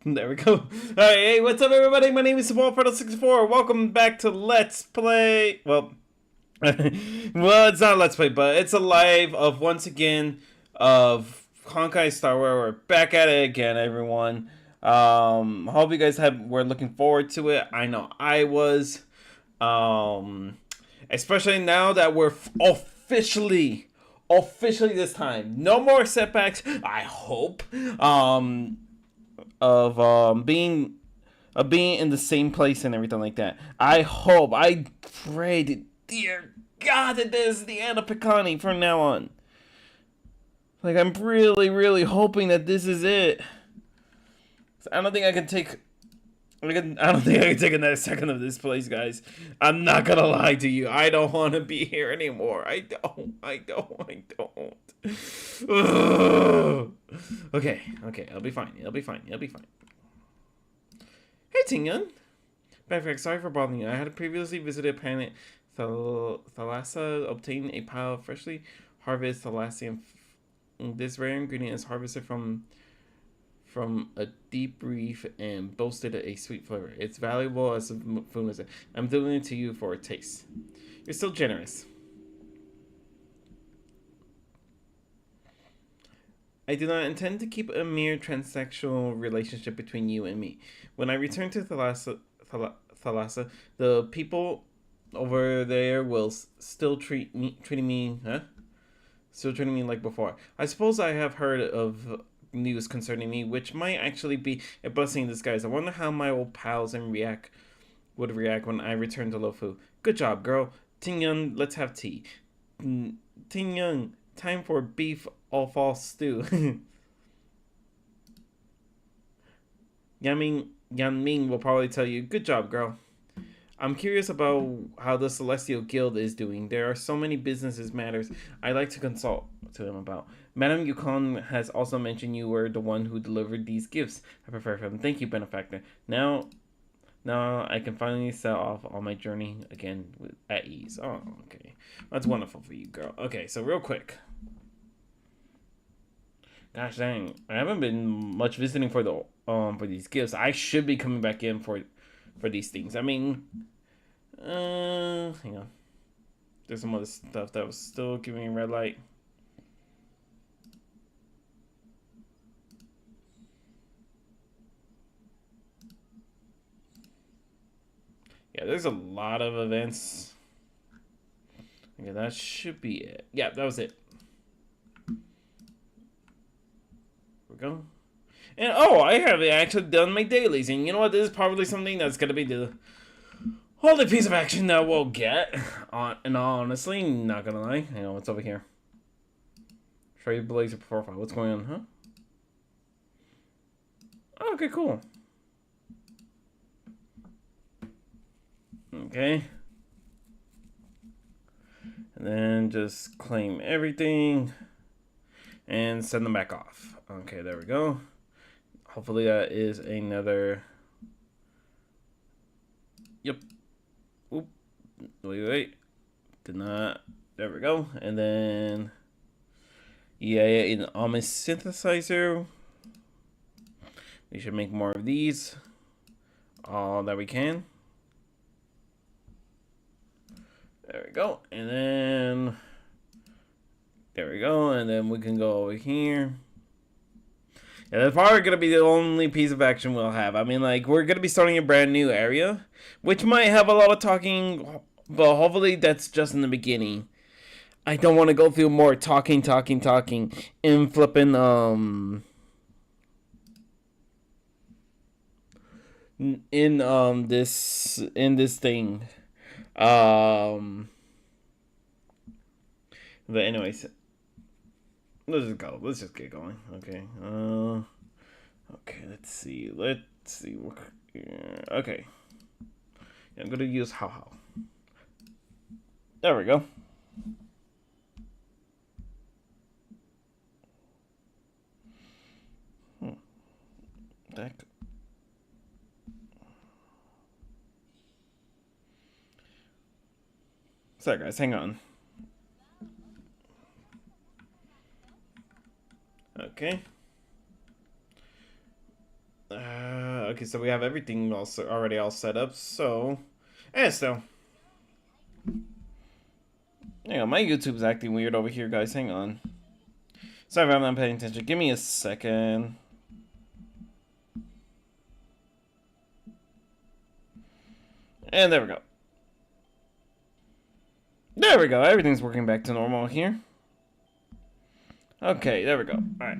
There we go. Alright, hey, what's up everybody? My name is Alfredo64. Welcome back to Let's Play. Well, well, it's not a Let's Play, but it's a live of once again of Honkai Star Wars. We're back at it again, everyone. Hope you guys were looking forward to it. I know I was. Especially now that we're officially this time. No more setbacks, I hope. Being in the same place and everything like that. I pray to dear God that this is the end of Picani from now on. Like, I'm really hoping that this is it. I don't think I can take another second of this place, guys. I'm not gonna lie to you. I don't want to be here anymore. I don't. Okay. I'll be fine. Hey, Tingyun. Backpack, sorry for bothering you. I had previously visited planet Thalassa, obtained a pile of freshly harvested Thalassian. This rare ingredient is harvested from a deep reef and boasted a sweet flavor. It's valuable as a food. I'm doing it to you for a taste. You're so generous. I do not intend to keep a mere transactional relationship between you and me. When I return to Thalassa, the people over there will still treating me like before. I suppose I have heard of news concerning me, which might actually be a blessing in disguise. I wonder how my old pals would react when I return to Lofu. Good job, girl. Tingyun, let's have tea. Tingyun, time for beef all fall stew. Yanming will probably tell you, good job, girl. I'm curious about how the Celestial Guild is doing. There are so many businesses matters I'd like to consult to them about. Madame Yukon has also mentioned you were the one who delivered these gifts. I prefer them. Thank you, benefactor. Now I can finally set off on my journey again at ease. Oh, okay. That's wonderful for you, girl. Okay, so real quick. Gosh dang, I haven't been much visiting for these gifts. I should be coming back in for these things. I mean, hang on. There's some other stuff that was still giving me a red light. Yeah, there's a lot of events. Okay, that should be it. Yeah, that was it. Here we go. And oh, I have actually done my dailies, and you know what? This is probably something that's gonna be the only piece of action that we'll get. And honestly, not gonna lie, hang on, what's over here? Show you Blazer profile. What's going on, huh? Oh, okay, cool. Okay. And then just claim everything and send them back off. Okay, there we go. Hopefully that is another. Yep. Oop. Wait. Did not. There we go. And then. Yeah, an Amish synthesizer. We should make more of these. All that we can. There we go. And then. There we go. And then we can go over here. And that's probably going to be the only piece of action we'll have. I mean, like, we're going to be starting a brand new area, which might have a lot of talking, but hopefully that's just in the beginning. I don't want to go through more talking, and flipping, in this thing. But anyways. Let's just go. Let's just get going. Okay. Okay. Let's see. Okay. Yeah, I'm gonna use how. There we go. Deck. Sorry, guys. Hang on. Okay. Okay, so we have everything also already all set up. So, and still, hang on, my YouTube's acting weird over here, guys. Hang on. Sorry if I'm not paying attention. Give me a second. And there we go. There we go. Everything's working back to normal here. Okay, there we go. Alright.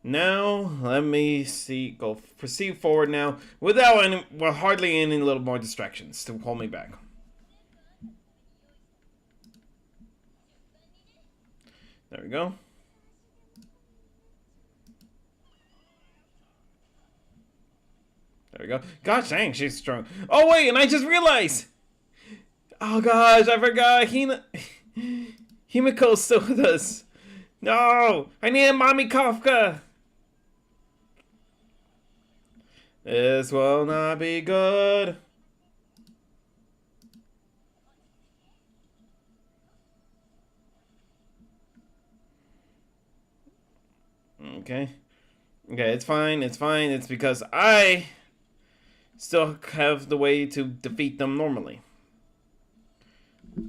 Now, let me see. Proceed forward now without any, well, hardly any little more distractions to hold me back. There we go. There we go. Gosh dang, she's strong. Oh wait, and I just realized. Oh gosh, I forgot. Himiko's still with us. No, I need a mommy Kafka. This will not be good. Okay. Okay, it's fine. It's fine. It's because I still have the way to defeat them normally.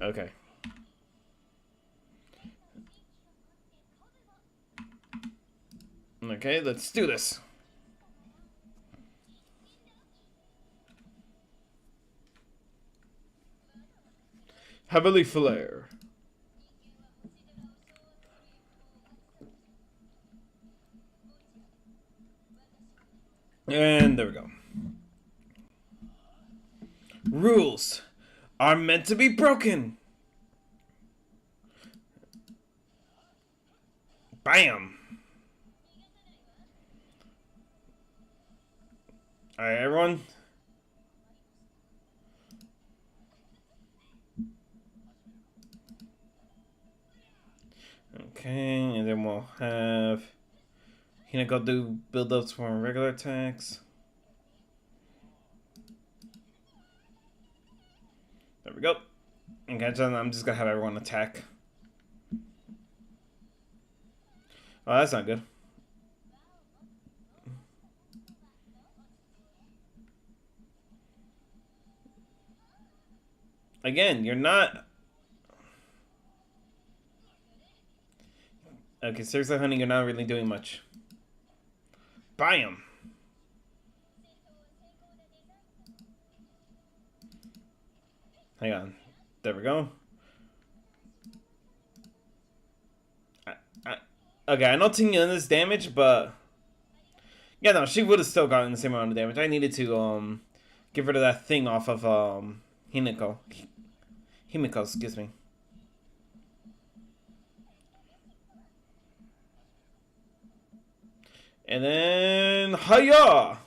Okay. Okay, let's do this. Heavily flare. And there we go. Rules are meant to be broken. Bam. Alright, everyone. Okay, and then we'll have Hinako do build-ups for regular attacks. There we go. Okay, so I'm just gonna have everyone attack. Oh, that's not good. Again, you're not... Okay, seriously, honey, you're not really doing much. Bam! Hang on. There we go. Okay, I know Tingya in this damage, but... Yeah, no, she would have still gotten the same amount of damage. I needed to, get rid of that thing off of, Himiko, excuse me. And then... Hiya!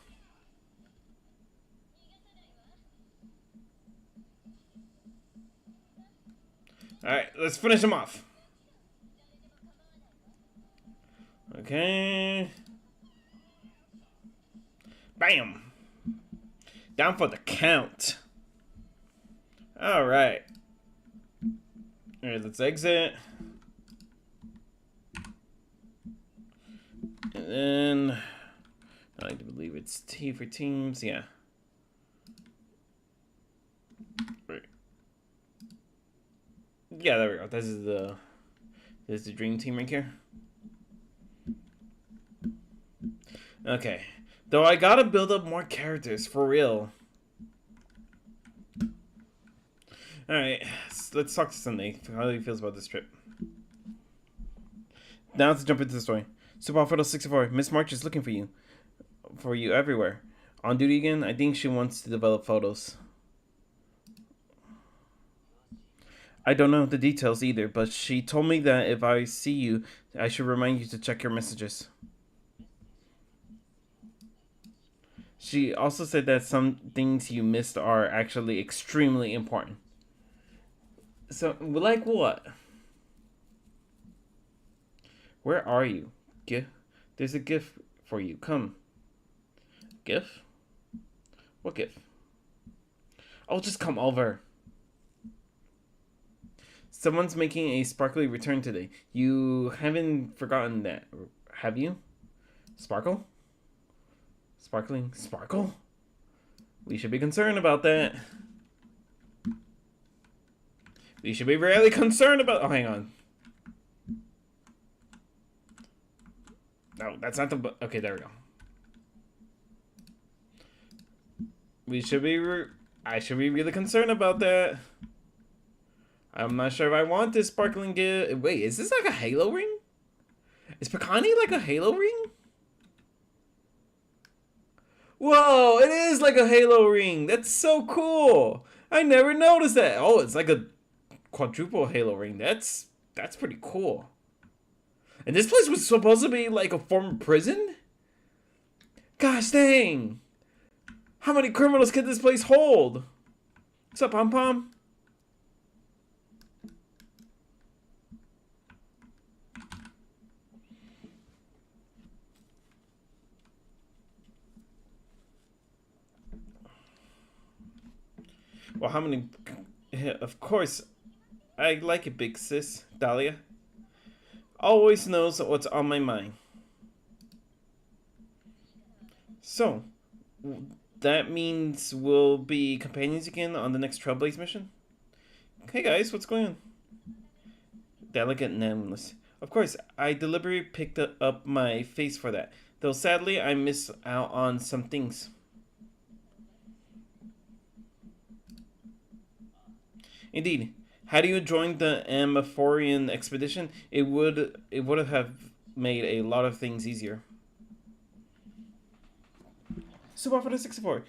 Alright, let's finish him off. Okay. Bam! Down for the count. Alright. Alright, let's exit. And then... I like to believe it's T for teams, yeah. Right. Yeah, there we go. This is the dream team right here. Okay. Though I gotta build up more characters, for real. Alright, let's talk to Sunday. How he feels about this trip. Now let's jump into the story. Super Alfredo 64. Miss March is looking for you. For you everywhere. On duty again? I think she wants to develop photos. I don't know the details either, but she told me that if I see you, I should remind you to check your messages. She also said that some things you missed are actually extremely important. So, like what? Where are you? There's a gift for you. Come. Gift? What gift? Oh, just come over. Someone's making a sparkly return today. You haven't forgotten that, have you? Sparkle? Sparkling sparkle? We should be concerned about that. We should be really concerned about... Oh, hang on. No, that's not the... Okay, there we go. We should be... I should be really concerned about that. I'm not sure if I want this sparkling gift. Wait, is this like a halo ring? Is Picani like a halo ring? Whoa, it is like a halo ring. That's so cool. I never noticed that. Oh, it's like a quadruple halo ring. That's pretty cool. And this place was supposed to be like a former prison? Gosh dang. How many criminals can this place hold? What's up, Pom Pom? Well, how many... Of course, I like it, big sis, Dahlia. Always knows what's on my mind. So, that means we'll be companions again on the next Trailblaze mission? Hey guys, what's going on? Delicate nameless. Of course, I deliberately picked up my face for that. Though sadly, I miss out on some things. Indeed, had you joined the Amaphorian expedition, it would have made a lot of things easier. Super for the 64.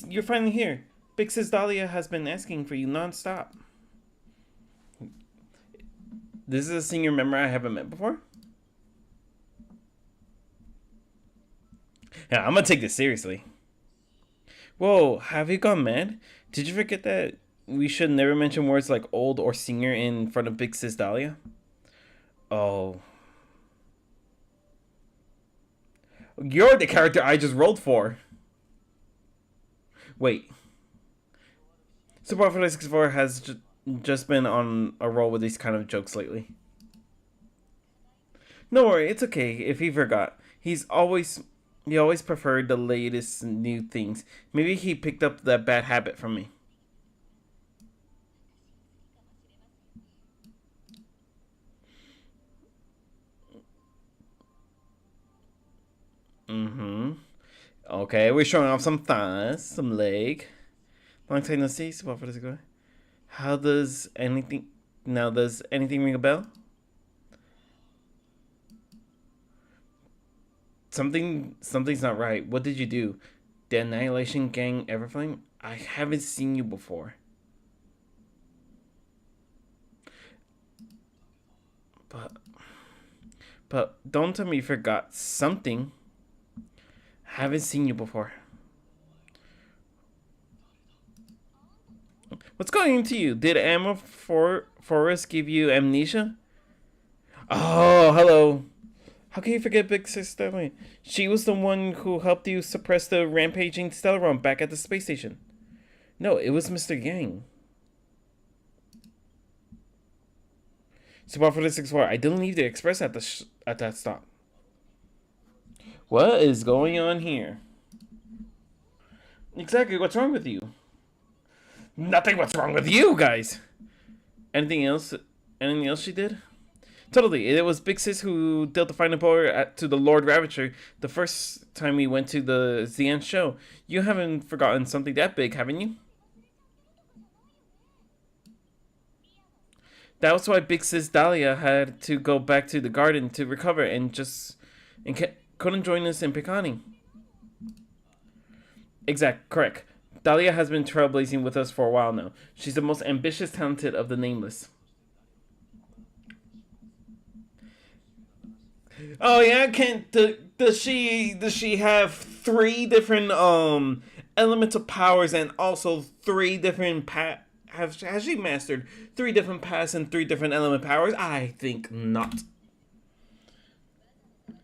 You're finally here. Big Sis Dahlia has been asking for you non-stop. This is a senior member I haven't met before? Yeah, I'm gonna take this seriously. Whoa, have you gone mad? Did you forget that we should never mention words like old or senior in front of Big Sis Dahlia? Oh. You're the character I just rolled for. Wait. Super 64 has just been on a roll with these kind of jokes lately. No worry, it's okay if he forgot. He always preferred the latest new things. Maybe he picked up that bad habit from me. Okay, we're showing off some thighs, some leg. Long time no see. So what does it go? How does anything ring a bell? Something's not right. What did you do? The Annihilation Gang Everflame? I haven't seen you before. But don't tell me you forgot something. Haven't seen you before. What's going into you? Did Emma Forrest give you amnesia? Oh, hello. How can you forget Big Sister? She was the one who helped you suppress the rampaging Stellaron back at the space station. No, it was Mr. Yang. Support for the 64. I didn't leave the express at that stop. What is going on here? Exactly, what's wrong with you? Nothing. What's wrong with you guys? Anything else? Anything else she did? Totally. It was Big Sis who dealt the final blow to the Lord Ravager the first time we went to the Xian show. You haven't forgotten something that big, haven't you? That was why Big Sis Dahlia had to go back to the garden to recover and couldn't join us in Picani. Correct. Dahlia has been trailblazing with us for a while now. She's the most ambitious, talented of the nameless. Oh yeah, does she have 3 different elemental powers and also 3 different has she mastered 3 different paths and 3 different element powers? I think not.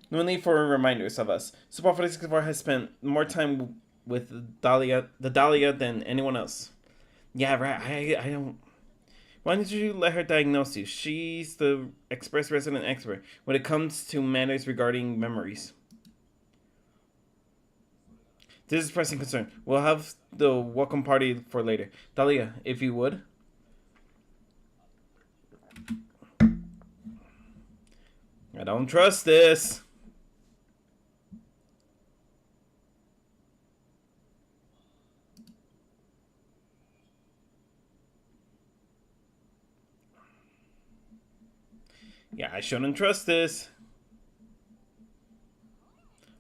No need for reminders of us. Super 64 has spent more time with the Dahlia than anyone else. Yeah, right. I don't... Why didn't you let her diagnose you? She's the express resident expert when it comes to matters regarding memories. This is pressing concern. We'll have the welcome party for later. Dahlia, if you would. I don't trust this. Yeah, I shouldn't trust this.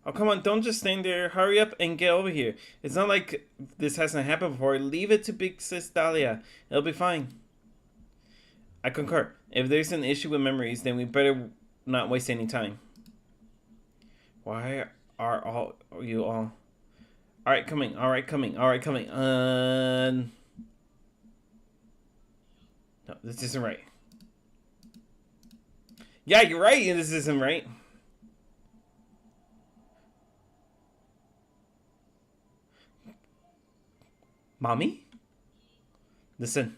Oh, come on, don't just stand there. Hurry up and get over here. It's not like this hasn't happened before. Leave it to Big Sis Dahlia. It'll be fine. I concur. If there's an issue with memories, then we better not waste any time. Why are all you all? Alright, coming. Alright, coming. Alright, coming. No, this isn't right. Yeah, you're right. This isn't right. Mommy? Listen.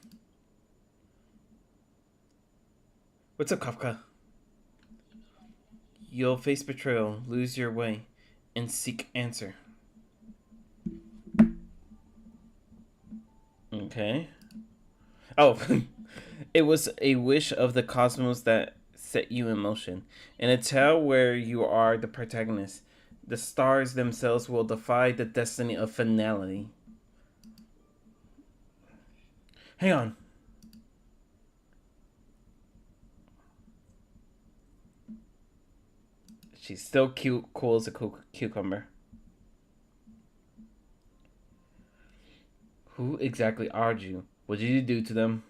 What's up, Kafka? You'll face betrayal, lose your way, and seek answer. Okay. Oh, it was a wish of the cosmos that set you in motion. In a tale where you are the protagonist, the stars themselves will defy the destiny of finality. Hang on. She's still cute, cool as a cucumber. Who exactly are you? What did you do to them?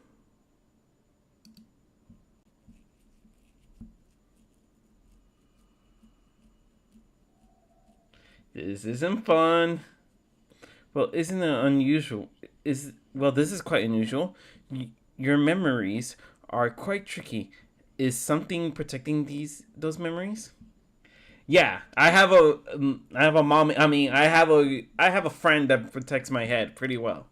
This isn't fun. Well, isn't it unusual? This is quite unusual. Your memories are quite tricky. Is something protecting those memories? Yeah, I have a mom. I mean, I have a friend that protects my head pretty well.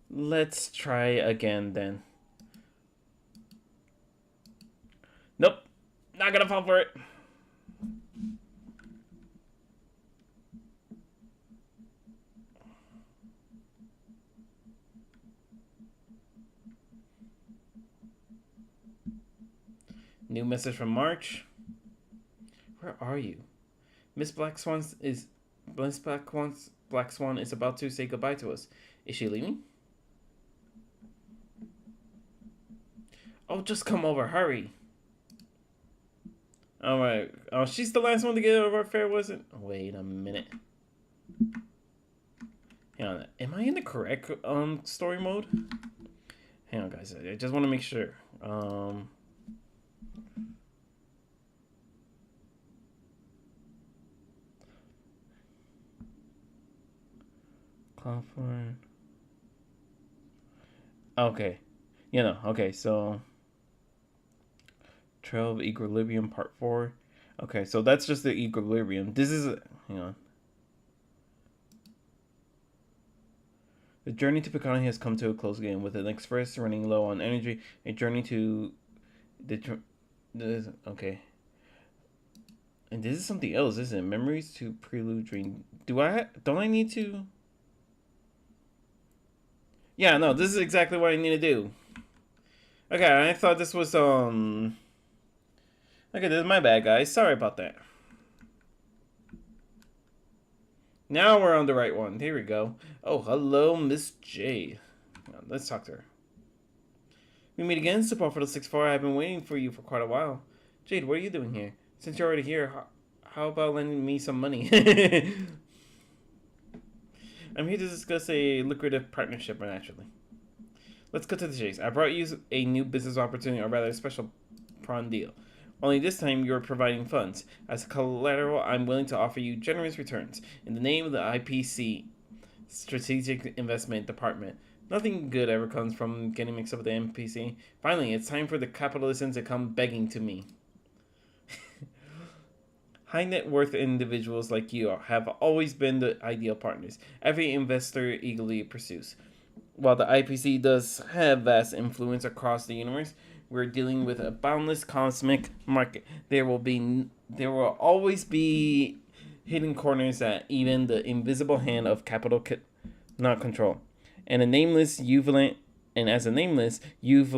Let's try again then. Nope, not gonna fall for it. New message from March. Where are you? Miss Black Swan is about to say goodbye to us. Is she leaving? Oh, just come over, hurry. Alright. Oh, she's the last one to get out of our fair, was it? Wait a minute. Hang on. Am I in the correct story mode? Hang on, guys. I just want to make sure. Offline. Okay. Okay, so Trail of Equilibrium Part 4. Okay, so that's just the equilibrium. This is hang on. The journey to Picani has come to a close again, with the next verse running low on energy. A journey to okay. And this is something else, isn't it? Memories to Prelude Dream. Don't I need to? Yeah, no, this is exactly what I need to do. Okay, I thought this was, Okay, this is my bad, guys. Sorry about that. Now we're on the right one. Here we go. Oh, hello, Miss J. Let's talk to her. We meet again, support for the 6-4. I've been waiting for you for quite a while. Jade, what are you doing here? Since you're already here, how about lending me some money? I'm here to discuss a lucrative partnership, naturally. Let's cut to the chase. I brought you a new business opportunity, or rather a special prawn deal. Only this time you're providing funds. As collateral, I'm willing to offer you generous returns. In the name of the IPC, Strategic Investment Department. Nothing good ever comes from getting mixed up with the NPC. Finally, it's time for the capitalism to come begging to me. High net worth individuals like you have always been the ideal partners. Every investor eagerly pursues. While the IPC does have vast influence across the universe, we're dealing with a boundless cosmic market. There will always be hidden corners that even the invisible hand of capital could not control. And a nameless, and as a nameless, you've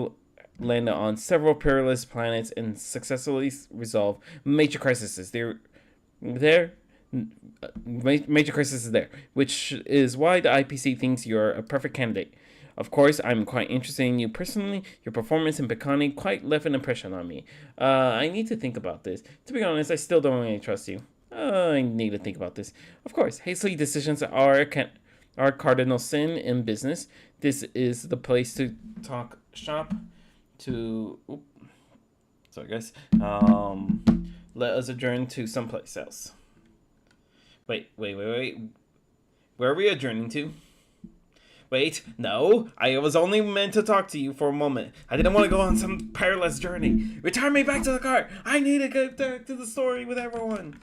landed on several perilous planets and successfully resolved major crises. There, major crisis is there, which is why the IPC thinks you're a perfect candidate. Of course, I'm quite interested in you personally. Your performance in Picani quite left an impression on me. I need to think about this. To be honest, I still don't really trust you. I need to think about this. Of course, hastily decisions are cardinal sin in business. This is the place to talk shop. Sorry guys. Let us adjourn to someplace else. Wait. Where are we adjourning to? Wait, no. I was only meant to talk to you for a moment. I didn't want to go on some perilous journey. Return me back to the car. I need to get back to the story with everyone.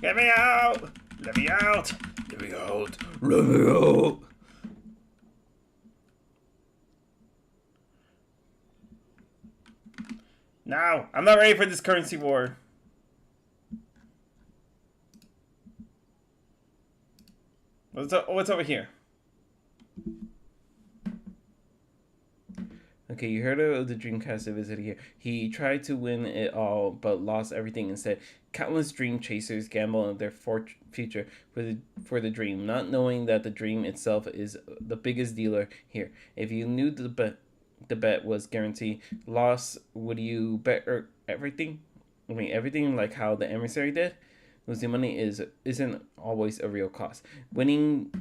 Get me out! Let me out! Let me out! Let me out! No, I'm not ready for this currency war. What's over here? Okay, you heard of the Dreamcaster visit here. He tried to win it all, but lost everything instead. Countless dream chasers gamble on their future for the dream, not knowing that the dream itself is the biggest dealer here. If you knew the bet was guaranteed loss, would you bet everything? I mean, everything like how the emissary did. Losing money isn't always a real cost. Winning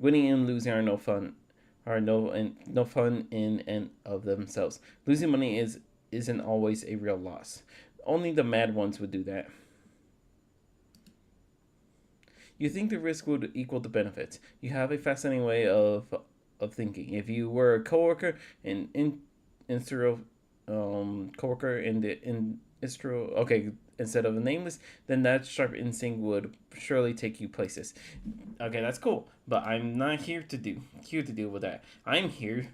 and losing are no fun. No fun in and of themselves. Losing money isn't always a real loss. Only the mad ones would do that. You think the risk would equal the benefits. You have a fascinating way of thinking. If you were a coworker in instead of a nameless, then that sharp instinct would surely take you places. Okay, that's cool, but I'm not here to deal with that. I'm here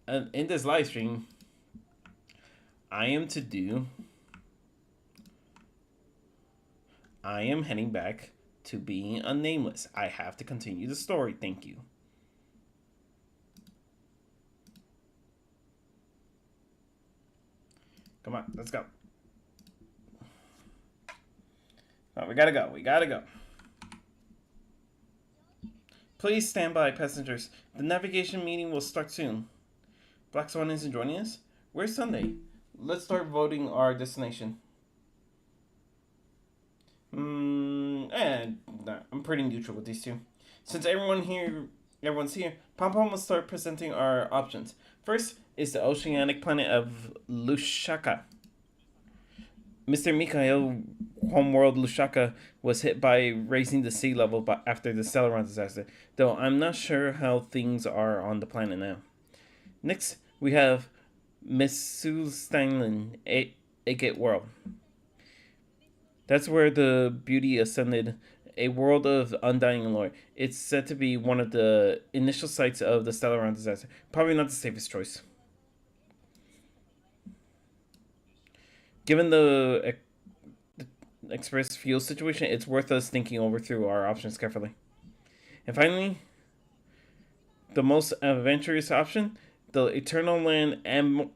in this live stream. I am heading back to being a nameless. I have to continue the story. Thank you. Come on, let's go. Oh, we gotta go. Please stand by, passengers. The navigation meeting will start soon. Black Swan isn't joining us? Where's Sunday? Let's start voting our destination. I'm pretty neutral with these two. Since everyone's here, Pom Pom will start presenting our options. First is the oceanic planet of Lushaka. Mr. Mikhail, homeworld Lushaka, was hit by raising the sea level after the Celeron disaster, though I'm not sure how things are on the planet now. Next, we have Mesulsteinlen, Agate World. That's where the beauty ascended, a world of undying lore. It's said to be one of the initial sites of the Celeron disaster. Probably not the safest choice. Given the express fuel situation, it's worth us thinking over through our options carefully. And finally, the most adventurous option, the Eternal Land and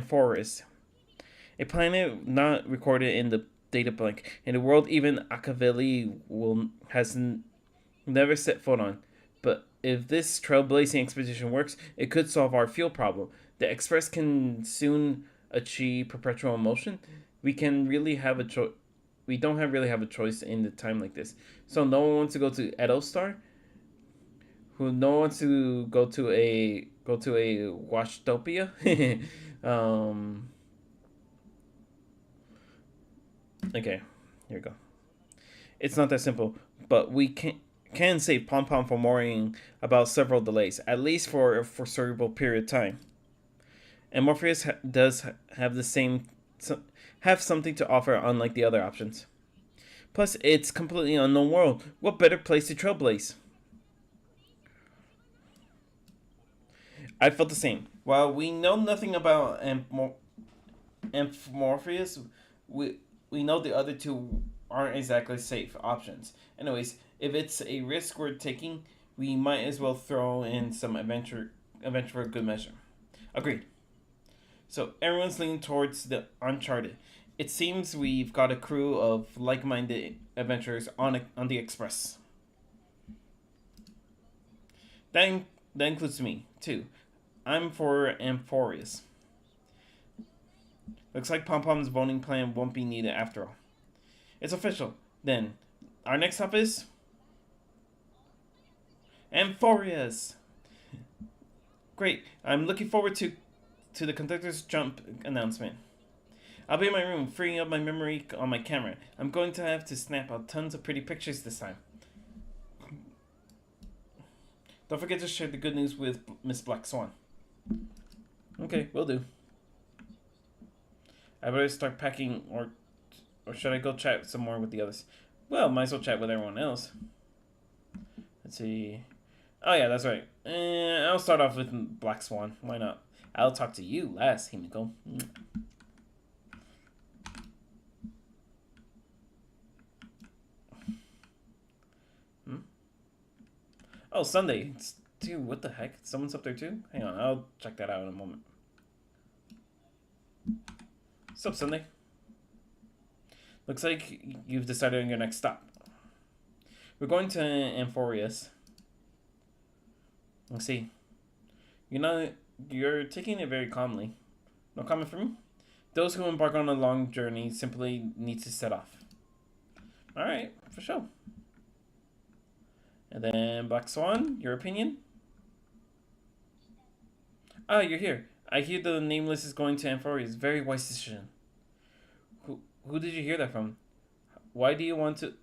Forest. A planet not recorded in the data blank, in a world even Akaveli has never set foot on. But if this trailblazing expedition works, it could solve our fuel problem. The Express can soon achieve perpetual motion. We can really have a choice. We don't really have a choice in the time like this. So no one wants to go to Edostar. No one wants to go to a Washtopia. Okay, here we go. It's not that simple, but we can save Pom Pom from worrying about several delays, at least for a foreseeable period of time. And Morpheus does have something to offer, unlike the other options. Plus, it's completely unknown world. What better place to trailblaze? I felt the same. While we know nothing about Morpheus, we we know the other two aren't exactly safe options. Anyways, if it's a risk we're taking, we might as well throw in some adventure for good measure. Agreed. So everyone's leaning towards the Uncharted. It seems we've got a crew of like-minded adventurers on the Express. That includes me too. I'm for Amphorius. Looks like Pom Pom's voting plan won't be needed after all. It's official. Then, our next stop is Amphorius. Great. I'm looking forward to the conductor's jump announcement. I'll be in my room, freeing up my memory on my camera. I'm going to have to snap out tons of pretty pictures this time. Don't forget to share the good news with Miss Black Swan. Okay, will do. I better start packing, or should I go chat some more with the others? Well, might as well chat with everyone else. Let's see. Oh yeah, that's right. I'll start off with Black Swan. Why not? I'll talk to you last, Himiko. Oh, Sunday. Dude, what the heck? Someone's up there too? Hang on, I'll check that out in a moment. What's up, Sunday? Looks like you've decided on your next stop. We're going to Amphorius. Let's see. You're taking it very calmly. No comment from me? Those who embark on a long journey simply need to set off. Alright, for sure. And then Black Swan, your opinion? Ah, you're here. I hear the Nameless is going to Amphorius. Very wise decision. Who did you hear that from? Why do you want to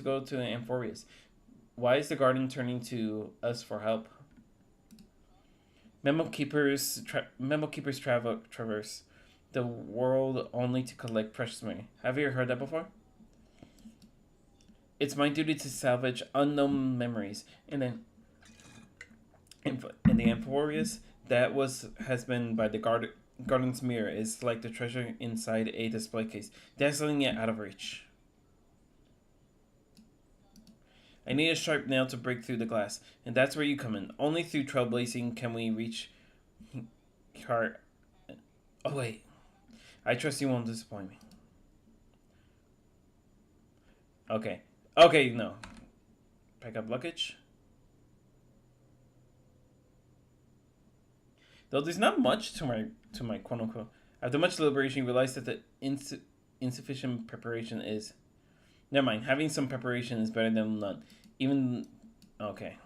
go to Amphorius? Why is the garden turning to us for help? Memo keepers traverse the world only to collect precious money. Have you heard that before? It's my duty to salvage unknown memories, and then in the Amphorius has been by the garden's mirror is like the treasure inside a display case, dazzling it out of reach. I need a sharp nail to break through the glass, and that's where you come in. Only through trailblazing can we reach heart. Oh wait, I trust you won't disappoint me. Okay, no. Pack up luggage. Though there's not much to my quote unquote. After much deliberation, you realize that the insufficient preparation is. Never mind. Having some preparation is better than none. Even okay.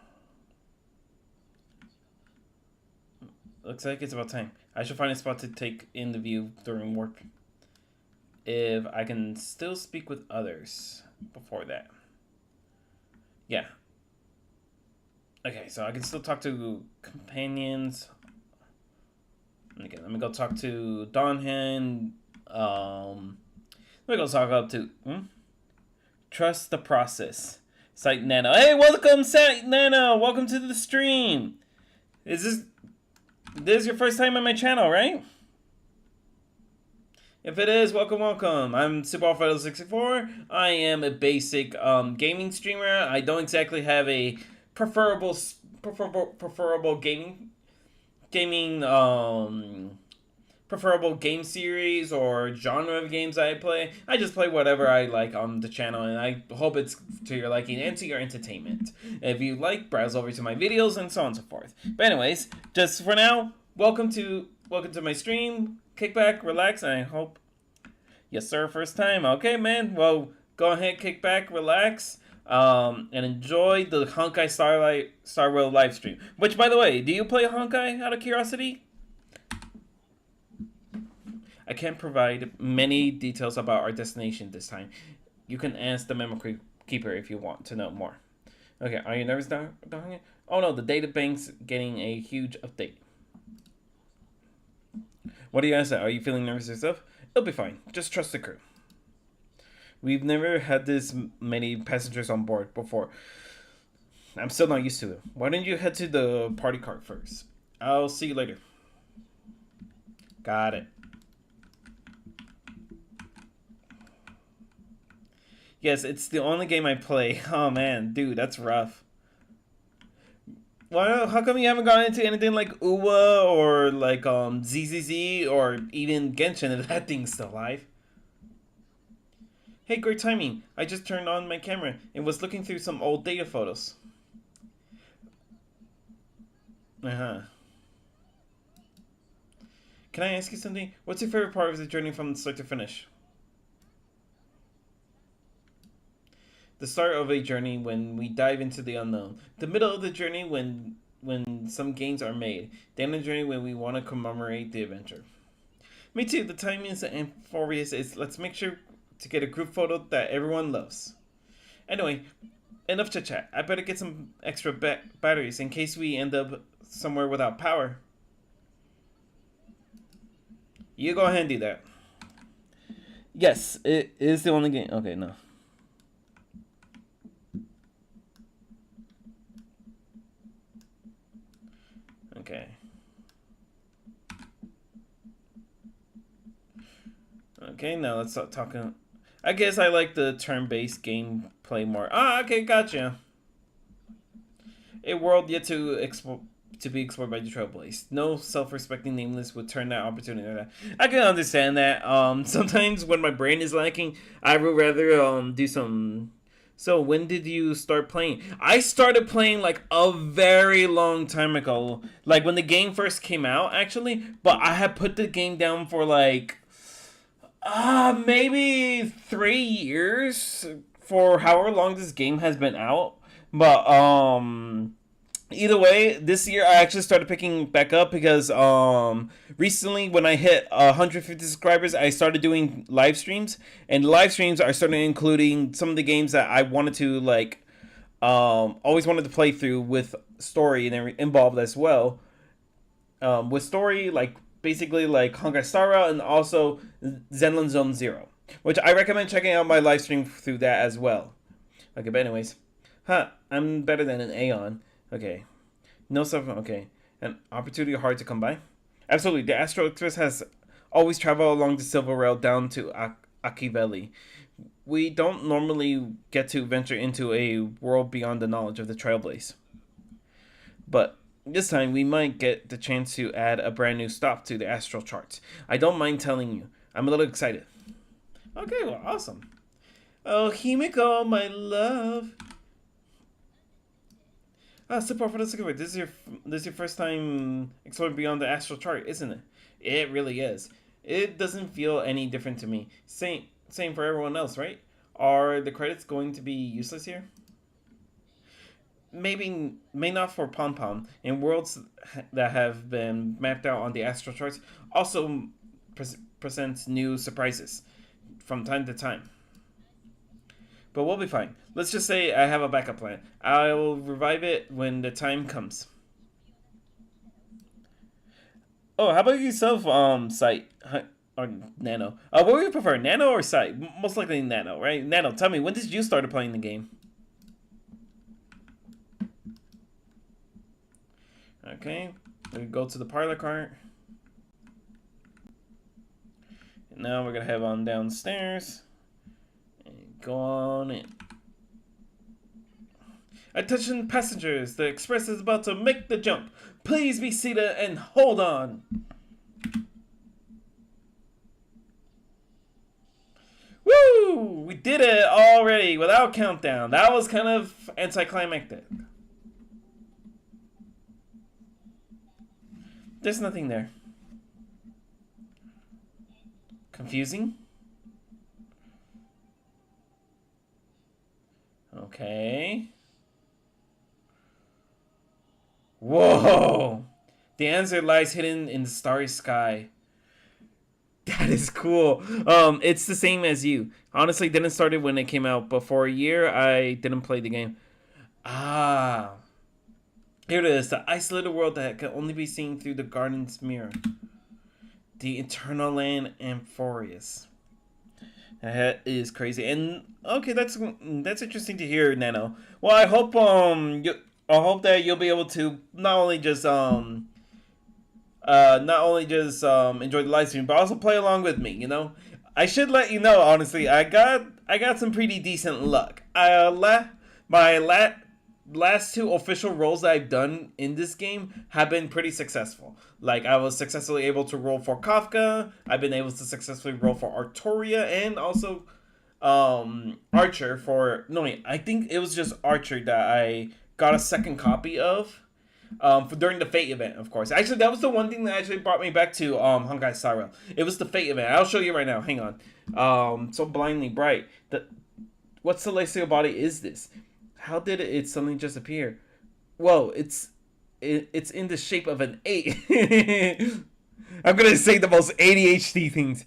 Looks like it's about time. I should find a spot to take in the view during work. If I can still speak with others before that. Yeah. Okay, so I can still talk to companions. Okay, let me go talk to Donhan. Let me go talk up to Trust the Process. Site Nano. Hey, welcome, Site Nano. Welcome to the stream. Is this your first time on my channel, right? If it is, welcome. I'm Super Alfredo 64. I am a basic gaming streamer. I don't exactly have a preferable preferable game series or genre of games I play. I just play whatever I like on the channel, and I hope it's to your liking and to your entertainment. If you like, browse over to my videos and so on and so forth. But anyways, just for now, welcome to my stream. Kick back, relax, and I hope... Yes, sir, first time. Okay, man. Well, go ahead, kick back, relax, and enjoy the Honkai Star Rail live stream. Which, by the way, do you play Honkai out of curiosity? I can't provide many details about our destination this time. You can ask the Memo Keeper if you want to know more. Okay, are you nervous, Don? Oh no, the data bank's getting a huge update. What do you guys say? Are you feeling nervous yourself? It'll be fine. Just trust the crew. We've never had this many passengers on board before. I'm still not used to it. Why don't you head to the party cart first? I'll see you later. Got it. Yes, it's the only game I play. Oh man, dude, that's rough. Why? How come you haven't gone into anything like Uwa or like ZZZ or even Genshin if that thing's still alive? Hey, great timing. I just turned on my camera and was looking through some old data photos. Uh huh. Can I ask you something? What's your favorite part of the journey from start to finish? The start of a journey when we dive into the unknown. The middle of the journey when some gains are made. The end of the journey when we want to commemorate the adventure. Me too. The timing is Amphorius is let's make sure to get a group photo that everyone loves. Anyway, enough chit chat. I better get some extra batteries in case we end up somewhere without power. You go ahead and do that. Yes, it is the only game. Okay, no. Okay. Okay, now let's start talking. I guess I like the turn-based gameplay more. Ah, okay, gotcha. A world yet to explore to be explored by the Trailblaze. No self-respecting nameless would turn that opportunity down. I can understand that. Sometimes when my brain is lacking, I would rather do some. So when did you start playing? I started playing like a very long time ago, like when the game first came out, actually. But I had put the game down for like maybe 3 years for however long this game has been out. But either way, this year I actually started picking back up because recently when I hit 150 subscribers, I started doing live streams, and live streams are starting including some of the games that I wanted to like always wanted to play through with story and involved as well. With story like basically like Honkai Star and also Zenlin Zone Zero, which I recommend checking out my live stream through that as well. Okay, but anyways, I'm better than an Aeon. Okay, no stuff. Okay, an opportunity hard to come by. Absolutely, the Astro Express has always traveled along the Silver Rail down to Aki Valley. We don't normally get to venture into a world beyond the knowledge of the Trailblaze, but this time we might get the chance to add a brand new stop to the astral charts. I don't mind telling you, I'm a little excited. Okay, well, awesome. Oh, Himiko, my love. Support for the cigarette. This is your first time exploring beyond the astral chart, isn't it? It really is. It doesn't feel any different to me. Same for everyone else, right? Are the credits going to be useless here? May not for Pom Pom. In worlds that have been mapped out on the astral charts, also presents new surprises from time to time. But we'll be fine. Let's just say I have a backup plan. I'll revive it when the time comes. Oh, how about yourself, Sight? Or Nano? What would you prefer, Nano or Sight? Most likely Nano, right? Nano, tell me, when did you start playing the game? Okay, we go to the parlor cart. And now we're gonna head on downstairs and go on in. Attention passengers, the express is about to make the jump. Please be seated and hold on. Woo! We did it already without countdown. That was kind of anticlimactic. There's nothing there. Confusing? Okay. Whoa! The answer lies hidden in the starry sky. That is cool. It's the same as you. Honestly, didn't start it when it came out, but for a year I didn't play the game. Ah, here it is. The isolated world that can only be seen through the garden's mirror. The eternal land Amphorius. That is crazy. And okay, that's interesting to hear, Nano. Well, I hope that you'll be able to not only just not only just enjoy the live stream, but also play along with me. I should let you know, honestly, I got some pretty decent luck. My last two official rolls that I've done in this game have been pretty successful. Like, I was successfully able to roll for Kafka. I've been able to successfully roll for Artoria, and also Archer for no wait, I think it was just Archer that I got a second copy of. During the Fate event, of course. Actually, that was the one thing that actually brought me back to Honkai Star Rail. It was the Fate event. I'll show you right now. Hang on. So blindly bright. What celestial body is this? How did it suddenly just appear? Whoa, it's in the shape of an 8. I'm gonna say the most ADHD things.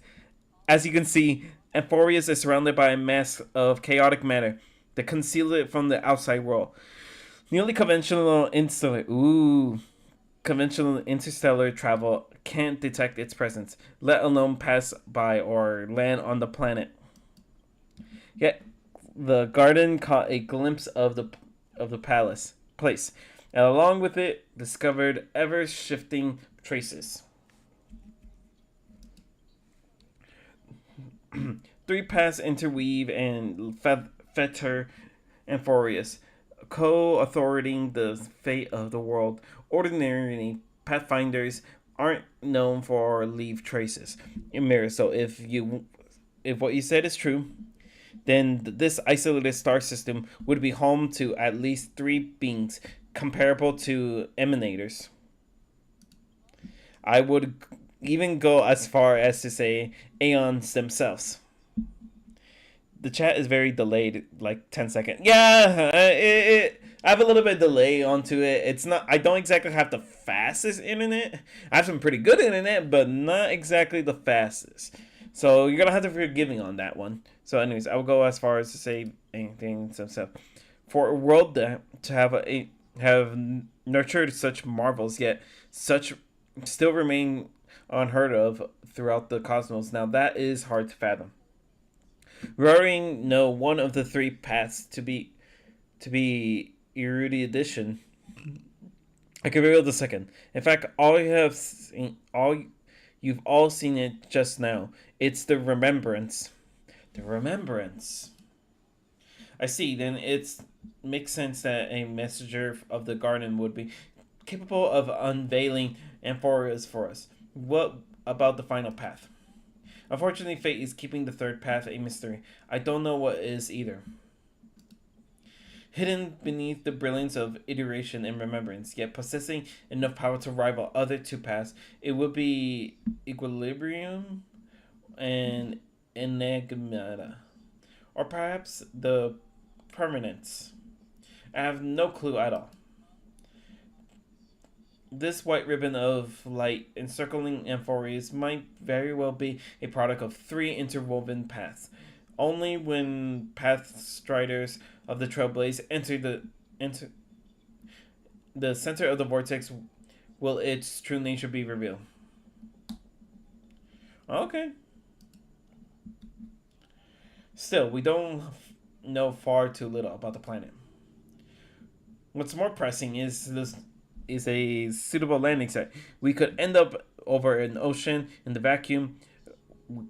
As you can see, Amphorius is surrounded by a mask of chaotic matter that conceals it from the outside world. Nearly conventional interstellar travel can't detect its presence, let alone pass by or land on the planet. Yet the garden caught a glimpse of the place, and along with it discovered ever shifting traces. Three paths interweave and fetter Amphorius, co-authoritating the fate of the world. Ordinarily, pathfinders aren't known for leave traces in mirrors. So if what you said is true, then this isolated star system would be home to at least three beings comparable to emanators. I would even go as far as to say aeons themselves. The chat is very delayed, like 10 seconds. Yeah, I have a little bit of delay onto it. It's not. I don't exactly have the fastest internet. I have some pretty good internet, but not exactly the fastest. So you're gonna have to forgive me on that one. So, anyways, I will go as far as to say anything. So for a world that to have nurtured such marvels, yet such still remain unheard of throughout the cosmos. Now that is hard to fathom. We already know one of the three paths to be erudition. I can reveal the second. In fact, you've all seen it just now. It's the remembrance. The remembrance. I see. Then it makes sense that a messenger of the garden would be capable of unveiling amphorias for us. What about the final path? Unfortunately, fate is keeping the third path a mystery. I don't know what is either. Hidden beneath the brilliance of iteration and remembrance, yet possessing enough power to rival other two paths, it would be equilibrium and enigmata. Or perhaps the permanence. I have no clue at all. This white ribbon of light encircling amphorias might very well be a product of three interwoven paths. Only when path striders of the trailblaze enter the center of the vortex will its true nature be revealed. Okay. Still, we don't know far too little about the planet. What's more pressing is a suitable landing site. We could end up over an ocean in the vacuum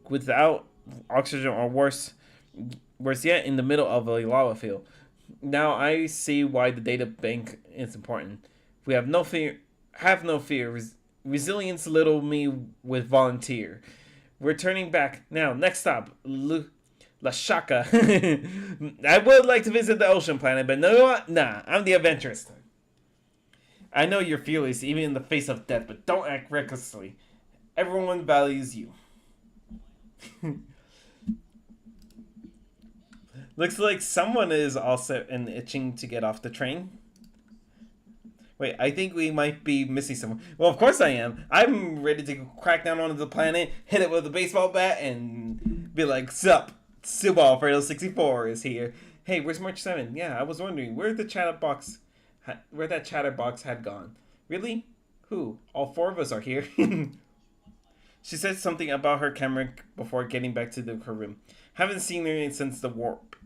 without oxygen, or worse yet, in the middle of a lava field. Now I see why the data bank is important. We have no fear. Have no fear. Resilience, little me with volunteer. We're turning back now. Next stop, La Shaka. I would like to visit the ocean planet, but no, what? Nah, I'm the adventurous. I know you're fearless even in the face of death, but don't act recklessly. Everyone values you. Looks like someone is all set and itching to get off the train. Wait, I think we might be missing someone. Well, of course I am. I'm ready to crack down onto the planet, hit it with a baseball bat, and be like, sup, Super Alfredo 64 is here. Hey, where's March 7? Yeah, I was wondering where that chatterbox had gone. Really? Who? All four of us are here. She said something about her camera before getting back to her room. Haven't seen her since the warp.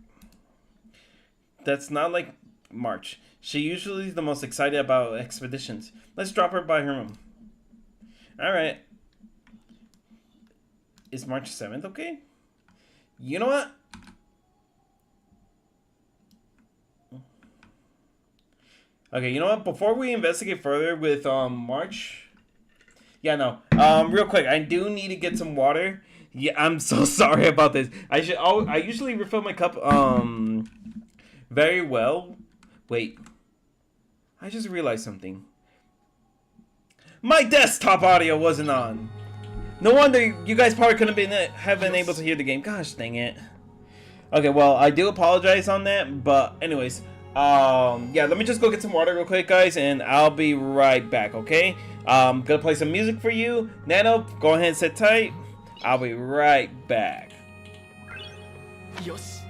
That's not like March. She usually is the most excited about expeditions. Let's drop her by her room. Alright. Is March 7th okay? You know what? Okay, you know what? Before we investigate further with March, yeah, no. Real quick, I do need to get some water. Yeah, I'm so sorry about this. I usually refill my cup very well. Wait, I just realized something. My desktop audio wasn't on. No wonder you guys probably couldn't have been able to hear the game. Gosh dang it. Okay, well, I do apologize on that, but anyways, yeah, let me just go get some water real quick, guys, and I'll be right back, okay? Gonna play some music for you. Nano, go ahead and sit tight. I'll be right back. Yes.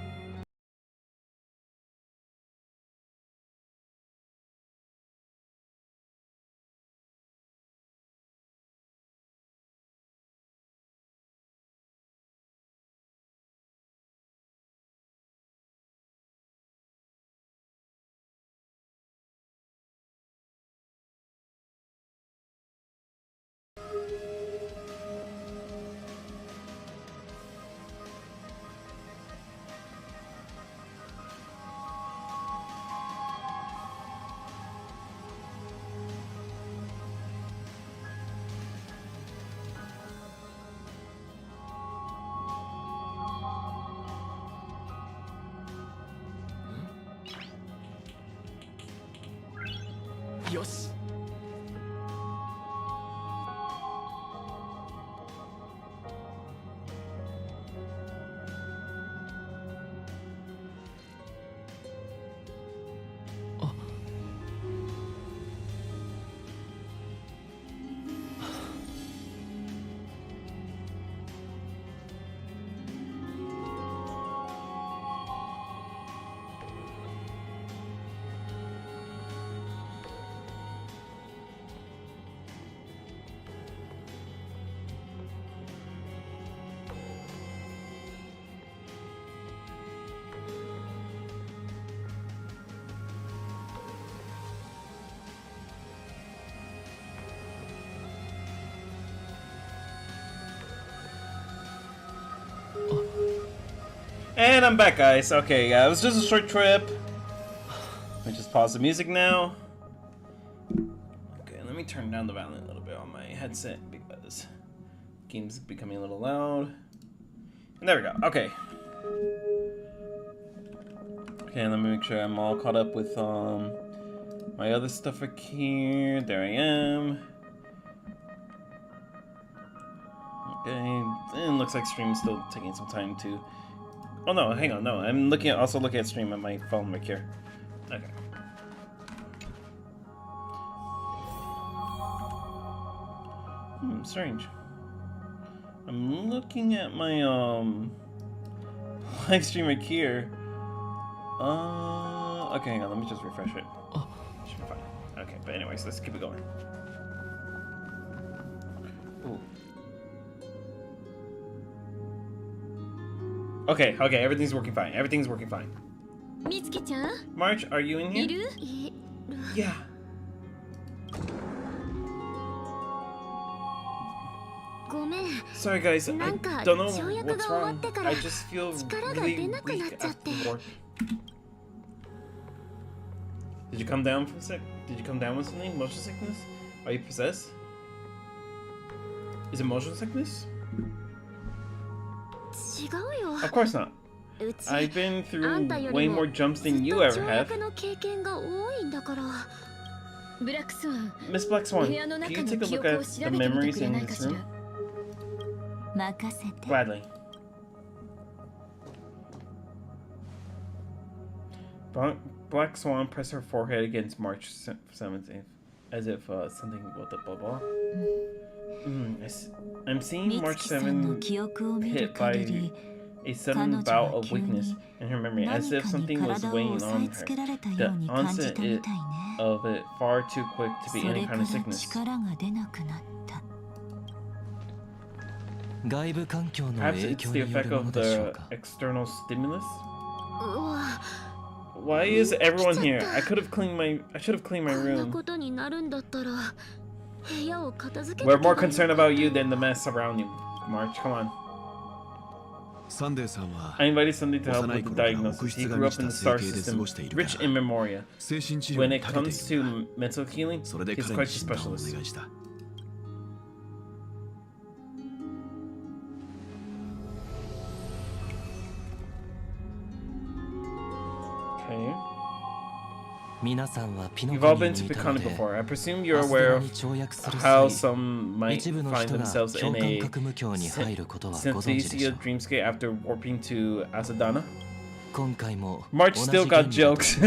Yes. And I'm back, guys. Okay, it was just a short trip. Let me just pause the music now. Okay, let me turn down the volume a little bit on my headset because the game's becoming a little loud. And there we go. Okay. Okay, let me make sure I'm all caught up with my other stuff here. There I am. Okay, and it looks like stream's still taking some time to. Oh no, hang on, no. I'm also looking at stream on my phone right here. Okay. Strange. I'm looking at my live stream right here. Okay, hang on, let me just refresh it. Should be fine. Okay, but anyways, let's keep it going. Ooh. Okay, everything's working fine. Everything's working fine. March, are you in here? Yeah. Sorry guys, I don't know what's wrong. I just feel really weak after work. Did you come down from sick? Did you come down with something? Motion sickness? Are you possessed? Is it motion sickness? Of course not. I've been through way more jumps than you ever have. Miss Black Swan, can you take a look at the memories in this room? Gladly. Black Swan pressed her forehead against March 17th, as if something with the blah blah. I'm seeing March 7th hit by a sudden bout of weakness in her memory, as if something was weighing on her. The onset of it far too quick to be any kind of sickness. Perhaps it's the effect of the external stimulus. Why is everyone here? I should have cleaned my room. We're more concerned about you than the mess around you. March, come on. I invited Sunday to help with the diagnosis. He grew up in the star system, rich in memoria. When it comes to mental healing, he's quite a specialist. Okay. You've all been to Picani before. I presume you're aware of how some might find themselves in a Synthesia dreamscape after warping to Asadana. March still got jokes.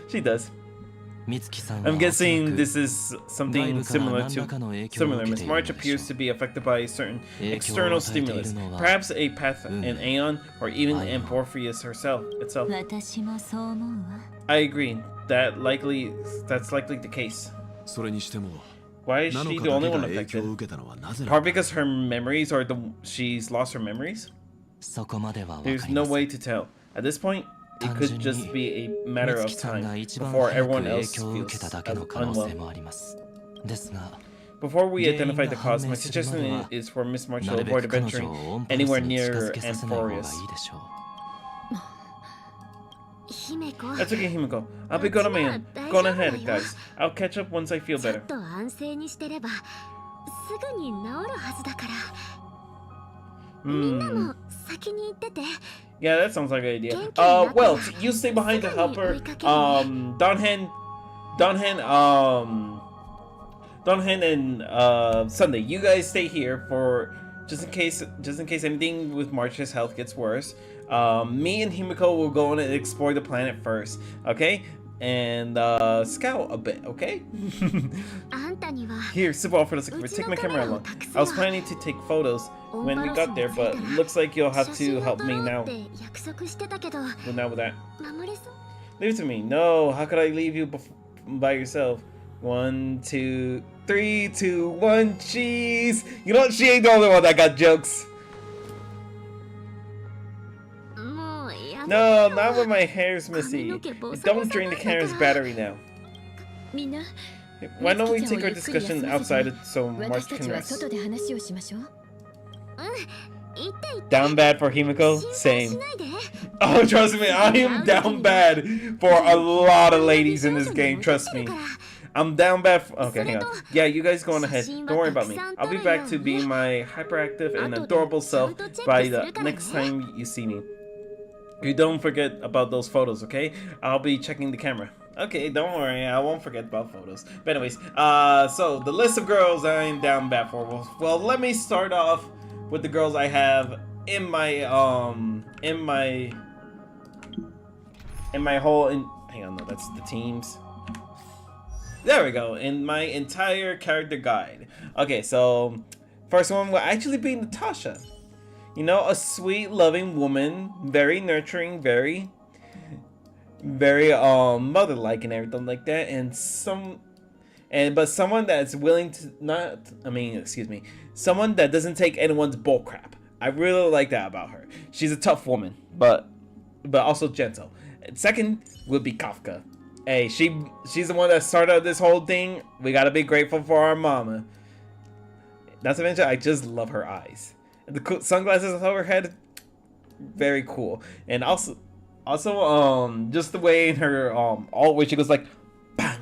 She does. I'm guessing this is something similar. Miss March appears to be affected by a certain external stimulus, perhaps a path, an Aeon, or even Amorpheus itself. I agree. That's likely the case. Why is she the only one affected? Part because her memories she's lost her memories? There's no way to tell. At this point, it could just be a matter of time before everyone else feels unwell. Before we identify the cause, my suggestion is for Miss March to avoid venturing anywhere near Amorpheus. That's okay, Himiko. I'll be good on my own. Go on ahead, guys. I'll catch up once I feel better. Yeah, that sounds like an idea. Well, you stay behind to help her. Donhan and Sunday, you guys stay here for just in case anything with March's health gets worse. Me and Himiko will go on and explore the planet first, okay? And scout a bit, okay? Here, super Alfredo, take my camera along. I was planning to take photos when we got there, but looks like you'll have to help me now. Well, now with that. Leave it to me. No, how could I leave you by yourself? 1, 2, 3, 2, 1, cheese! You know what? She ain't the only one that got jokes. No, not when my hair's messy. Don't drain the camera's battery now. Why don't we take our discussion outside so March can rest? Down bad for Himiko? Same. Oh, trust me, I am down bad for a lot of ladies in this game, trust me. I'm down bad for... Okay, hang on. Yeah, you guys go on ahead. Don't worry about me. I'll be back to being my hyperactive and adorable self by the next time you see me. You don't forget about those photos, okay? I'll be checking the camera. Okay, don't worry, I won't forget about photos. But anyways, so the list of girls I'm down bad for. Well, let me start off with the girls I have in my whole hang on, no, that's the teams. There we go, in my entire character guide. Okay, so first one will actually be Natasha. You know, a sweet, loving woman, very nurturing, very mother-like and everything like that, but someone that's willing to someone that doesn't take anyone's bullcrap. I really like that about her. She's a tough woman, but also gentle. And second would be Kafka. Hey, she's the one that started this whole thing. We gotta be grateful for our mama. Not to mention, I just love her eyes. The sunglasses on her head, very cool. And also, just the way in her all where she goes like, bang,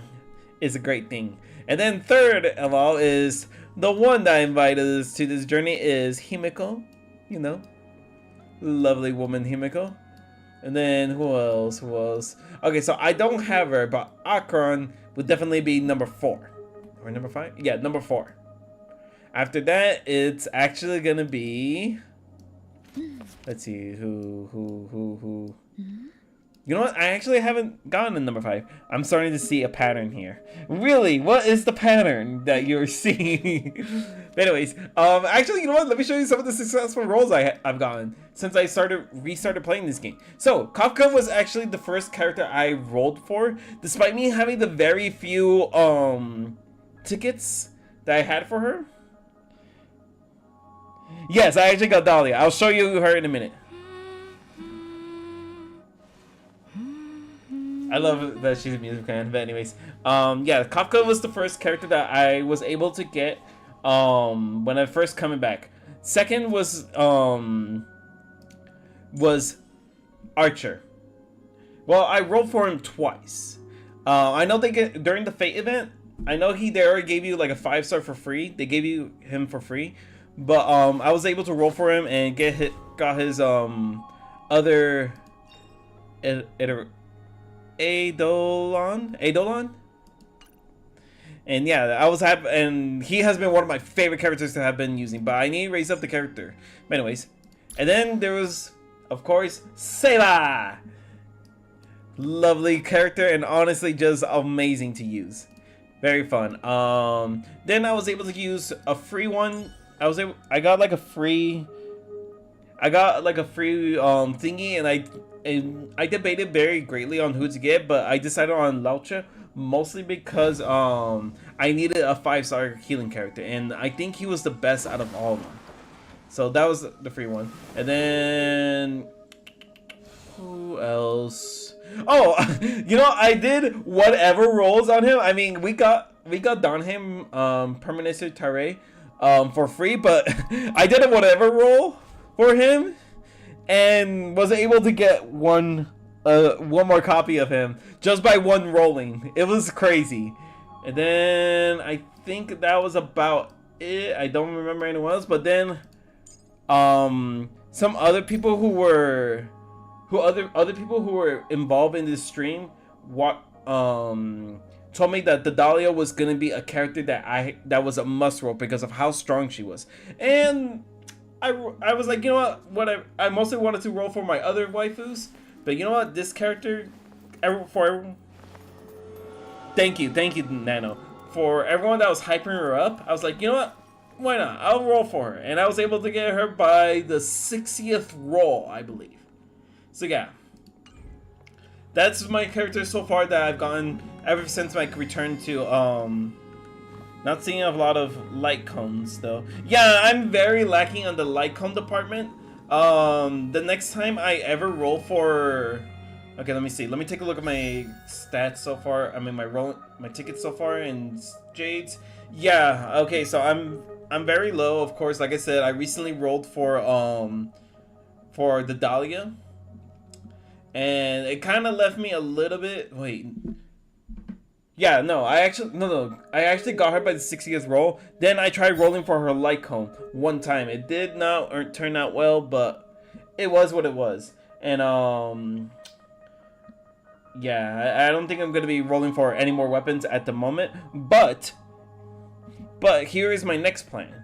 is a great thing. And then third of all is the one that invited us to this journey is Himiko. You know, lovely woman Himiko. And then who else? Okay, so I don't have her, but Akron would definitely be number 4 or number 5. Yeah, number 4. After that, it's actually gonna be. Let's see who. You know what? I actually haven't gotten to number 5. I'm starting to see a pattern here. Really, what is the pattern that you're seeing? But anyways, actually, you know what? Let me show you some of the successful roles I've gotten since I restarted playing this game. So Kafka was actually the first character I rolled for, despite me having the very few tickets that I had for her. Yes, I actually got Dahlia. I'll show you her in a minute. I love that she's a music fan. But anyways, yeah, Kafka was the first character that I was able to get when I first coming back. Second was Archer. Well, I rolled for him twice. I know they get during the Fate event. I know they already gave you like a 5-star for free. They gave you him for free, but I was able to roll for him and got his other Eidolon. And yeah, I was happy, and he has been one of my favorite characters to have been using. But I need to raise up the character. But anyways, and then there was, of course, Seba. Lovely character, and honestly, just amazing to use. Very fun. Then I was able to use a free one. I got like a free thingy, and I debated very greatly on who to get, but I decided on Laucha. Mostly because I needed a 5-star healing character, and I think he was the best out of all of them. So that was the free one. And then who else? Oh, you know, I did whatever rolls on him. I mean, we got Donham Permanency Tare for free, but I did a whatever roll for him and was able to get one more copy of him just by one rolling. It was crazy. And then I think that was about it. I don't remember anyone else, but then some other people other people who were involved in this stream told me that the Dahlia was gonna be a character that was a must roll because of how strong she was. And I was like, you know what, I mostly wanted to roll for my other waifus. But you know what? This character, for everyone, thank you, Nano. For everyone that was hyping her up, I was like, you know what? Why not? I'll roll for her. And I was able to get her by the 60th roll, I believe. So yeah. That's my character so far that I've gotten ever since my return to, not seeing a lot of light cones, though. Yeah, I'm very lacking on the light cone department. The next time I ever roll for, okay, let me see. Let me take a look at my stats so far. I mean, my tickets so far in Jades. Yeah, okay, so I'm very low, of course. Like I said, I recently rolled for the Dahlia, and it kind of left me a little bit. Wait. Yeah, no, I actually got her by the 60th roll. Then I tried rolling for her light cone one time. It did not turn out well, but it was what it was. And yeah, I don't think I'm gonna be rolling for any more weapons at the moment. But here is my next plan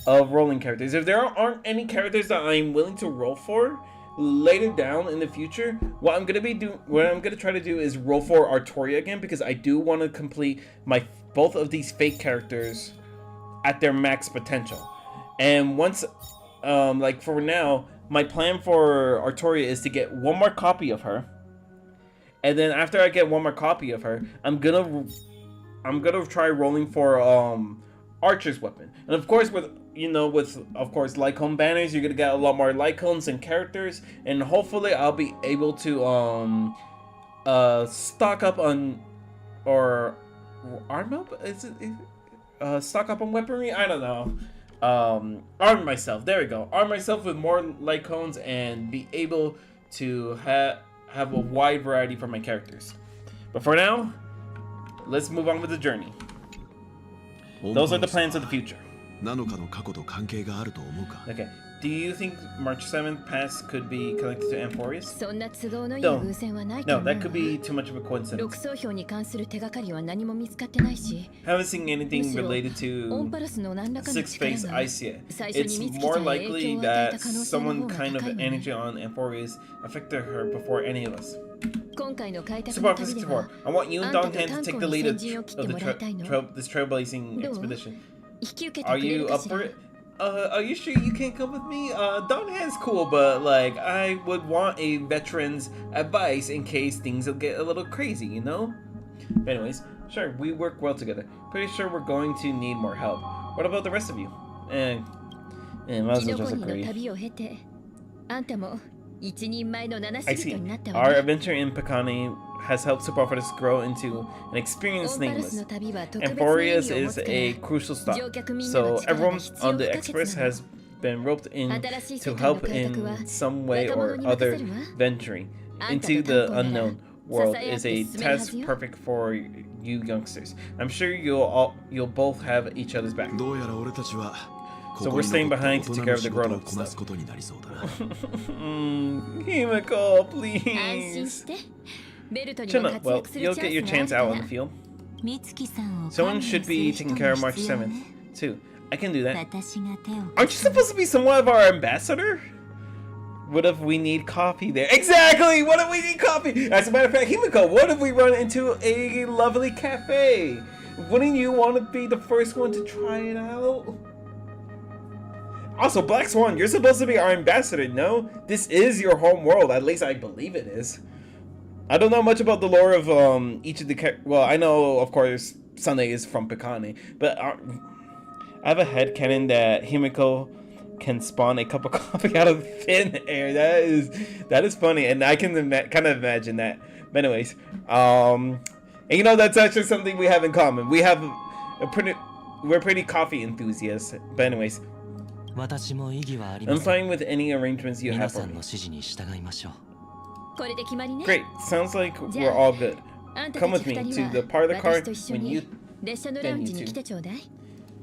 of rolling characters. If there aren't any characters that I'm willing to roll for later down in the future, what I'm gonna try to do is roll for Artoria again, because I do want to complete both of these fake characters at their max potential. And once, like for now, my plan for Artoria is to get one more copy of her, and then after I get one more copy of her, I'm gonna try rolling for Archer's weapon. And of course, with Lycone banners, you're gonna get a lot more Lycones and characters, and hopefully I'll be able to stock up on, or arm up? Stock up on weaponry? I don't know. Arm myself. There we go. Arm myself with more Lycones and be able to have a wide variety for my characters. But for now, let's move on with the journey. Those are the plans of the future. Okay. Do you think March 7th pass could be connected to Amphorius? No, that could be too much of a coincidence. Haven't seen anything related to Six Face Ice yet. It's more likely that someone kind of energy on Amphorius affected her before any of us. Support for 64. I want you and Donghan to take the lead of this trailblazing expedition. Are you up for it? Are you sure you can't come with me? Donghan's cool, but like, I would want a veteran's advice in case things will get a little crazy, you know? But anyways, sure, we work well together. Pretty sure we're going to need more help. What about the rest of you? Might as well just agree. I see. Our adventure in Pakani has helped Superfortress grow into an experience nameless. Amphorius is a crucial stop, so everyone on the Express has been roped in to help in some way or other. Venturing into the unknown world is a task perfect for you youngsters. I'm sure you'll both have each other's back. So we're staying behind to take care of the grown-ups. Himiko, please. Chill up. Well, you'll get your chance out on the field. Someone should be taking care of March 7th, too. I can do that. Aren't you supposed to be somewhat of our ambassador? What if we need coffee there? Exactly! What if we need coffee? As a matter of fact, Himiko, what if we run into a lovely cafe? Wouldn't you want to be the first one to try it out? Also, Black Swan, you're supposed to be our ambassador, no? This is your home world, at least I believe it is. I don't know much about the lore of each of the well, I know, of course, Sunday is from Picani, but I have a headcanon that Himiko can spawn a cup of coffee out of thin air. That is funny, and I can kind of imagine that. But anyways, and you know, that's actually something we have in common. We're pretty coffee enthusiasts. But anyways, I'm fine with any arrangements you have for me. Great, sounds like we're all good. Come with me to the parlor car when you two.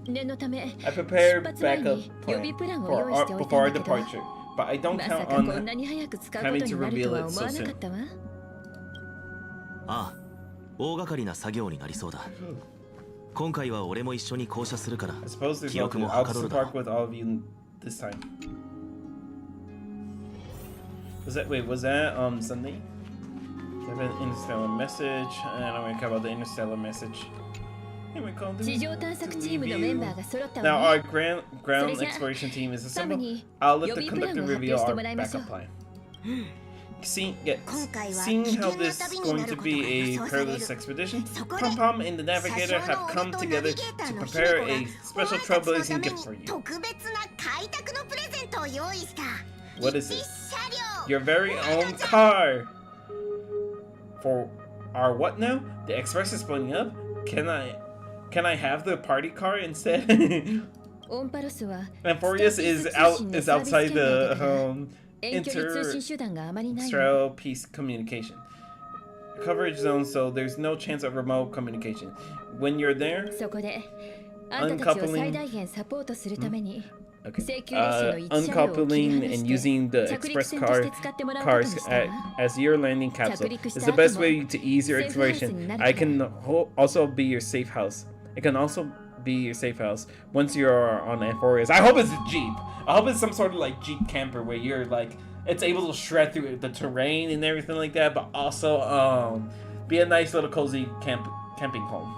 I prepared backup plan before our departure, but I don't count on having to reveal it so soon. ああ、大掛かりな作業になりそうだ。今回は俺も一緒に降車するから、記録もはかどるだろう。Was that Sunday? I have an interstellar message, and I don't really care about the interstellar message. Now our ground exploration team is assembled. I'll let the conductor reveal our backup plan. Seeing how this is going to be a perilous expedition, Pom Pom and the Navigator have come together to prepare a special trailblazing gift for you. What is it? Your very own car! For our what now? The Express is splitting up? Can I have the party car instead? Amphorius is outside the inter-terrestrial peace communication coverage zone, so there's no chance of remote communication. When you're there, uncoupling and using the express cars as your landing capsule is the best way to ease your exploration. I can also be your safe house. It can also be your safe house once you're on Amphorius. I hope it's a Jeep. I hope it's some sort of like Jeep camper where you're like, it's able to shred through the terrain and everything like that, but also be a nice little cozy camping home.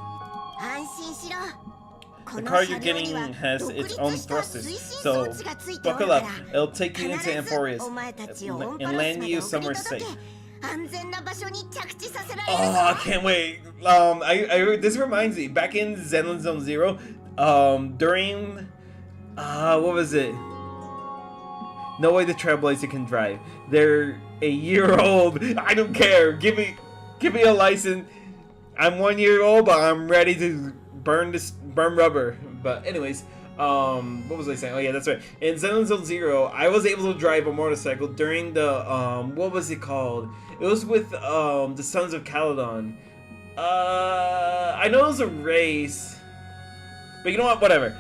The car you're getting has its own thrusters, so buckle up. It'll take you into Amphorius and land you somewhere safe. Oh, I can't wait. This reminds me, back in Zenland Zone Zero, during what was it? No way the Trailblazer can drive. They're a year old. I don't care. Give me a license. I'm 1 year old, but I'm ready to burn rubber. But anyways, what was I saying? Oh yeah, that's right. In Zenland Zone Zero, I was able to drive a motorcycle during the what was it called? It was with the Sons of Caledon. I know it was a race, but you know what? Whatever.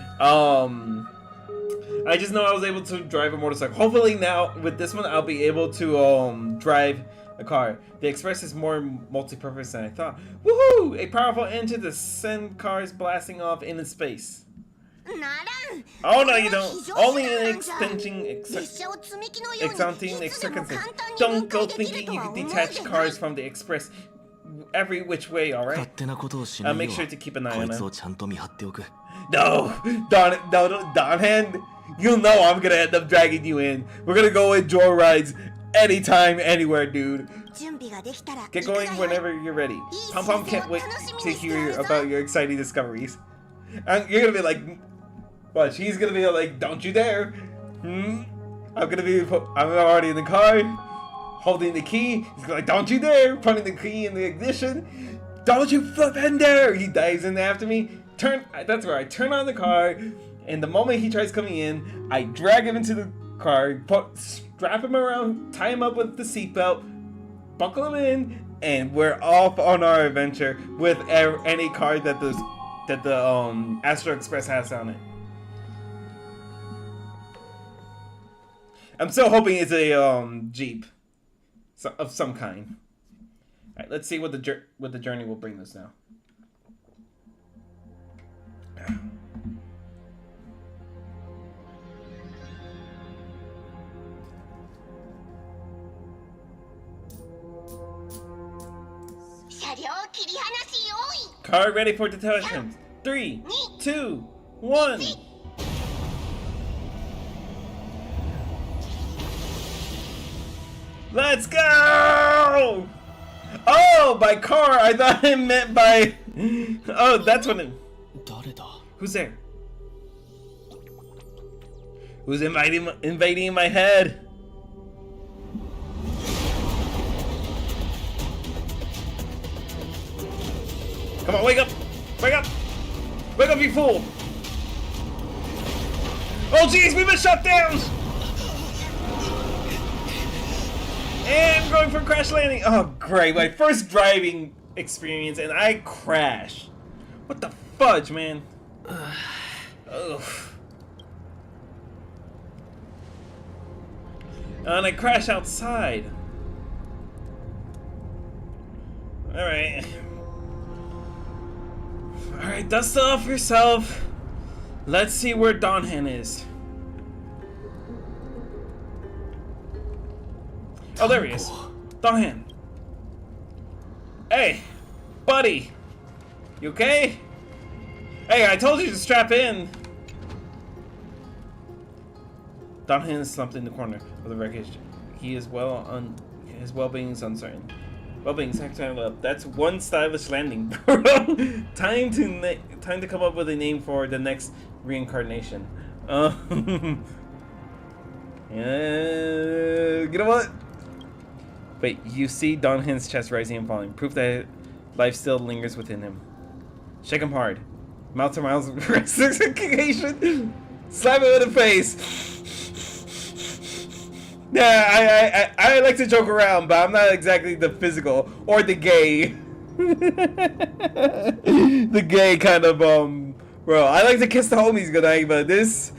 I just know I was able to drive a motorcycle. Hopefully now with this one, I'll be able to drive a car. The Express is more multi-purpose than I thought. Woohoo! A powerful engine to send cars blasting off into space. Oh no, you don't. Only an exciting circumstance. Don't go thinking you can detach cars from the Express every which way, alright? Make sure to keep an eye on it. No! Don Hand! You know I'm gonna end up dragging you in. We're gonna go enjoy rides anytime, anywhere, dude. Get going whenever you're ready. Pom Pom can't wait to hear about your exciting discoveries. You're gonna be like, what? She's gonna be like, don't you dare. I'm already in the car. holding the key. He's like, don't you dare! Putting the key in the ignition. Don't you flip in there! He dives in after me. That's where I turn on the car. And the moment he tries coming in, I drag him into the car, strap him around, tie him up with the seatbelt, buckle him in, and we're off on our adventure with any car that the Astro Express has on it. I'm still hoping it's a Jeep of some kind. All right, let's see what the journey will bring us now. Car ready for detention. 3, 2, 1. Let's go! Oh, by car. I thought it meant by. Oh, that's what it. Who's there? Who's invading my head? Come on, wake up! Wake up! Wake up, you fool! Oh jeez, we've been shut down! And I'm going for a crash landing. Oh great, my first driving experience and I crash. What the fudge, man? Ugh. And I crash outside. Alright. Alright, dust off yourself. Let's see where Donhan is. Oh, there he is. Donhan. Hey, buddy. You okay? Hey, I told you to strap in. Donhan is slumped in the corner of the wreckage. His well-being is uncertain. Well-being, that's one stylish landing, bro. Time to come up with a name for the next reincarnation. You know what? Wait, you see Donhan's chest rising and falling. Proof that life still lingers within him. Shake him hard. Mouth to mouth resuscitation. Slap him in the face. Yeah, I like to joke around, but I'm not exactly the physical or the gay. The gay kind of bro. I like to kiss the homies goodnight, but this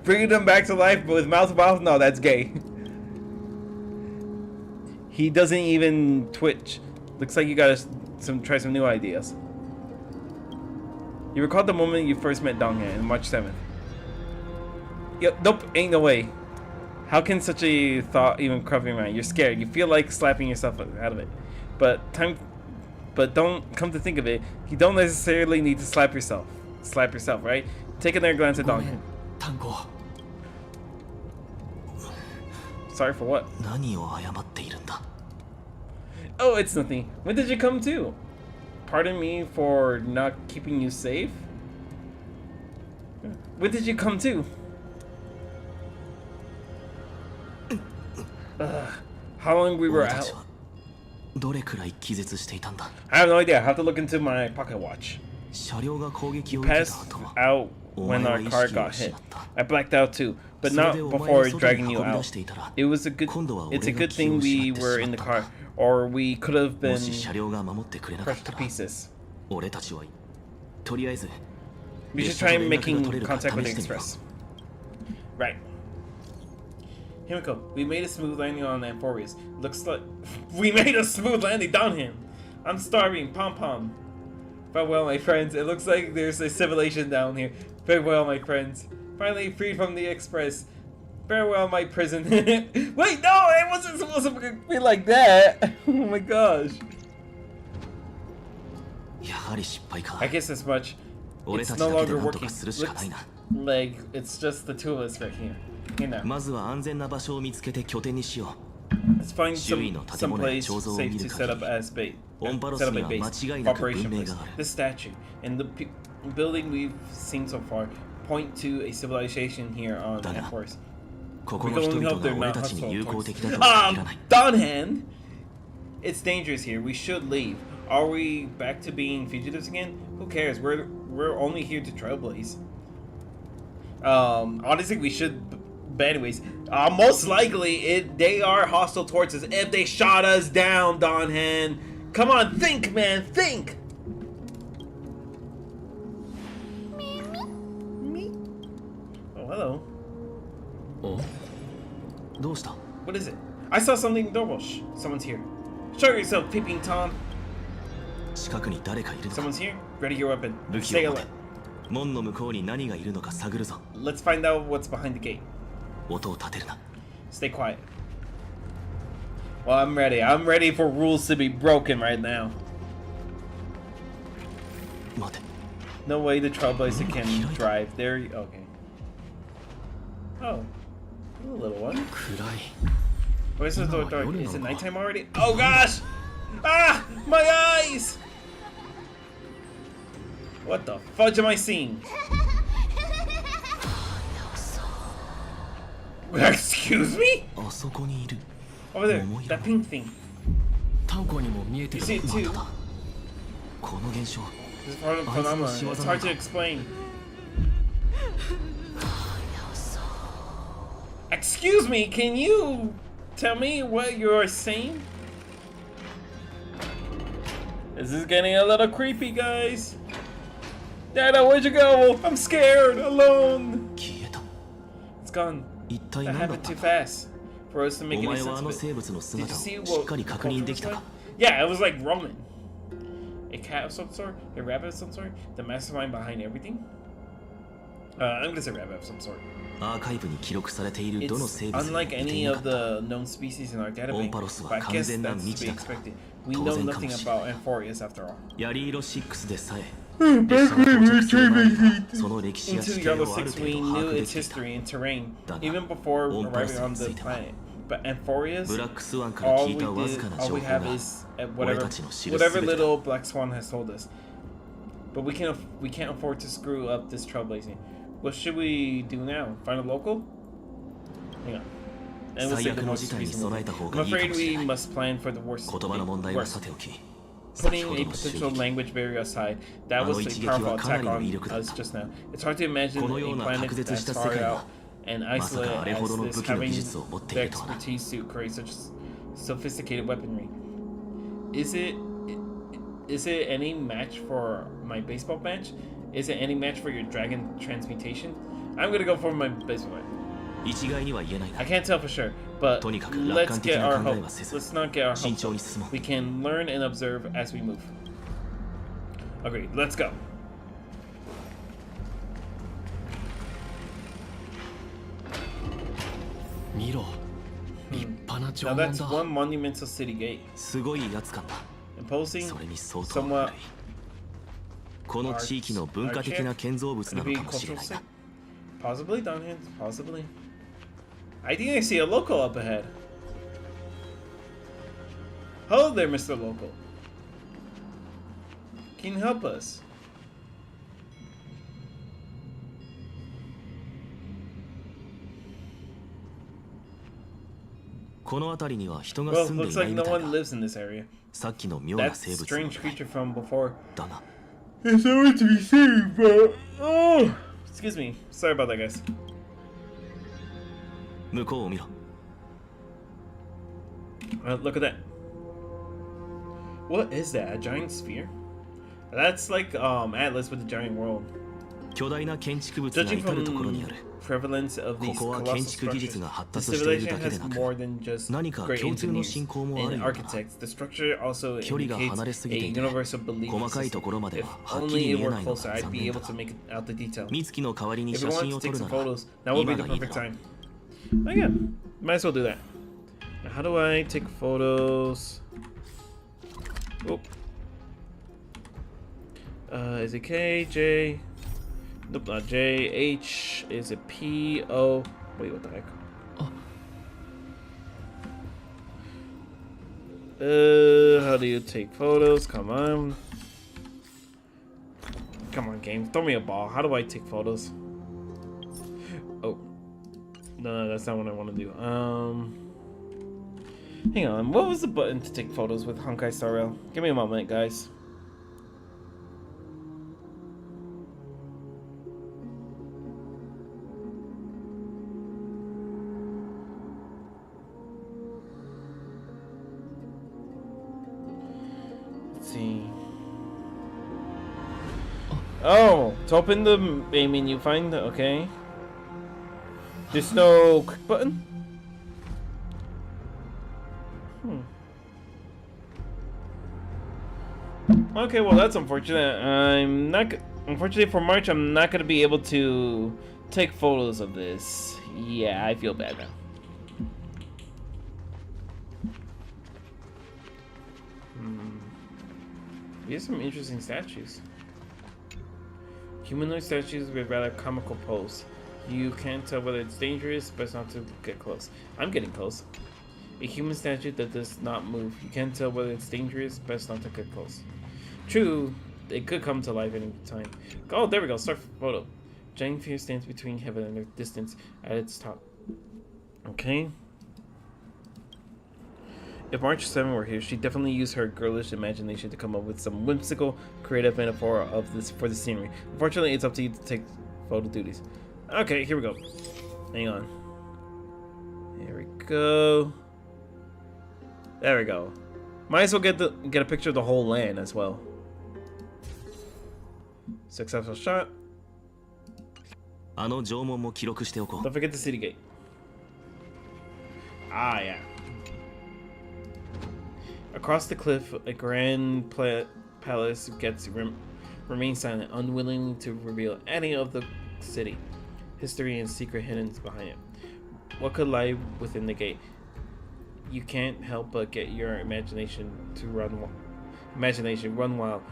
bringing them back to life with mouth to mouth, no, that's gay. He doesn't even twitch. Looks like you gotta try some new ideas. You recall the moment you first met Donghan on March 7th. Yep, nope, ain't no way. How can such a thought even cross your mind? You're scared. You feel like slapping yourself out of it. But don't come to think of it, you don't necessarily need to slap yourself. Slap yourself, right? Take another glance at Donghan. Sorry for what? Oh, it's nothing. When did you come to? Pardon me for not keeping you safe? When did you come to? How long we were out? I have no idea. I have to look into my pocket watch. You passed out when our car got hit. I blacked out too, but not before dragging you out. It's a good thing we were in the car, or we could have been crushed to pieces. We should try making contact with the Express. Right. Himiko, we made a smooth landing on Amphorius. Looks like we made a smooth landing down him. I'm starving, Pom-Pom. Farewell, my friends. It looks like there's a civilization down here. Farewell, my friends. Finally freed from the Express. Farewell, my prison. Wait, no, it wasn't supposed to be like that. Oh my gosh. I guess as much. It's no longer working. Looks like it's just the two of us right here. You know. Let's find some place safe to set up as bait. Set up a base. Operation place. This statue and the building we've seen so far point to a civilization here on Amphorius. ここの人々が俺たちに友好的だとは限らない。Donhan! It's dangerous here. We should leave. Are we back to being fugitives again? Who cares? We're only here to trailblaze. Honestly, we should. But anyways, most likely they are hostile towards us if they shot us down, Donhan. Come on, think, man, think. Me? Oh, hello. Oh. What is it? I saw something adorable. Shh, someone's here. Show yourself, peeping Tom. Someone's here. Ready your weapon. Stay alert. Let's find out what's behind the gate. Stay quiet. Well, I'm ready. I'm ready for rules to be broken right now. No way the Trailblazer can drive. There. Okay. Oh, a little one. Why is the door dark? Is it nighttime already? Oh gosh! Ah! My eyes! What the fudge am I seeing? Excuse me? Over there, that pink thing. You see it too? This is part of the phenomenon. It's hard to explain. Excuse me, can you tell me what you're saying? This is getting a little creepy, guys. Dada, where'd you go? I'm scared, alone. It's gone. That happened too fast for us to make any sense of it. Did you see what? Yeah, it was like Roman. A cat of some sort? A rabbit of some sort? The mastermind behind everything? I'm gonna say rabbit of some sort. It's unlike any of the known species in our database, but I guess that's to be expected. We know nothing about Amphorius after all. Back when we were into Yellow 6, we knew its history and terrain, even before arriving on the planet. But Amphorius, all we have is whatever little Black Swan has told us. But we can't afford to screw up this trailblazing. What should we do now? Find a local? Hang on. And we'll say the most reasonable. I'm afraid we must plan for the worst. Putting a potential language barrier aside, that was a powerful attack on us just now. It's hard to imagine a planet that's far out and isolated as this, having the expertise to create such sophisticated weaponry. Is it any match for my baseball match? Is it any match for your dragon transmutation? I'm gonna go for my baseball match. I can't tell for sure, but let's get our hope. Let's not get our hopes up. We can learn and observe as we move. Agreed. Let's go. Now that's one monumental city gate. Imposing, somewhat. Possibly, Donhan. Possibly. I think I see a local up ahead. Hello there, Mr. Local. Can you help us? Well, looks like no one lives in this area. That strange creature from before. It's nowhere to be seen, but oh, excuse me. Sorry about that, guys. Look at that. What is that? A giant sphere? That's like Atlas with the giant world. Judging from the prevalence of these colossal structures, the civilization has more than just great engineers and architects. The structure also indicates a universal belief system. If only it were closer, I'd be able to make out the detail. If you want to take some photos, now would be the perfect time. Oh yeah, might as well do that. Now, how do I take photos? Oh. Is it K, J? Nope, not J. H. Is it P? O. Wait, what the heck? How do you take photos? Come on. Come on, game. Throw me a ball. How do I take photos? Oh. No, that's not what I want to do. Hang on. What was the button to take photos with Honkai Star Rail? Give me a moment, guys. Let's see. Oh, to open the main menu, find okay. There's no quick button. Okay, well that's unfortunate. Unfortunately for March, I'm not gonna be able to take photos of this. Yeah, I feel bad now. These are some interesting statues. Humanoid statues with rather comical pose. You can't tell whether it's dangerous, but it's not to get close. I'm getting close. A human statue that does not move. You can't tell whether it's dangerous, but it's not to get close. True, it could come to life any time. Oh, there we go. Start photo. Giant fear stands between heaven and earth, distance at its top. Okay. If March 7 were here, she'd definitely use her girlish imagination to come up with some whimsical, creative metaphor of this for the scenery. Unfortunately, it's up to you to take photo duties. Okay, here we go. Hang on. Here we go. There we go. Might as well get a picture of the whole land as well. Successful shot. Don't forget the city gate. Ah, yeah. Across the cliff, a grand palace remains silent, unwilling to reveal any of the city, history, and secret hidden behind it. What could lie within the gate? You can't help but get your imagination run wild.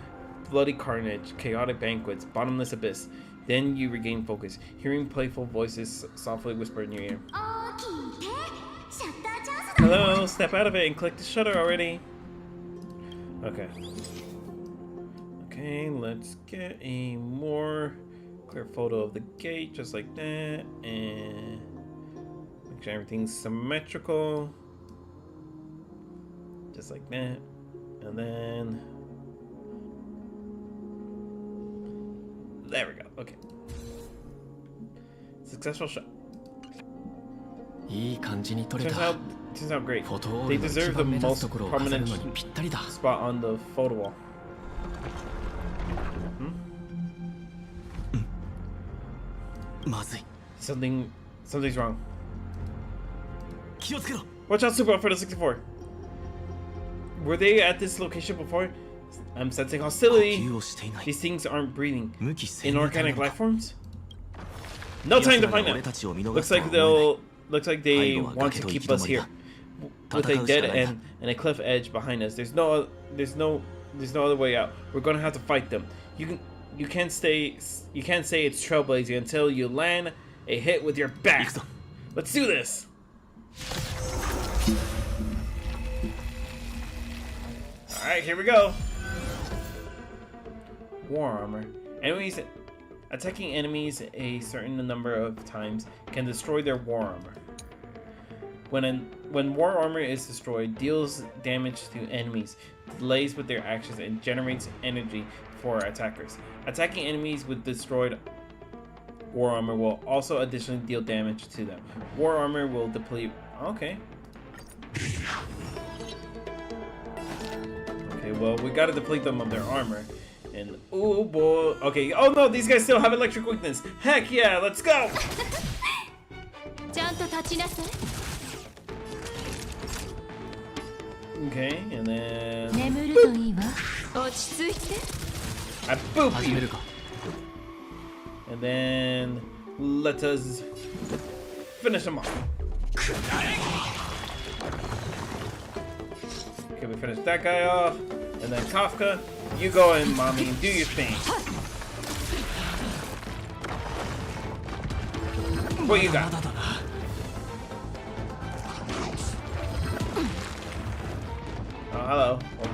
Bloody carnage, chaotic banquets, bottomless abyss. Then you regain focus, hearing playful voices softly whisper in your ear. Hello, step out of it and click the shutter already. Okay. Okay, let's get a more clear photo of the gate, just like that, and make sure everything's symmetrical, just like that, and then there we go. Okay. Successful shot. Turns out great. They deserve the most prominent spot on the photo wall. Something's wrong. Watch out, Super Alfredo 64. Were they at this location before? I'm sensing hostility. These things aren't breathing. Inorganic life forms? No time to find out. Looks like they want to keep us here, with a dead end and a cliff edge behind us. There's no other way out. We're gonna have to fight them. You can't say it's trailblazing until you land a hit with your back. Let's do this. All right, here we go. War armor. Attacking enemies a certain number of times can destroy their war armor. When war armor is destroyed, deals damage to enemies, delays with their actions, and generates energy for attackers. Attacking enemies with destroyed war armor will also additionally deal damage to them. War armor will deplete. Okay. Okay, well, we gotta deplete them of their armor. And oh boy. Okay. Oh no, these guys still have electric weakness. Heck yeah, let's go. Okay, and then I boop you. And then let us finish him off. Okay, we finished that guy off. And then Kafka, you go in, mommy, and do your thing. What you got? Oh, hello. What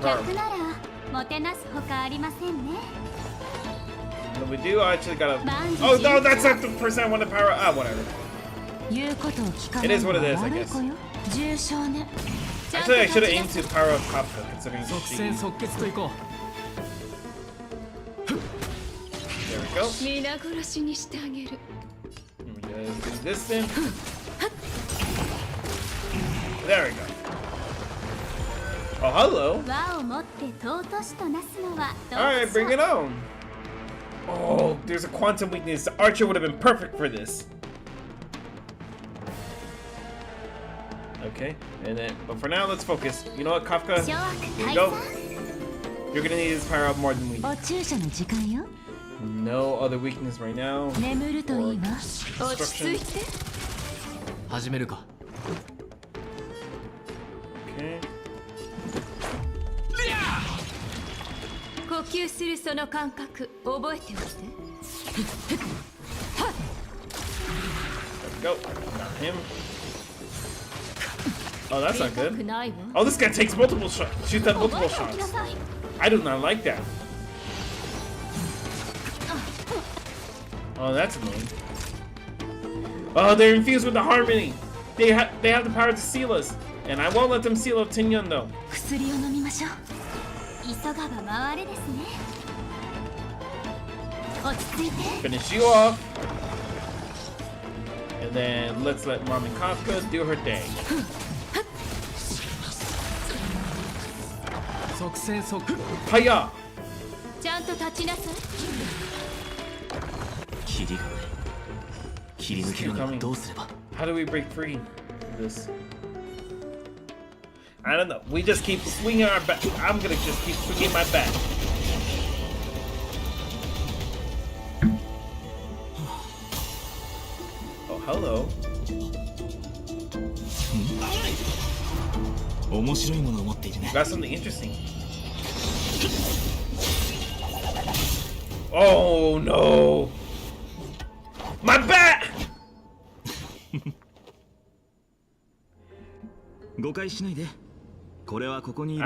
we do? I actually gotta. Oh no, that's not the person I want to power. Ah, whatever. It is what it is, I guess. Actually, I should have aimed to power up Kafka, considering she... There we go. Let me just do this then. There we go. Oh, hello. Alright, bring it on. Oh, there's a quantum weakness. The Archer would have been perfect for this. Okay, and then, but for now, let's focus. You know what, Kafka? Here you go. You're gonna need this power up more than we do. No other weakness right now. Or destruction. Okay. Go. Got him. Oh, that's not good. Oh, this guy takes multiple shots. Shoots at multiple shots. I do not like that. Oh, that's annoying. Oh, they're infused with the harmony. They have the power to seal us, and I won't let them seal up Tingyun though. Finish you off, and then let's let Mom and Kafka do her thing. Hiya! How do we break free of this? I don't know. We just keep swinging our back. I'm gonna just keep swinging my back. Oh, hello. Got something interesting. Oh no! My bat! I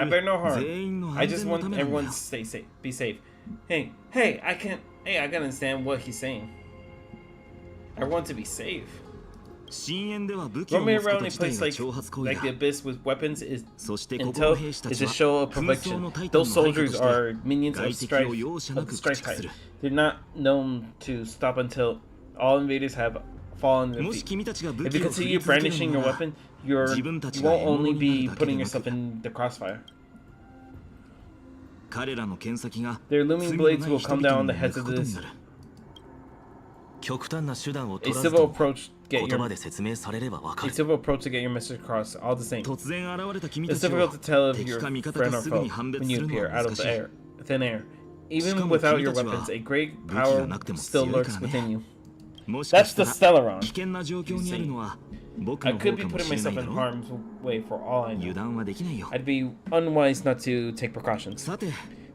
bear no harm. I just want everyone to stay safe. Be safe. Hey, I can understand what he's saying. I want to be safe. Roaming around a place like the Abyss with weapons in tow is a show of perfection. Those soldiers are minions of the strife type. They're not known to stop until all invaders have fallen to defeat. If you continue brandishing your weapon, you won't only be putting yourself in the crossfire. Their looming blades will come down on the heads of this. A civil approach to get your message across, all the same. It's difficult to tell if you're friend or foe when you appear out of the thin air. Even without your weapons, a great power still lurks within you. That's the Stellaron. I could be putting myself in harm's way for all I know. I'd be unwise not to take precautions.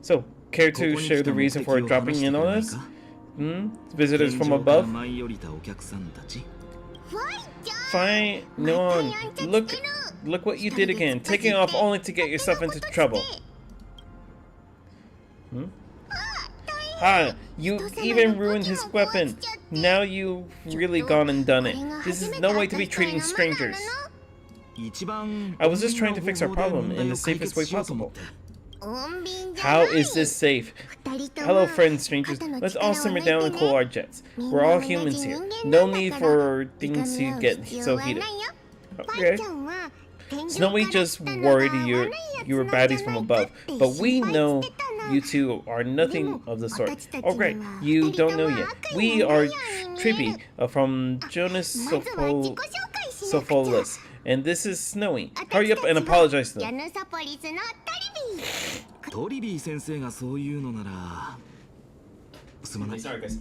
So, care to share the reason for dropping in on us? Visitors from above? Fine, no. Look what you did again. Taking off only to get yourself into trouble. You even ruined his weapon. Now you've really gone and done it. This is no way to be treating strangers. I was just trying to fix our problem in the safest way possible. How is this safe? Hello, friends, strangers. Let's all simmer down and cool our jets. We're all humans here. No need for things to get so heated. Okay. Snowy just worried you were baddies from above, but we know you two are nothing of the sort. Oh great, you don't know yet. We are Trippy from Jonas Sophoulis, and this is Snowy. Hurry up and apologize to them. Sorry guys.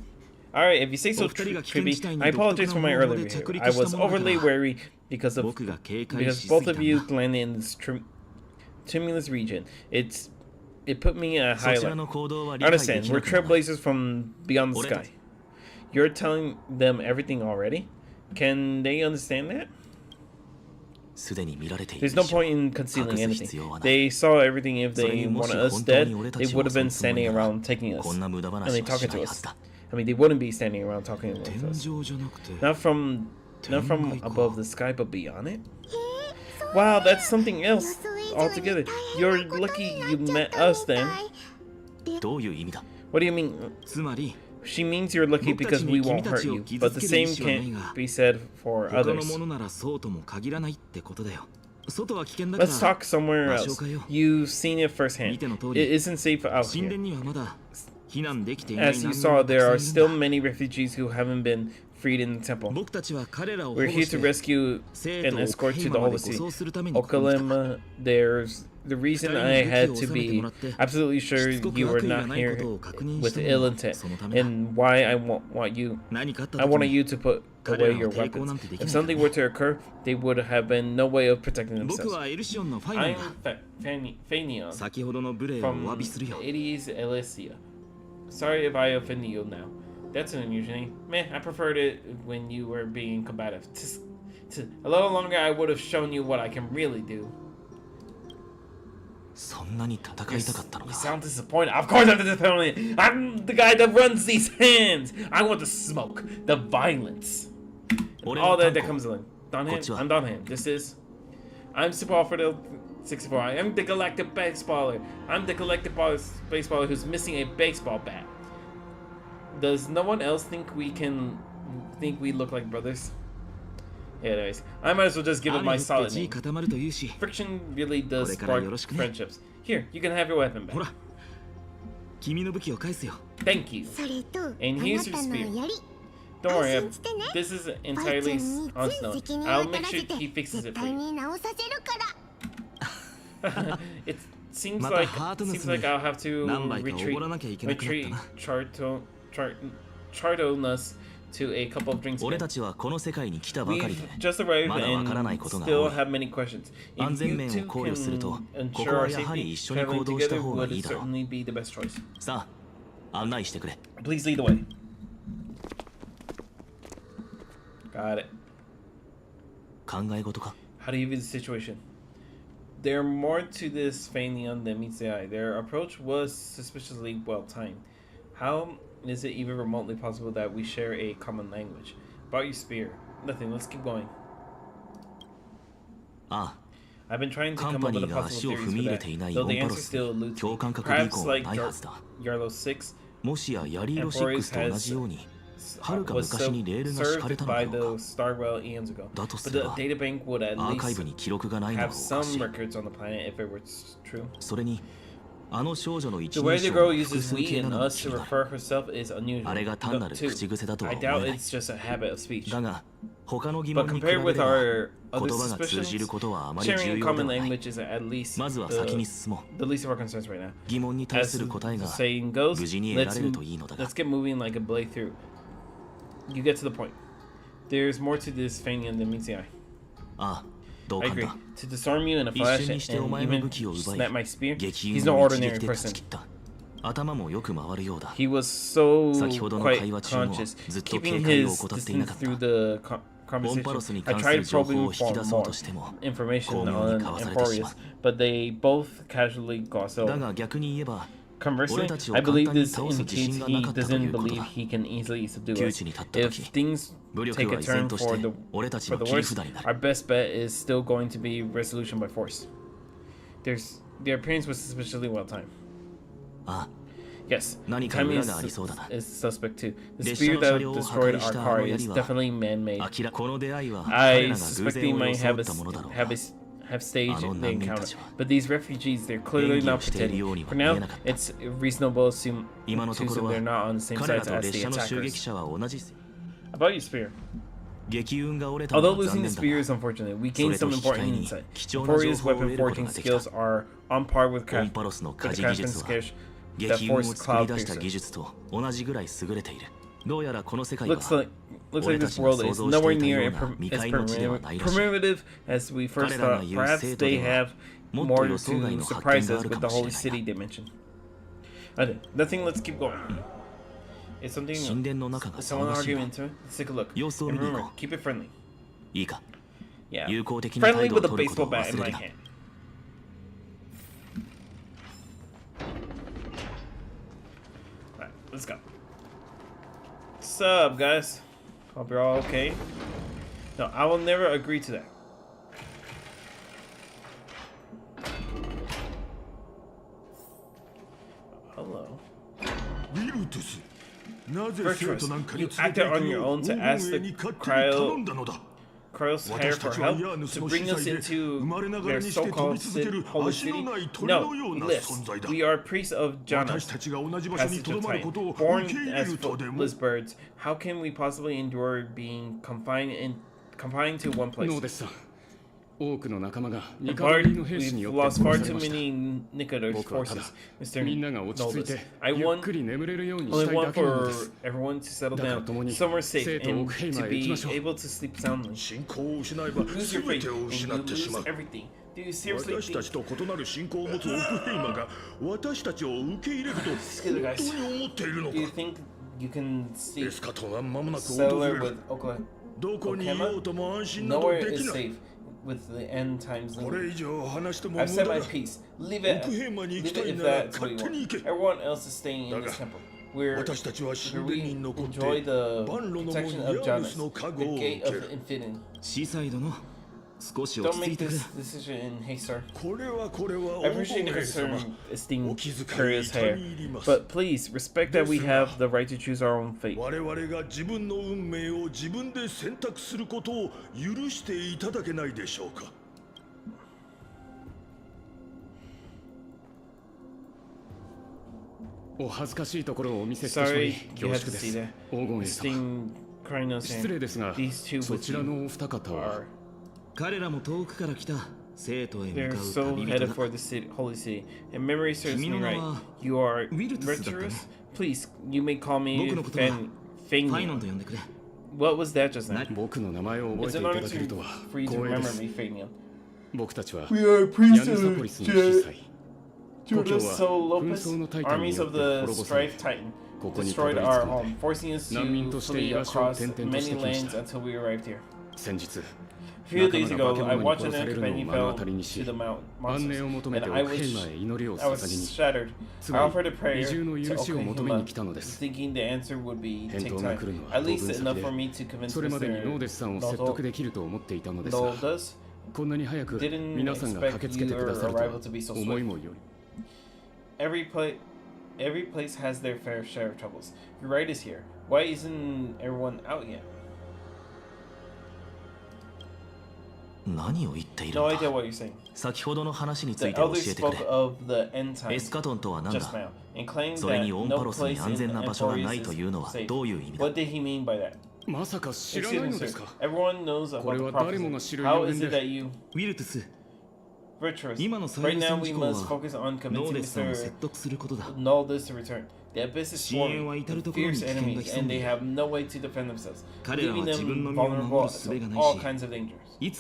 Alright, if you say so, Trippy, I apologize for my earlier behavior. I was overly wary because both of you landed in this tumulus region. It put me at a high level. I understand, we're trailblazers from beyond the sky. You're telling them everything already? Can they understand that? There's no point in concealing anything. They saw everything. If they wanted us dead, they would have been standing around taking us. And they talking to us. I mean, they wouldn't be standing around talking to us. Not from Not from above the sky, but beyond it? Wow, that's something else altogether. You're lucky you met us then. What do you mean? She means you're lucky because we won't hurt you, but the same can't be said for others. Let's talk somewhere else. You've seen it firsthand. It isn't safe out here. As you saw, there are still many refugees who haven't been freed in the temple. We're here to rescue and escort to the holy city. Okalema, there's the reason I had to be absolutely sure you were not here with ill intent, and why I wanted you to put away your weapons. If something were to occur, they would have been no way of protecting themselves. I am Fanion from 80s Elysia. Sorry if I offended you now. That's an unusual name. Meh, I preferred it when you were being combative. A little longer, I would have shown you what I can really do. You sound disappointed. Of course I'm disappointed. I'm the guy that runs these hands. I want the smoke, the violence, all that comes along. I'm Donhan. I'm Super Alfredo 64. I am the galactic baseballer. I'm the galactic baseballer who's missing a baseball bat. Does no one else think we look like brothers? Yeah, anyways, I might as well just give it my solid name. Friction really does spark friendships. Here, you can have your weapon back. Thank you. And here's your spear. Don't worry, this is entirely on Snow. I'll make sure he fixes it for you. It seems like I'll have to retreat Chardonas to a couple of drinks. We've just arrived and still have many questions. If you two can ensure our safety, traveling together would certainly be the best choice. Please lead the way. Got it. How do you view the situation? There are more to this Fanion than meets the eye. Their approach was suspiciously well timed. How is it even remotely possible that we share a common language? About your spear. Nothing, let's keep going. I've been trying to come up with a possible theories for that, though the answer still eludes me. Perhaps like Yarlo 6, Emporis was served by the Starwell eons ago. But the databank would at least have some records on the planet if it were true. The way the girl uses we and us to refer herself is unusual, too. I doubt it's just a habit of speech. But compared with our other suspicions, sharing a common language is at least the least of our concerns right now. As the saying goes, let's get moving like a blade through. You get to the point. There's more to this Fanion than meets the eye. I agree. To disarm you in a flash and even snap my spear, he's no ordinary person. He was so quite conscious, keeping his distance through the conversation. I tried probing for more information on Emporis, but they both casually glossed over. Conversely, I believe this indicates he doesn't believe he can easily subdue us. If things take a turn for the worse, our best bet is still going to be resolution by force. Their appearance was suspiciously well timed. Yes, timing is suspect too. The spear that destroyed our car is definitely man-made. I suspect they might have staged the encounter, but these refugees, they're clearly not pretending. For now, it's reasonable to assume they're not on the same side as the attackers. About your spear. Although losing the spear is unfortunate, we gained some important insight. Emporis' weapon forging skills are on par with craftsman skills that force cloud piercer. Looks like this world is nowhere near as primitive as we first thought. Perhaps they have more to surprise us with the holy city they mentioned. Okay, nothing, let's keep going. Is someone arguing into it? Let's take a look. And remember, keep it friendly. Yeah, friendly with a baseball bat in my hand. Alright, let's go. What's up, guys? Hope you're all okay. No, I will never agree to that. Hello. Virtuous, you acted on your own to ask the Crosshair for help to bring us into their so-called holy city? No, List. We are priests of Janus, passage of time, born as footless birds. How can we possibly endure being confined to one place? We've lost far too many Nicoder's forces, Mr. Noldus. I want for everyone to settle down, somewhere safe, and to be able to sleep soundly. Lose your faith, and you lose everything. Do you seriously think... Excuse me, guys. Do you think you can see settler with Okama? Nowhere is safe. With the end times looming. I've said my piece. Leave it if that's what you want. Everyone else is staying in this temple. We enjoy the protection of Janus, the gate of infinity. Don't make this decision in haste, sir. I appreciate the concern, esteemed Curious Hair, but please respect that we have the right to choose our own fate. Sorry, you had to see that. Esteemed Curious Hair, these two with you are... They're so headed for the holy city, and memory serves me right. You are virtuous? Please, you may call me Fanian. What was that just now? It's an honor for you to remember me, Fanian. We are priests of Judas Lopez, armies of the Strife Titan, destroyed our home, forcing us to flee across many lands until we arrived here. A few days ago, I watched an companion fell to the monsters, and I was shattered. I offered a prayer to Okama, thinking the answer would be take time, at least enough for me to convince Mr. Noldus. Didn't expect your arrival to be so swift. Every place has their fair share of troubles. Your right is here. Why isn't everyone out yet? No idea what you're saying. The elder spoke of the end times just now and claimed that no place in Emporis is safe. What did he mean by that? Excuse me, sir. Everyone knows about the prophecy. How is it that you... Virtuous. Right now we must focus on convincing Mr. Noldus to return. The Abyss is swarming with fierce enemies, and they have no way to defend themselves, leaving them vulnerable to all kinds of dangers. My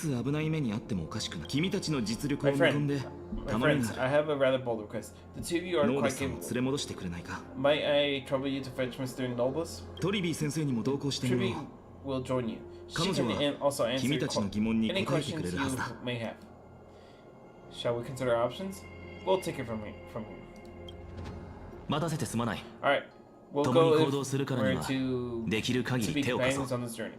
friends, I have a rather bold request. The two of you are quite capable. Might I trouble you to fetch Mr. Noldus? Tribby will join you. She can also answer any questions you may have. Shall we consider options? We'll take it from here. Alright, we'll go if we're to be companions on this journey.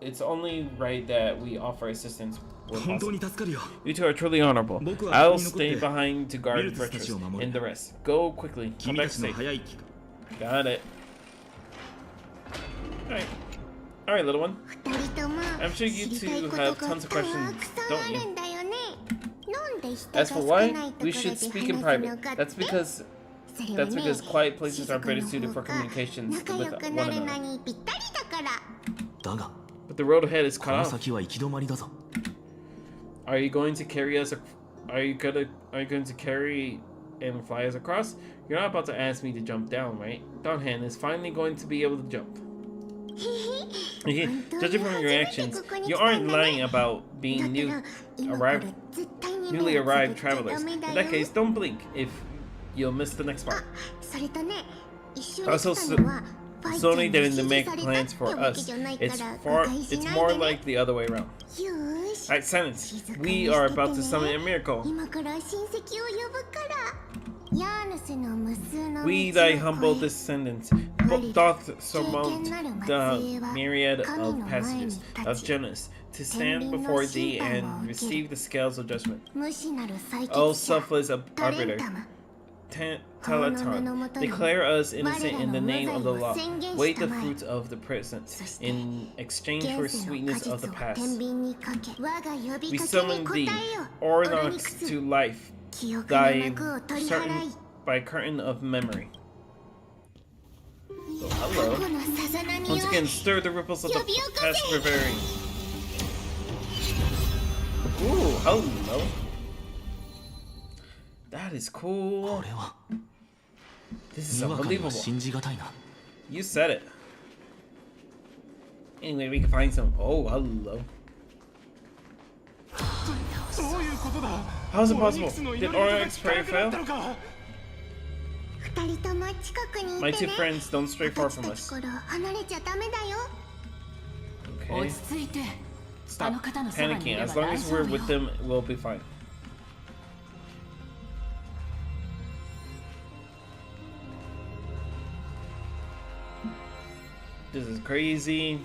It's only right that we offer assistance where possible. You two are truly honorable. I'll stay behind to guard Virtuous and the rest. Go quickly. Come back safe. Got it. Alright, little one. I'm sure you two have tons of questions, don't you? As for why, we should speak in private. That's because quiet places are better suited for communications with one another. But the road ahead is cut off. Are you going to carry us? Are you going to carry and fly us across? You're not about to ask me to jump down, right? Donhan is finally going to be able to jump. Judging from your actions, you aren't lying about being newly arrived travelers. In that case, don't blink if you'll miss the next part. Also, Sony didn't make plans for us. It's more like the other way around. Alright, silence. We are about to summon a miracle. We, thy humble descendants, doth surmount the myriad of passages of Janus, to stand before thee and receive the scales of judgment. O selfless arbiter, Teleton, declare us innocent in the name of the law. Weigh the fruits of the present in exchange for sweetness of the past. We summon thee, Ornox, to life, by curtain of memory. Oh, hello. Once again, stir the ripples of the past reverie. Ooh, hello. That is cool. This is unbelievable. You said it. Anyway, we can find some. Oh, hello. How is it possible? Did Orion's prayer fail? My two friends don't stray far from us. Okay. Stop panicking. As long as we're with them, we'll be fine. This is crazy.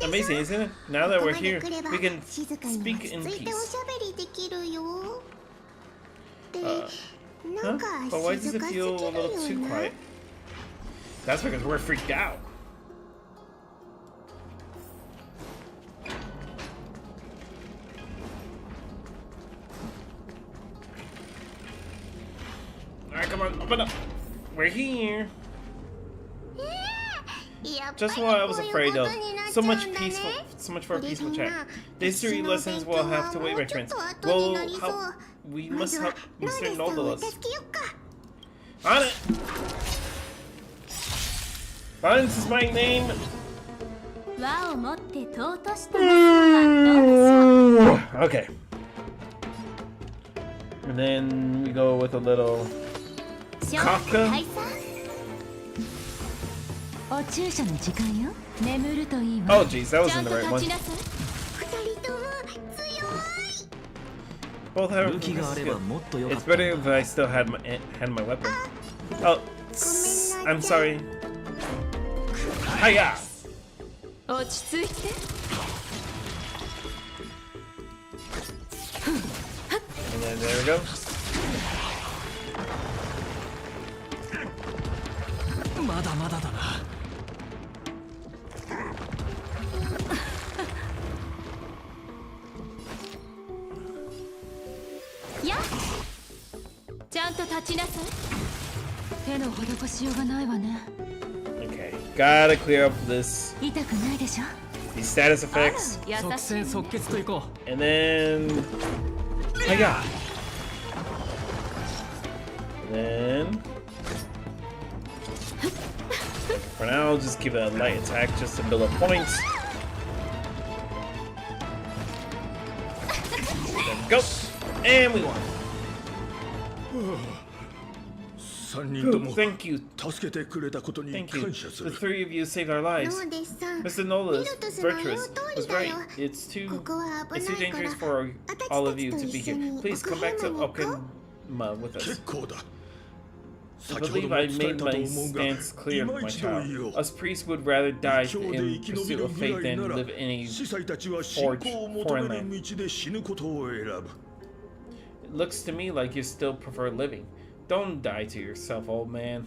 Amazing, isn't it? Now that we're here, we can speak in peace. Huh? But why does it feel a little too quiet? That's because we're freaked out. Alright, come on, open up. We're here. Just what I was afraid of. So much for a peaceful chat. The history lessons will have to wait, my friends. We must help Mr. Nodalus. On it! Violence is my name! Okay. And then we go with a little Kafka. Oh jeez, that wasn't the right one. Both have it's better if I still had my weapon. Oh, I'm sorry. Hiya! And then there we go. Okay, gotta clear up these status effects. And then hiya! And then for now, I'll just give it a light attack just to build up points. There we go. And we won. Thank you. Thank you. The three of you saved our lives. Mr. Nola's virtuous was right. It's too dangerous for all of you to be here. Please come back to Okima with us. I believe I made my stance clear, my child. Us priests would rather die in pursuit of faith than live in a foreign land. It looks to me like you still prefer living. Don't die to yourself, old man.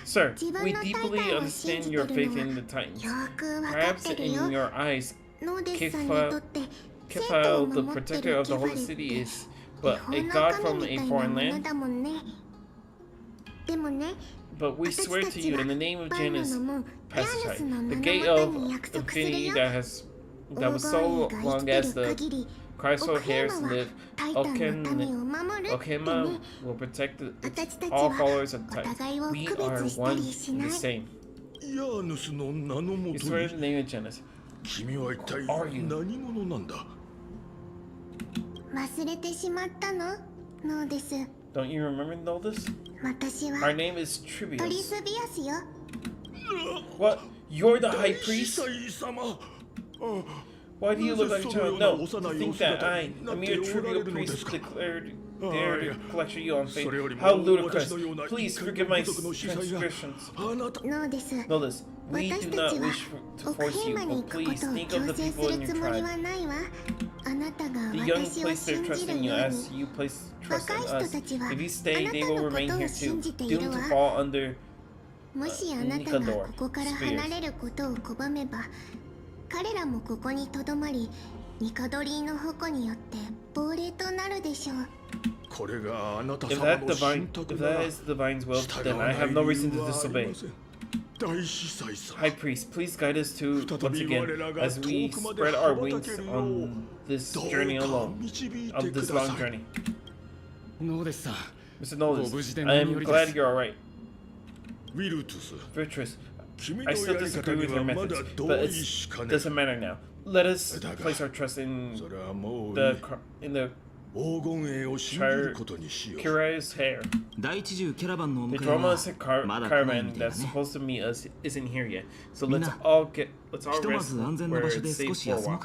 Sir, we deeply understand your faith in the Titans. Perhaps in your eyes, Kefal, the protector of the holy city, is but a god from a foreign land. But we swear to you in the name of Janus, Pacified, the gate of infinity that was so long as the Chrysler hairs live, Okima will protect all followers of the Titans. We are one and the same. You swear in the name of Janus. Who are you? Don't you remember all this? Our name is Trivius. What? You're the high priest? Why do you look like a child? No, to think that I, a mere trivial priest, declared dare to lecture you on faith. How ludicrous. Please forgive my transgressions. Know this. We do not wish to force you, but please think of the people in your tribe. The young place their trust in you as you place trust in us. If you stay, they will remain here too, doomed to fall under Nikandor spears. 彼らもここにとどまり、ニカドリーの矛によって亡霊となるでしょう。これがあなた様の信託なら、 if that is the divine's will, then I have no reason to disobey. 大司祭さん。 High priest, please guide us to once again as we spread our wings on this journey alone, on this long journey. Mr. Knowles, I am glad you're alright. Virtuous, I still disagree with your methods, but it doesn't matter now. Let us place our trust in the curious hair. The drama caravan that's supposed to meet us isn't here yet, so let's all rest where it's safe for a while.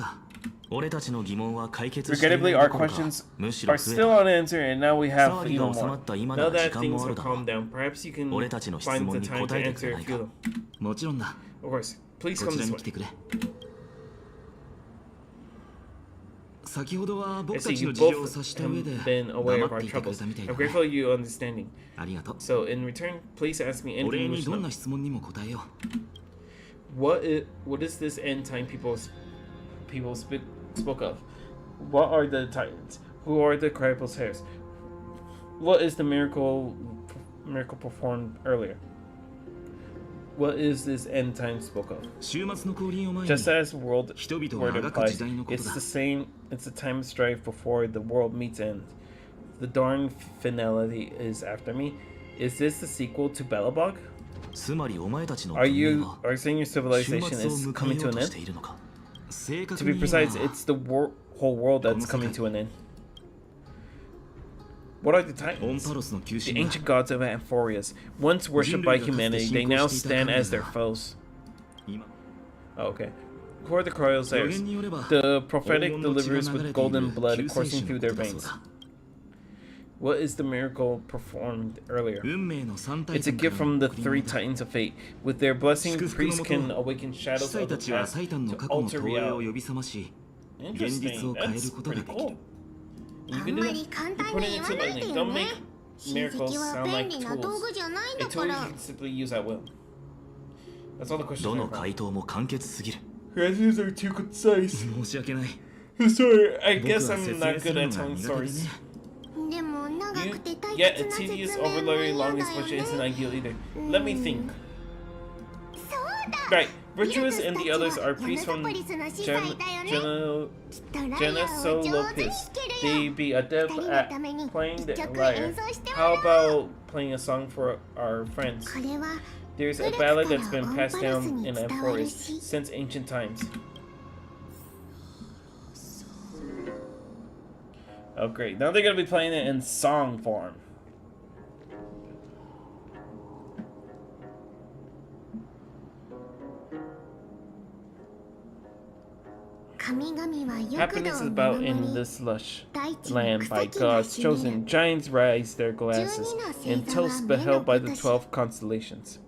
Regrettably, our questions are still unanswered, and now we have even more. Now that things have calmed down, perhaps you can find the time to answer a few of them. Of course, please come this way. I see you both have been aware of our troubles. I'm grateful for your understanding. So, in return, please ask me anything you wish to know. What is this end time people spoke of? What are the Titans? Who are the Cripple's heirs? What is the miracle performed earlier? What is this end time spoke of? Just as world word implies, it's the time of strife before the world meets end. The dawn finality is after me. Is this the sequel to Belobog? Are you saying your civilization is coming to an end? To be precise, it's the whole world that's coming to an end. What are the Titans? The ancient gods of Amphorius. Once worshipped by humanity, they now stand as their foes. Oh, okay. Who are the Crossairs? The prophetic deliverers with golden blood coursing through their veins. What is the miracle performed earlier? It's a gift from the three Titans of Fate. With their blessing, priests can awaken shadows of the past to alter reality. Interesting. That's pretty cool. You can do that. You put it into lightning. Don't make miracles sound like tools. A tool you can simply use at will. That's all the questions are about. Your answers are too concise. Sorry, I guess I'm not good at telling stories. Yet a tedious, overly long explanation isn't ideal either. Let me think. Right, Virtuous and the others are priests from Genesolopis. They be adept at playing the lyre. How about playing a song for our friends? There's a ballad that's been passed down in Amphorius since ancient times. Oh great, now they're gonna be playing it in song form. Happiness is about in this lush land by God's chosen. Giants raise their glasses and toast beheld by the 12 constellations.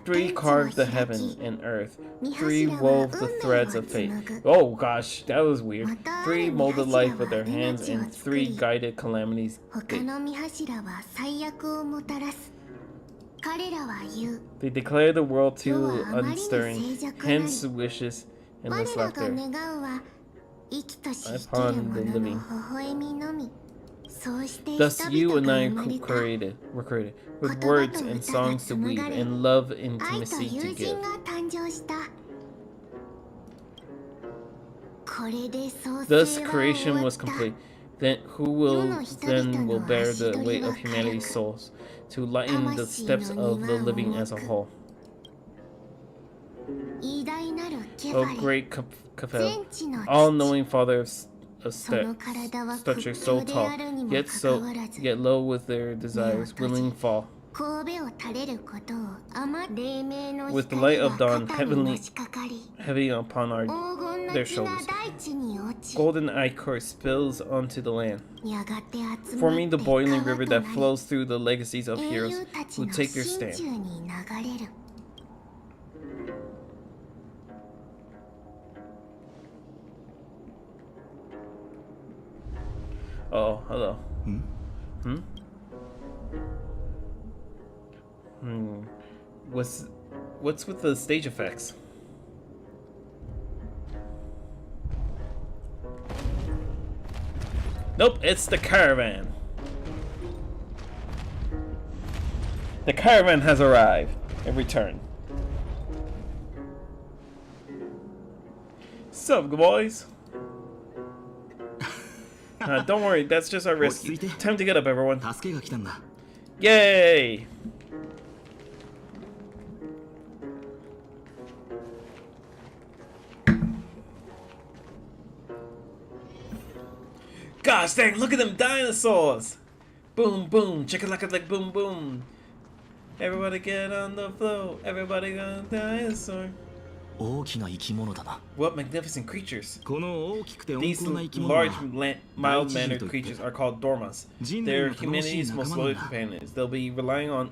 Three carved the heaven and earth. Three wove the threads of fate. Oh gosh, that was weird. Three molded life with their hands, and three guided calamities. They declare the world too unstirring, hence wishes and endless laughter upon the living. Thus you and I were created, with words and songs to weave, and love intimacy to give. Thus creation was complete. Then who will bear the weight of humanity's souls, to lighten the steps of the living as a whole? O great Kafel, all-knowing father of stature so tall, yet low with their desires, willing fall. With the light of dawn heavy upon their shoulders, golden ichor spills onto the land, forming the boiling river that flows through the legacies of heroes who take their stand. Oh, hello. What's with the stage effects? Nope, it's the caravan. The caravan has arrived and returned. Sup, boys? Don't worry, that's just our rescue. Time to get up, everyone. Yay! Gosh dang, look at them dinosaurs! Boom, boom, chicka-lacka-lick, boom, boom. Everybody get on the floor, everybody got a dinosaur. What magnificent creatures! These large, mild-mannered creatures are called dormas. They're humanity's most loyal companions. We'll be relying on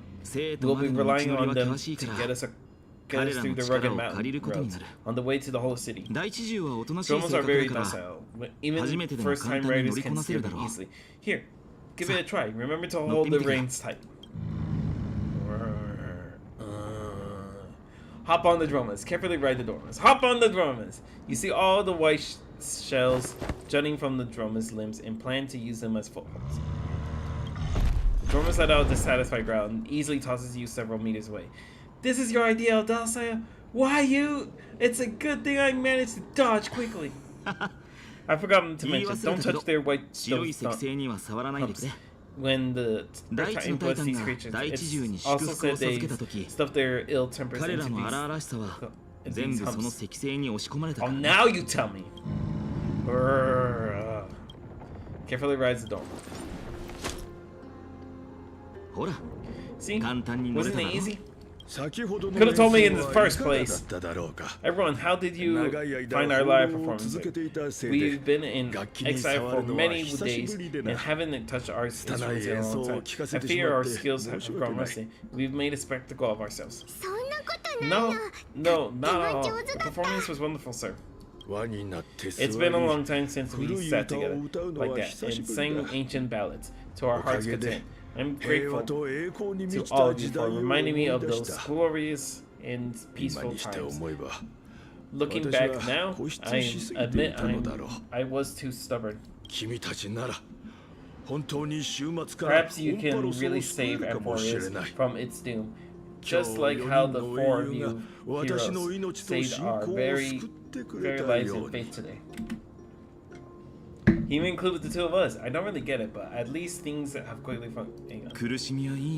them to get us through the rugged mountain roads on the way to the whole city. Dormas are very docile. Even first-time riders can steer them easily. Here, give it a try. Remember to hold the reins tight. Hop on the dromas. Carefully ride the dromas. Hop on the dromas. You see all the white shells jutting from the dromas' limbs and plan to use them as footholds. The dromas let out a dissatisfied growl and easily tosses you several meters away. This is your idea, Aldalsaya? Why you? It's a good thing I managed to dodge quickly. I forgot to mention, don't touch their white humps. When the Titan bloods these creatures, it's also said they stuff their ill tempers into these humps. Oh, now you tell me! Carefully rides the door. See? Wasn't it easy? Could have told me in the first place. Everyone, how did you find our live performance? We've been in exile for many days and haven't touched our instruments in a long time. I fear our skills have grown rusty. We've made a spectacle of ourselves. No, not at all. The performance was wonderful, sir. It's been a long time since we sat together like that and sang ancient ballads to our heart's content. I'm grateful to all of you for reminding me of those glorious and peaceful times. Looking back now, I admit I was too stubborn. Perhaps you can really save Emporius from its doom, just like how the four of you heroes saved our very lives in faith today. He even included the two of us. I don't really get it, but at least things have quickly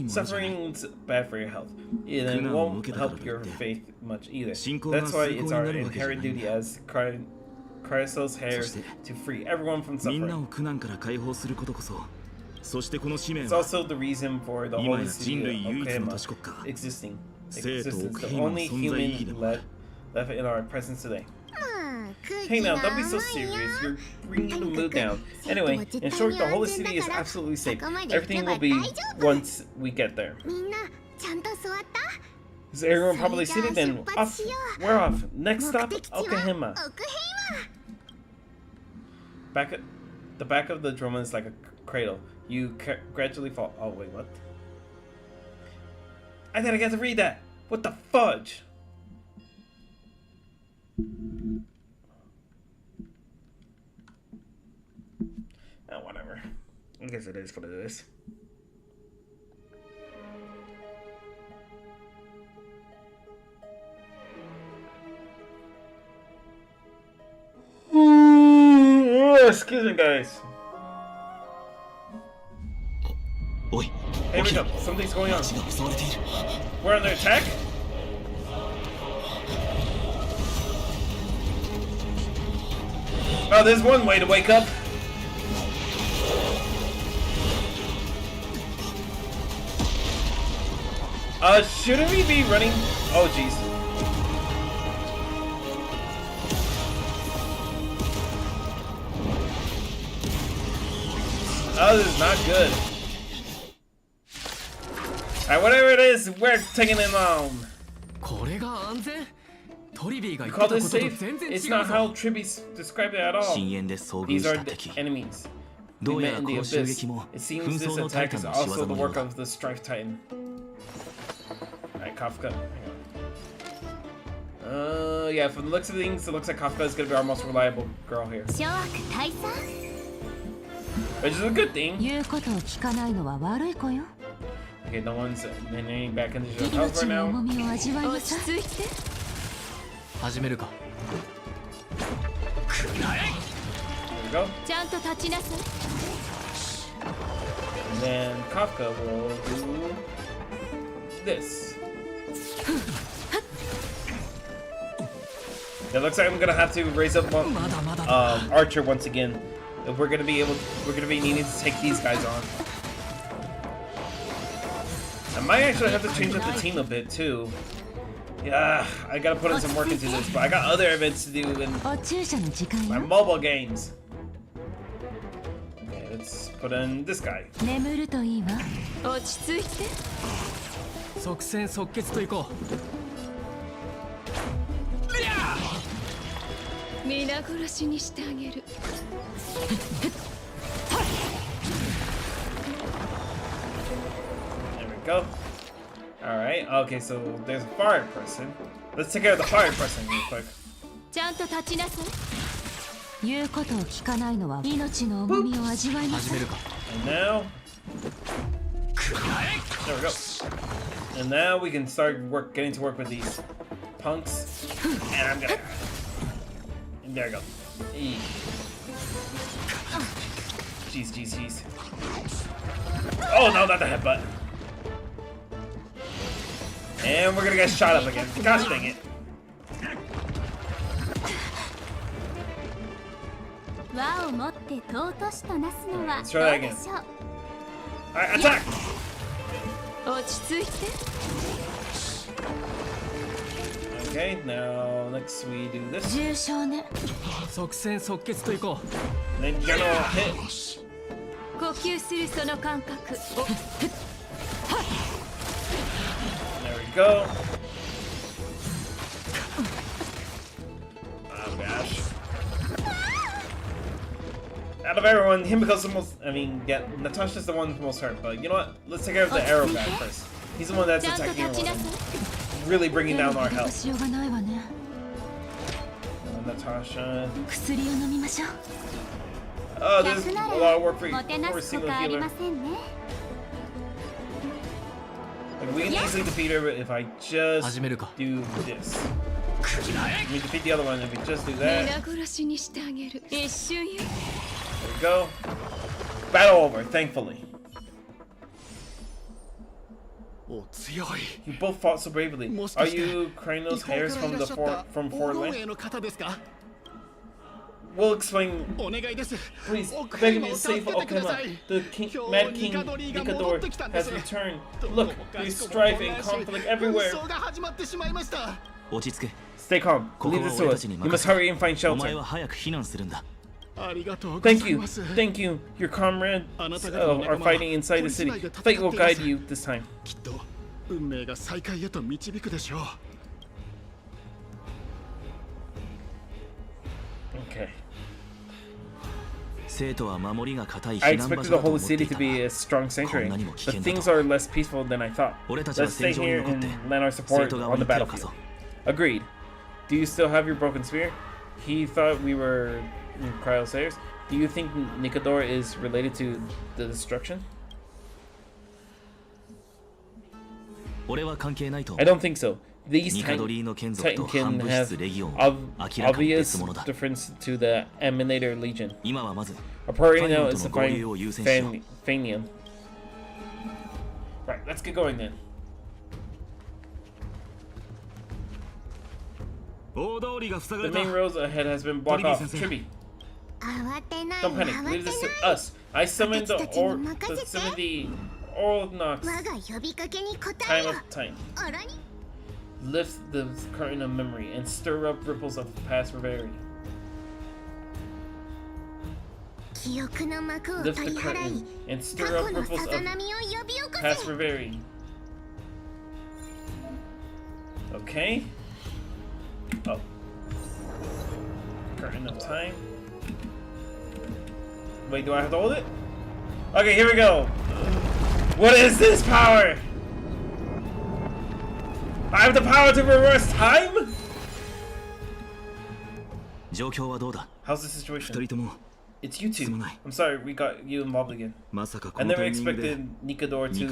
Suffering's bad for your health. It won't help your faith much either. That's why it's our inherent duty as Cryos's heirs to free everyone from suffering. It's also the reason for the holy city of Okayama existence. The only human left in our presence today. Hey now, don't be so serious. You're bringing the mood down. Anyway, in short, the whole city is absolutely safe. Everything will be once we get there. Is everyone properly seated? Then off. We're off. Next stop, Okayama. The back of the droma is like a cradle. You gradually fall. Oh wait, what? I thought I got to read that. What the fudge? Oh, whatever. I guess it is what it is. Excuse me, guys. Hey, wake up. Something's going on. We're under attack? Oh, there's one way to wake up. Shouldn't we be running? Oh, jeez. Oh, this is not good. Alright, whatever it is, we're taking it on. You call this safe? It's not how Tribby described it at all. These are the enemies. We met in the abyss. It seems this attack is also the work of the Strife Titan. Alright, Kafka. Yeah, from the looks of things, it looks like Kafka is gonna be our most reliable girl here. Which is a good thing. Okay, no one's entering back into the house right now. There we go. And then Kafka will do this. It looks like I'm gonna have to raise up Archer once again. If we're gonna be needing to take these guys on. I might actually have to change up the team a bit too. Yeah, I gotta put in some work into this, but I got other events to do in my mobile games. Okay, let's put in this guy. There we go. Alright, okay, so there's a fire person. Let's take care of the fire person real quick. And now... There we go. And now we can start getting to work with these punks. And I'm gonna... And there we go. Jeez, jeez, jeez. Oh no, not the headbutt. And we're gonna get shot up again. Gosh dang it. Let's try that again. Alright, attack! Okay, now next we do this. Then general hit. There we go. Oh gosh. Out of everyone, Himiko's the most, yeah, Natasha's the one most hurt, but you know what? Let's take care of the arrow guy first. He's the one that's attacking everyone. Really bringing down our health. Natasha. Oh, this is a lot of work for a single healer. Like, we can easily defeat her if I just do this. We defeat the other one if we just do that. There we go. Battle over, thankfully. You both fought so bravely. Are you Krynos Harris from Fortland? We'll explain. Please, begging me to save Okama. The Mad King Nikador has returned. Look, there's strife and conflict everywhere. Stay calm. Leave this to us. You must hurry and find shelter. Thank you. Thank you. Your comrades are fighting inside the city. Fate will guide you this time. Okay. I expected the whole city to be a strong sanctuary, but things are less peaceful than I thought. Let's stay here and lend our support on the battlefield. Agreed. Do you still have your broken spear? He thought we were Cryosayers. Do you think Nikador is related to the destruction? I don't think so. These Titankin have obvious difference to the Emanator Legion. Our priority now is to find Fanian. Right, let's get going then. The main road ahead has been blocked off. Tribby. Don't panic. Leave this to us. I summoned the old knocks. Time of time. Lift the curtain of memory and stir up ripples of past reverie. Lift the curtain and stir up ripples of past reverie. Okay. Oh. Curtain of time. Wait, do I have to hold it? Okay, here we go. What is this power? I have the power to reverse time? How's the situation? It's you two. I'm sorry, we got you involved again. I never expected Nikador to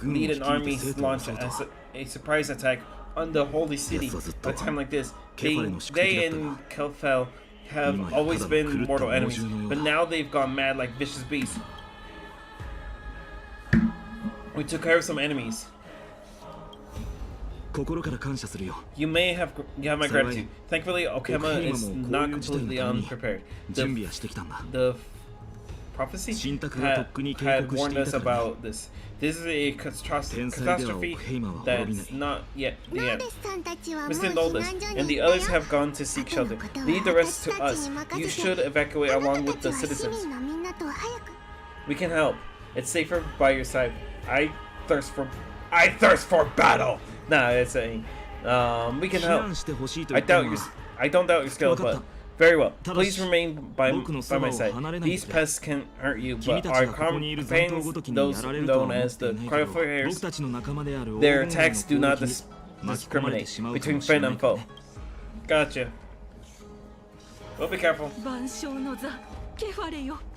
lead an army launch as a surprise attack on the holy city at a time like this. They and Kelfel have always been mortal enemies, but now they've gone mad like vicious beasts. We took care of some enemies. You have my gratitude. Thankfully, Okema is not completely unprepared. The prophecy had warned us about this. This is a catastrophe that's not yet the end. Mr. Noldes and the others have gone to seek shelter. Lead the rest to us. You should evacuate along with the citizens. We can help. It's safer by your side. I thirst for battle. Nah, it's saying we can help. I don't doubt your skill, but very well. Please remain by my side. These pests can hurt you, but our companions, those known as the Cryophares, their attacks do not discriminate between friend and foe. Gotcha. Well, be careful.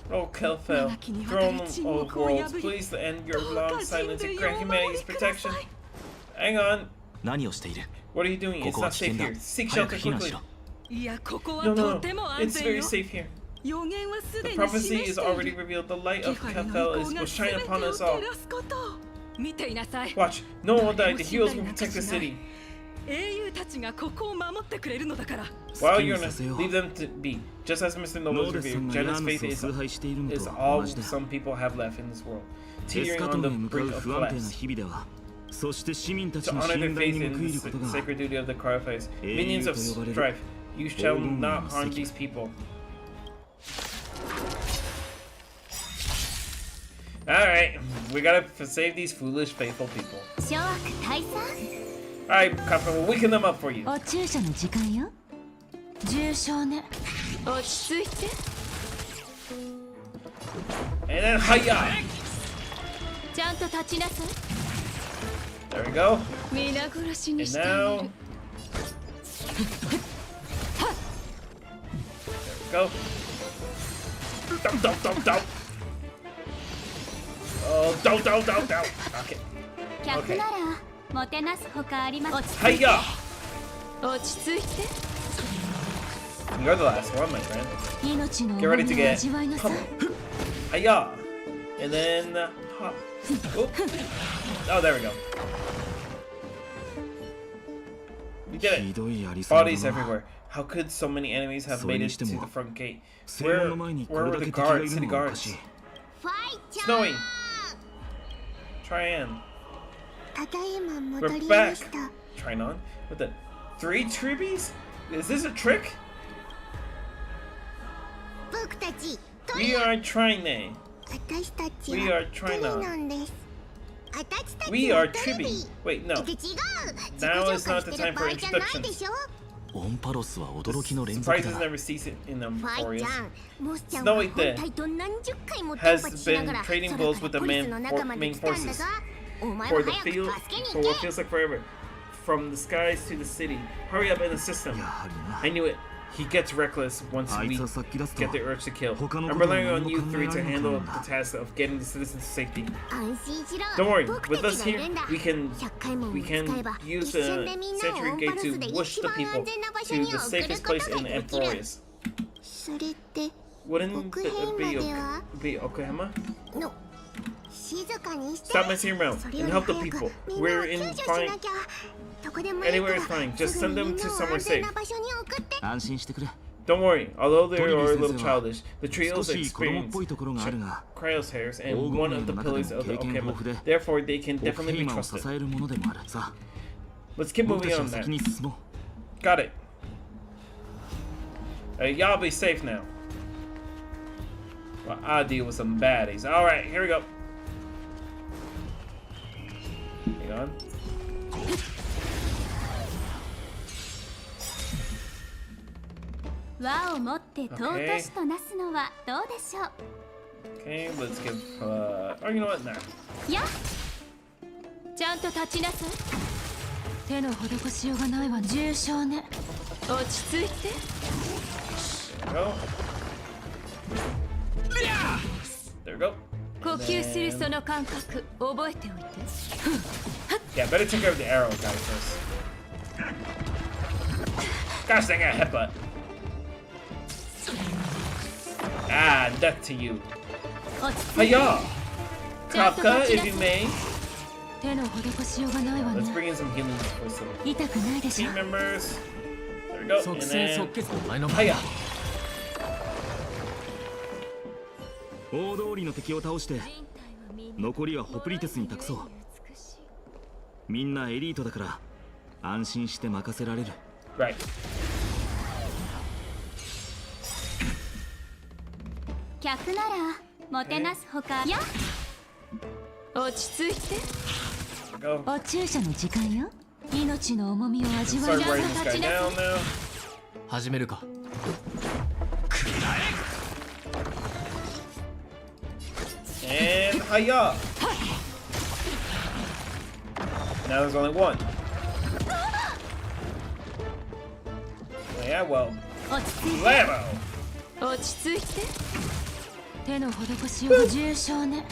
Oh, Kelfel, throne of worlds, please end your long silence and grant humanity's protection. Hang on. What are you doing? It's not safe here. Seek shelter quickly. No. It's very safe here. The prophecy is already revealed. The light of Kelfel will shine upon us all. Watch. No one will die. The heroes will protect the city. While you're gonna leave them to be, just as Mr. Noble's revealed, Janet's faith is all some people have left in this world, teetering on the brink of collapse. To honor their faith in the sacred duty of the Cryophares, minions of strife, you shall not harm these people. Alright, we gotta save these foolish, faithful people. Alright, Kappa, we'll weaken them up for you. And then, hiya! There we go. And now... There we go. Dump. Oh, don't. Okay. Hiya! You're the last one, my friend. Get ready to get pummeled. Hiya! And then... Oh, there we go. You did it. Bodies everywhere. How could so many enemies have made it to the front gate? Where were the guards? City guards? Snowy! Tryon. We're back! Tryon? With the 3 tribbies? Is this a trick? We are Trine. We are Trina. We are Tribby. Wait, no. Now is not the time for introductions. Surprises never cease in Emporius. Snowy then has been trading blows with the main forces for what feels like forever. From the skies to the city. Hurry up in the system. I knew it. He gets reckless once we get the urge to kill. I'm relying on you 3 to handle the task of getting the citizens to safety. Don't worry, with us here, we can use the Century Gate to whoosh the people to the safest place in Emporius. Wouldn't it be Okayama? Stop messing around and help the people. We're in fine. Anywhere is fine. Just send them to somewhere safe. Don't worry, although they are a little childish, the trio's experience Cryos hairs and one of the pillars of the Okema. Therefore, they can definitely be trusted. Let's keep moving on then. Got it. Y'all be safe now. Well, I'll deal with some baddies. Alright, here we go. Hang on. Okay, let's give, oh, you know what, nah. Yeah. ちゃんと立ちなさい。手の施しようがないわ。重傷ね。落ち着いて。There we go. 呼吸するその感覚覚えておいて。Yeah, better take care of the arrow guy first. Gosh dang it, headbutt. Ah, death to you. Hiya! Kafka, if you may. Let's bring in some healing for some team members. There we go. And then, hiya! 大通りの敵を倒して残りはホプリテスに託そう。みんなエリートだから安心して任せられる。Right. 客ならもてなすほかや。落ち着いて。お注射の時間よ。命の重みを味わいながら立ちなさい。始めるか。And hiya! Now there's only one. Yeah, well. Blammo! 落ち着いて。手の施しを重傷ね。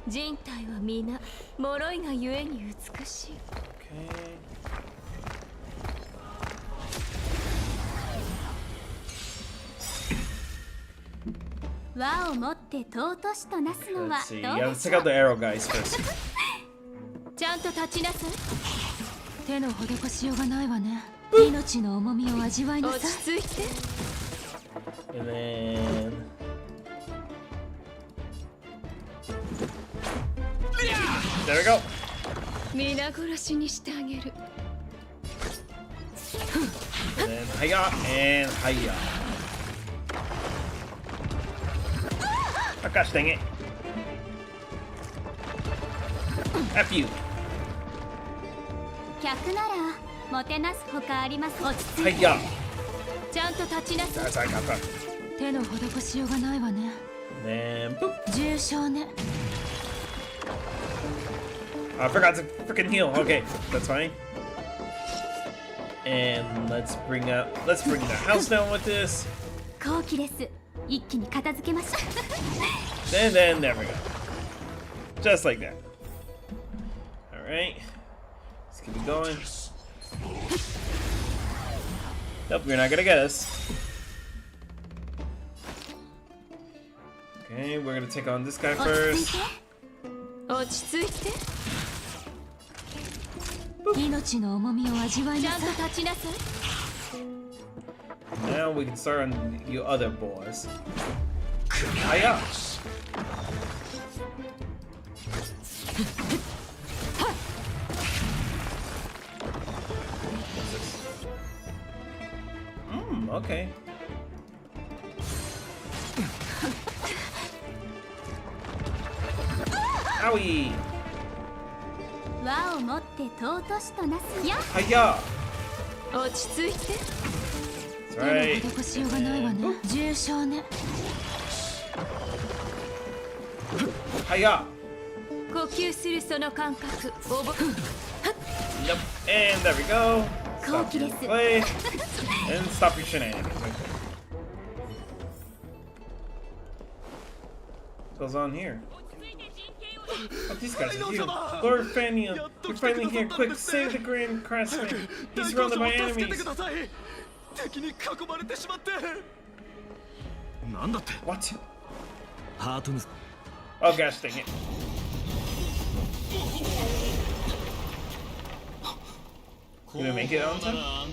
人体は皆脆いがゆえに美しい。Okay. 輪を持って尊しとなすのは Let's see. どう Yeah, で let's し check ょ out the arrow guys first. ちゃんと立ちなさい。手の施しようがないわね。命の重みを味わいなさい。落ち着いて。And then... There we go. 皆殺しにしてあげる。And then hiya and hiya. Oh gosh dang it. F you. 客ならもてなすほかあります。落ち着いて。Hiya. ちゃんと立ちなさい。That's I got that. 手の施しようがないわね。 And boop. 重傷ね。I forgot to freaking heal. Okay, that's fine. And let's bring the house down with this. 好機です。一気に片付けましょう。 And then there we go. Just like that. Alright. Let's keep it going. Nope, you're not gonna get us. Okay, we're gonna take on this guy first. 落ち着いて。命の重みを味わいなさい。ちゃんと立ちなさい。 Now we can start on you other boys. Hiya! Okay. Owie! 輪を持って尊しとなすや。Hiya! 落ち着いて。 That's right. 施しようがないわね。重傷ね。 Hiya! 呼吸するその感覚。Yep. And there we go. Stop your 好機です。 play. And stop your shenanigans. What goes on here? What these guys are here? Lord Fania, you're finally here. Quick, save the Grand Craftsman. He's surrounded by enemies. 敵に囲まれてしまって。なんだって。 What? ハートヌス。 Oh gosh, dang it. こ You gonna make it on time?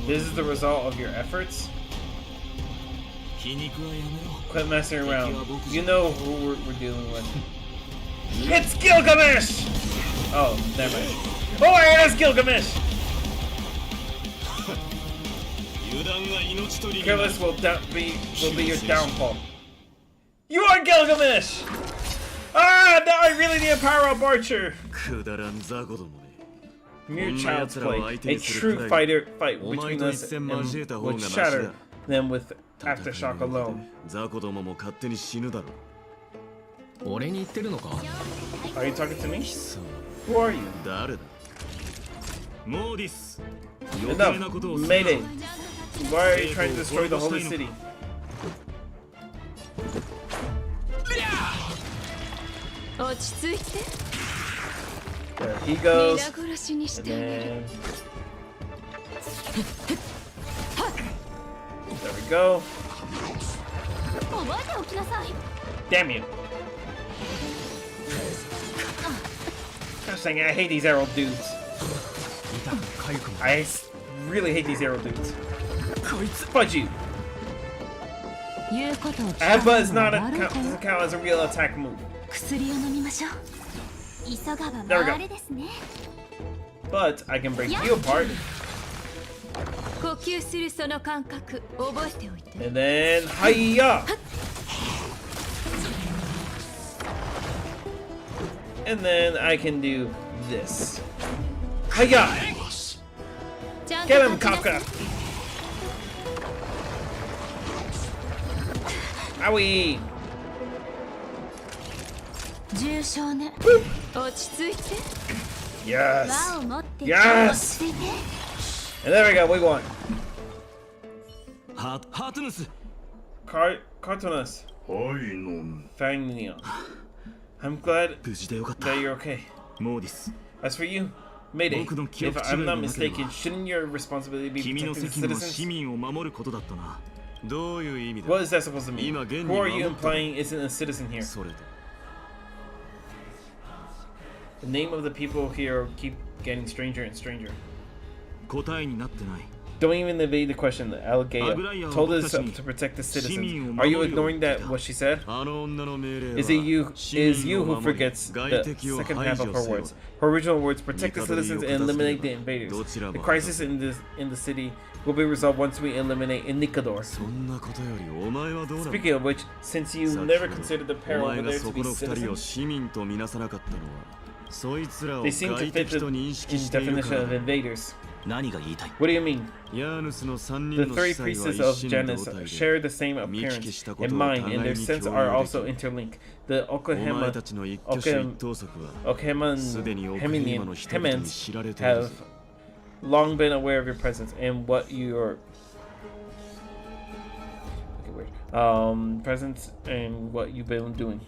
This is the result of your efforts? Quit messing around. You know who we're dealing with. It's Gilgamesh! Oh, never mind. Oh my god, it's Gilgamesh! Careless will be your downfall. You are Gilgamesh! Ah, now I really need a power-up archer! Mere child's play. A true fight between us and would shatter them with aftershock alone. Are you talking to me? Who are you? Enough! Mayday! Why are you trying to destroy the holy city? There he goes. And then... There we go. Damn you. I'm saying I hate these arrow dudes. I really hate these arrow dudes. Fudge you. Headbutt doesn't count as a real attack move. There we go. But I can break you apart. And then hiya! And then I can do this. Hiya! Get him, Kafka! Owie! Yes! Yes! And there we go, we won. Cartoonus. Fangneon. I'm glad that you're okay. As for you, Mayday, if I'm not mistaken, shouldn't your responsibility be protecting the citizens? What is that supposed to mean? Who are you implying isn't a citizen here? The name of the people here keep getting stranger and stranger. Don't even evade the question. Algaea told us to protect the citizens. Are you ignoring that what she said? Is you who forgets the second half of her words? Her original words: protect the citizens and eliminate the invaders. The crisis in the city will be resolved once we eliminate Inikador. Speaking of which, since you never considered the pair over there to be citizens, they seem to fit the definition of invaders. What do you mean? The three priests of Janus share the same appearance and mind, and their senses are also interlinked. The Hemans have long been aware of your presence and what your presence and what you've been doing.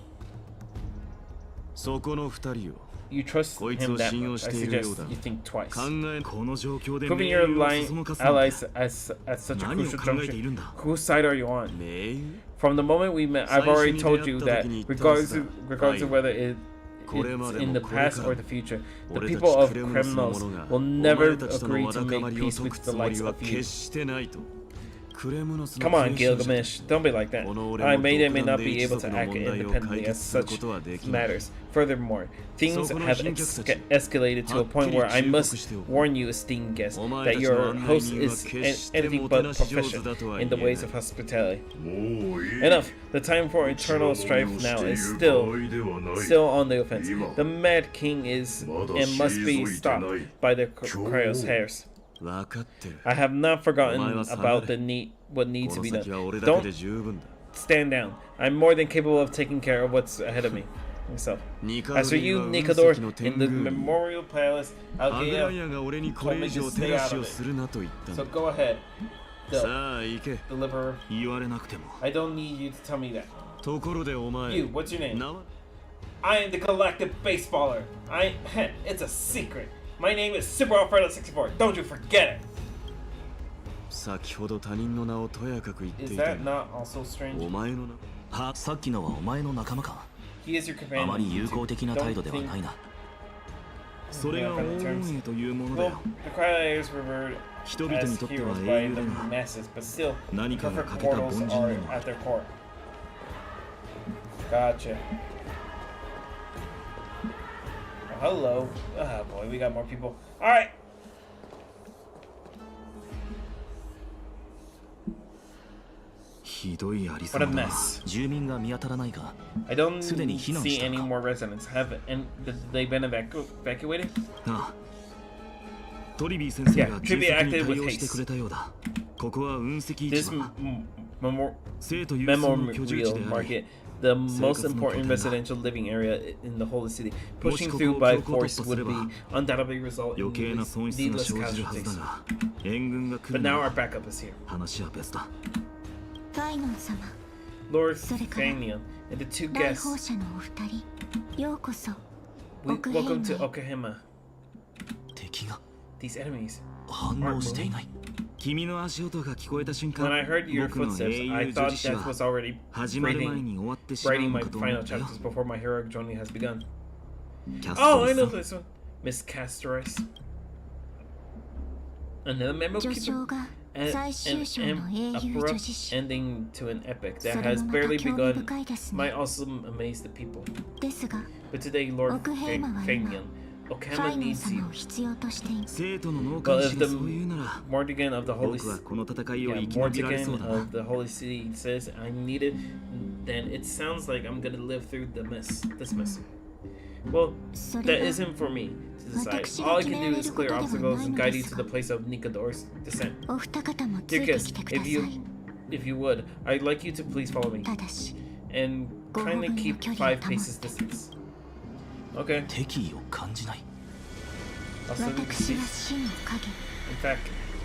You trust him that much. I suggest you think twice. Proving your allies at such a crucial juncture, whose side are you on? From the moment we met, I've already told you that regardless of whether it's in the past or the future, the people of Kremnos will never agree to make peace with the likes of you. Come on, Gilgamesh, don't be like that. Mayday may not be able to act independently as such matters. Furthermore, things have escalated to a point where I must warn you, esteemed guest, that your host is anything but proficient in the ways of hospitality. Enough. The time for eternal strife now is still on the offense. The Mad King is and must be stopped by the Cryos hairs. I have not forgotten about what needs to be done. Don't stand down. I'm more than capable of taking care of what's ahead of me. Myself. As for you, Nikador, in the Memorial Palace, Algaea told me to stay out of it. So go ahead. Deliverer. I don't need you to tell me that. You, what's your name? I am the Galactic Baseballer. It's a secret. My name is Super Alfredo 64. Don't you forget it. Is that not also strange? He is your companion. Don't think それが黄金栄というものだ Well, よ。 the Crylators were revered 人々に as とっては heroes 英 by 雄 the だが、 masses, but still, 何かが perfect 欠けた凡 mortals 人 are でもあ at る。 their core. Gotcha. Oh, hello. Oh boy, we got more people. Alright. ひどいありさ What ま a だ。 mess. 住民が見当たらないが、 I don't すでに避難 see した any か。 more residents. Have they been evacuated? ああ、トリビー先生が Yeah, 急 Trivia 速に acted 対 with 応してくれたようだ。ここは雲石市 This 場。 memorial 生徒有数の居住地であ market, り、 the most Seikatsu no important Koten da. residential living area in the holy city. Pushing もしここ through を by 強行突 force 破す would れ be ば undoubtedly result 余計な in 損失が needless 生じるはずだ casualties. が、援軍が来 But る now の our は backup is here. 話は別だ。ファイノン様 Lord それから Fanion and the two 来 guests. 訪者のお二人ようこそ Welcome to 奥編 Okahama. 敵が These enemies. 反応していない。君の足音が聞こえた瞬間、 When I heard your 僕の footsteps, 英 I 雄 thought 女子誌 death は was already 始まる前 writing, に終わってしまう writing の my かと思 final ったよ。 chapters before my heroic journey has begun. キャス Oh, ト I リ know ー this one. Miss Castoris. Another memo 序 keeper. 章が An, 最終章の英雄 abrupt 女子誌 ending to an epic そ that れ has もまた barely 興味 begun 深いですね might also amaze the people. ですが But today, Lord Okahama は今 Fanion, ファ Okama イノン needs 様 you. を必要としています生徒の農 Well, 家 if 主 the がそう言うなら、 Mortigan of the Holy 僕はこの戦いを yeah, 生き延びられそう Mortigan だな。 of the Holy City says I need it, then it sounds like I'm gonna live through this mess. Well, そ that れが isn't for me to decide. 私が All I 決 can めら do れ is ること clear では obstacles ない and の guide で you す to か the place of Nikador's descent. お二方もつ Dear いて guest, きてくだ if さ you い if you would, I'd like you to please follow me ただし and kindly keep 5 paces distance. Okay. 敵意を感じない。 Also, 私 in は死の影 fact,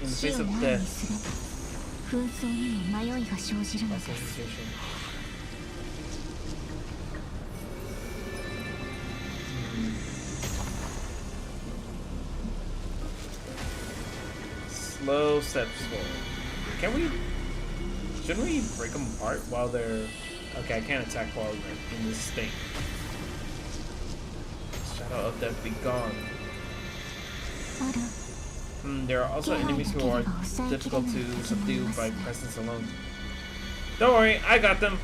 in the 死 face を of 前に death, すれば紛争にも迷いが生じるの also です situation. Slow steps forward. Can we? Shouldn't we break them apart while they're? Okay, I can't attack while they're in this state. Shadow of death be gone. ある There are also enemies who are difficult to subdue by presence alone. Don't worry, I got them.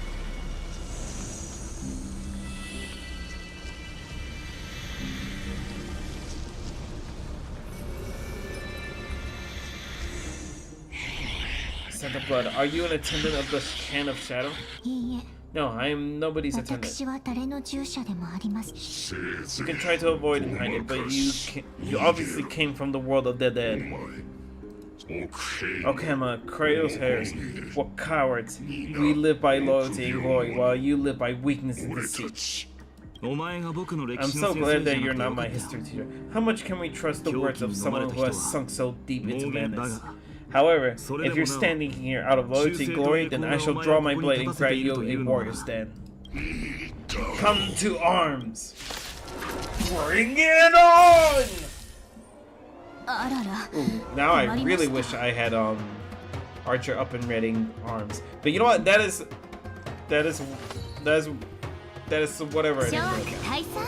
Scent of blood. Are you an attendant of the Can of Shadow? いいえ No, I am nobody's attendant. 私は誰の従者でもあります You can try to avoid and hide it, but you obviously came from the world of the dead. Okama, Kratos hairs. What cowards. We live by loyalty and glory, while you live by weakness and deceit. お前が僕の歴 I'm 史の so 先 glad 生じゃ that な you're くてよ not か my ったよ。 history teacher. How much can we trust the words of someone who has sunk so deep into 妄言だ madness? が、 However, それで if も you're なお、 standing here out of loyalty and glory, then I shall draw my blade and grant you a warrior stand. Come to arms! Bring it on! あらら Now I really wish I had Archer up and ready arms. But you know what? That is whatever it 諸 is. 悪退散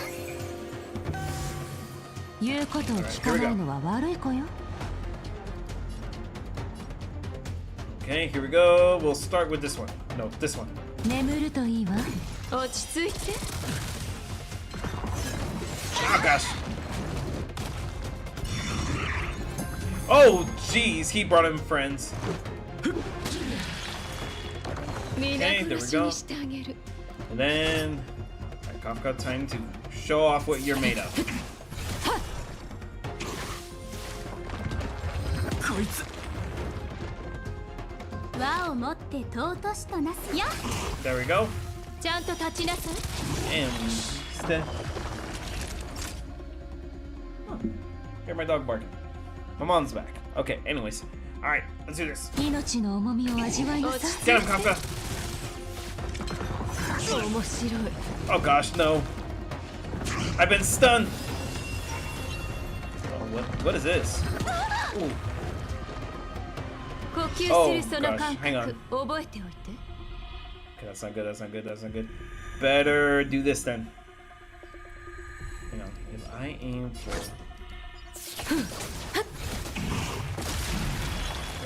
言うことを聞かないのは悪い子よ Okay, here we go. We'll start with this one. No, this one. 眠るといいわ落ち着いて Oh gosh. Oh jeez, he brought him friends. Okay, there we go. And then Kafka, time to show off what you're made of. こいつ和をもって尊しとなすや There we go. ちゃんと立ちなさい And step. Hear my dog barking. My mom's back. Okay, anyways. Alright, let's do this. 命の重みを味わいなさ Get him, Kafka. い面白い Oh gosh, no. I've been stunned. Oh, what is this? Ooh. 呼吸 Oh, するその gosh, 感 hang on. 覚覚えておいて Okay, that's not good, that's not good, that's not good. Better do this then. Hang on. If I aim for There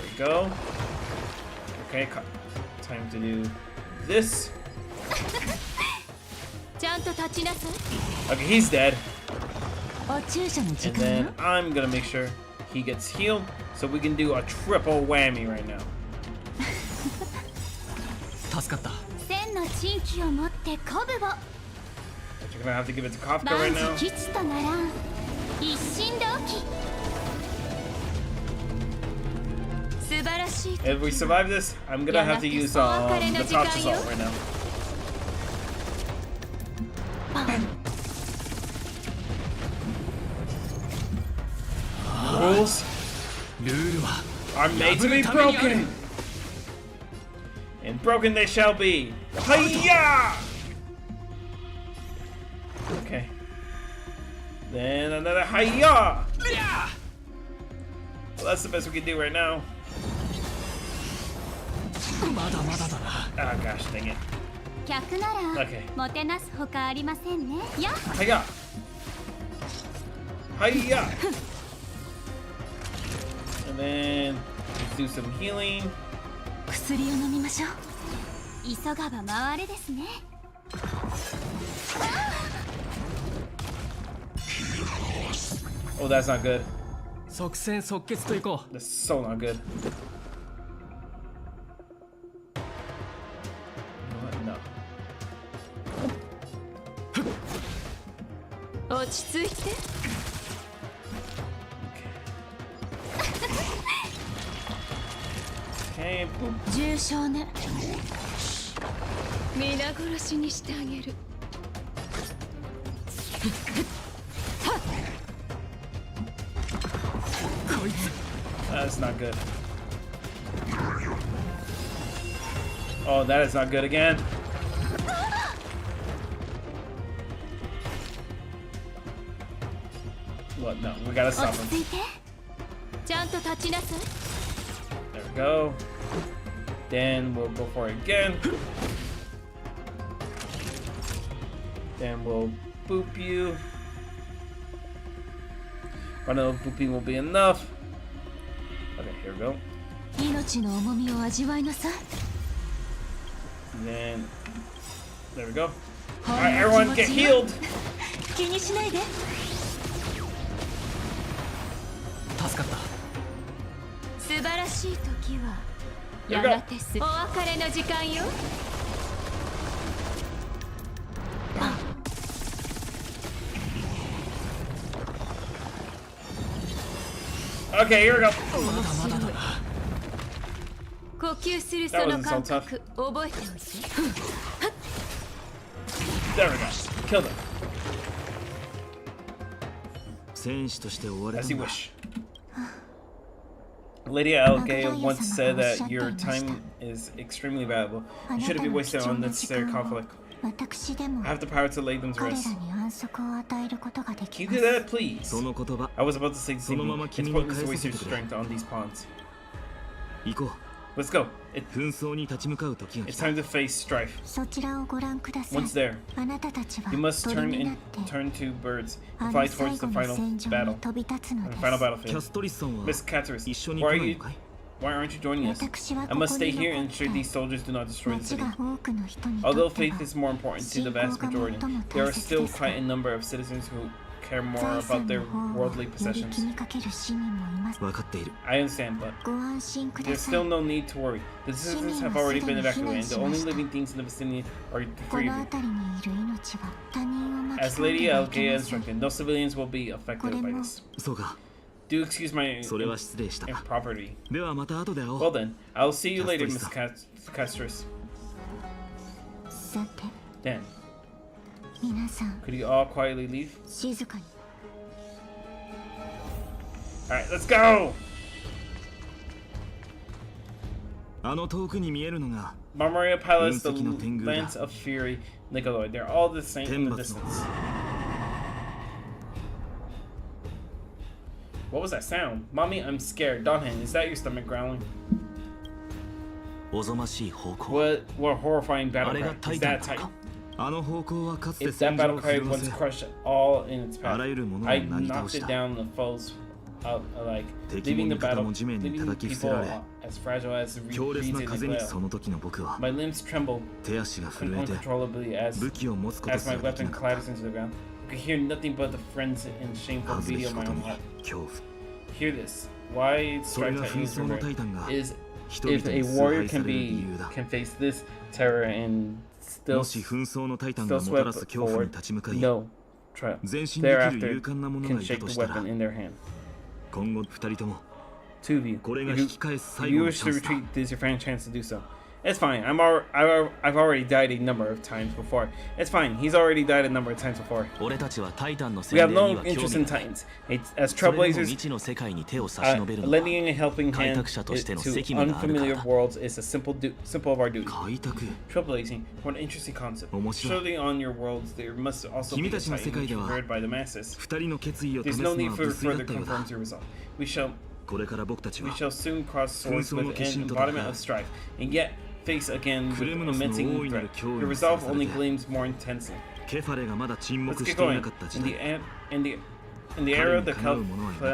we go. Okay, time to do this. Okay, he's dead. And then I'm gonna make sure he gets healed so we can do a triple whammy right now. 助かった。 千の珍奇を持って鼓舞を But you're gonna have to give it to Kafka right 万 now. 事吉とならん一心同期素晴らしい If we survive this, I'm gonna have to use the touch assault right now. Rules ルールは are made to be broken, and broken they shall be. Hiya! Okay. Then another hiya! Well, that's the best we can do right now. まだまだだな。 Oh gosh, dang it. 客なら Okay. もてなすほかありませんねや Hiya! Hiya! And then let's do some healing. 薬を飲みましょう急がば回れですね Oh, that's not good. 即戦即決といこう。 That's so not good. You know what? No. 落ち着いて Okay, boop. 重傷ね皆殺しにしてあげる That's not good. Oh, that is not good again. What? No, we gotta 落 stop ち him. 着いてちゃんと立ちなさい There we go. Then we'll go for it again. Then we'll boop you. One of the booping will be enough. Okay, here we go. 命の重みを味わいなさい And then there we go. Alright, everyone get healed. 気にしないで助かった。素晴らしい時は Here や we go. がてすお別れの時間よ Okay, here we go. 呼吸するそ That の wasn't 感 so tough. 覚覚えておいて There we go. Killed him. 戦士として終われ As た you んだ wish. Lady Alge once said that your time is extremely valuable. You shouldn't be wasted on unnecessary conflict. 私でも I have the power to lay them to 彼ら rest. に安息を与えることがで Can き you ま do す that, please? その言葉 I was about to say to Mama, It's kimi ni pointless to waste your kaesasete kure. strength on these pawns. 行こう Let's go. 紛争に立ち向かう時が It's 来た time to face strife. そちらをご覧ください Once there, あなたたちは you must 鳥 turn にな in, って turn to birds あ and の fly 最 towards the 後の final 戦場に battle, 飛び立つの the で final す キャ battlefield. ストリスさんは Miss Caterus, 一緒に why 来 are ない you? のかい Why aren't you joining us? 私は I ここ must stay に here 残 and っ ensure て these soldiers do not destroy the 町 city. が多くの人にと Although って faith は is more important to the 信仰 vast が majority, 最も there 大 are 切 still ですが quite a number of citizens who care more 財 about 産 their の方を worldly より possessions. 気にかける市民もいます分かっている I understand, but ご安心くだ there's さ still い no need to worry. The citizens have already been evacuated, and the only living things in the vicinity are the こ three の of you. 辺りにいる命は他人を巻き As 込ん Lady ではい Alge けません instructed, no civilians will be affected by this. そうか Do excuse my それは失礼した impropriety. ではまた後で会お Well う then, I'll see you later, Miss Castress. Castress. さて Then, 皆さん could you all quietly leave? 静かに Alright, let's go! あの遠くに見えるのが Marmoria Palace, the 隕石の天狗だ。 Lance of Fury, Nickeloid. They're all the same in the 天罰の distance. What was that sound? Mommy, I'm scared. Donhan, is that your stomach growling? おぞましい方向 What horrifying あ battle れが cry? タイ Is タン that か Titan? あの方向はかつて If that 戦場 battle を cry 震わ once せ crushed all in its あ path. らゆるものを I なぎ倒 knocked し it た down the foes like 敵 leaving も the 味方 battle, も地面に leaving 叩き伏せ people られ as fragile as 強烈 reeds な in a 風に gale. その時の僕は My limbs tremble 手足が震えて uncontrollably as 武器を持つこと as す my らでき weapon なかった clatters into the ground. I could hear nothing but the friends and shameful 恥ずべ beating き of こ my と own に heart. 恐怖 Hear this. Why it それ strikes が at 紛 you 争のタイタンが is 人 if 々 a に崇 warrior 拝さ can れる理 be 由だ can face this terror and も still し紛争のタイタン still がもたら swept す恐怖に forward, 立ち向かい no trial. 前進できる Thereafter 勇敢な者 can がいた shake と the したら weapon in their hand. 今後二人とも Two of you. これが If 引 you, き返す if 最 you 後の wish チ to ャンスだ retreat, this is your final chance to do so. It's fine. I've already died a number of times before. It's fine. He's already died a number of times before. 俺たちはタイタンの We 宣 have 伝 no には興 interest 味 in がない Titans. As それでも trailblazers, 未知の世界に手を差し伸べるのは lending a helping 開 hand 拓者としての to 責務があるから unfamiliar だ worlds is a simple of our duty. 開拓 Trailblazing, what an interesting concept. 面白い Surely on your worlds there must also be 君 a たちの世 Titan 界では revered by the masses. 二人の決意を試 There's す no の need は for 無粋だ further ったようだ confirms your resolve. We shall これから僕たちは soon cross swords with 紛争の化身 an と戦う embodiment of strife, and yet face again with クレムノスの immense 大いなる threat. 脅威 Your に resolve さらされ only て gleams more intensely. ケファレがまだ沈 Let's 黙 get していな going. かった時 In the 代 in the era the 彼にかなう者はいなかっ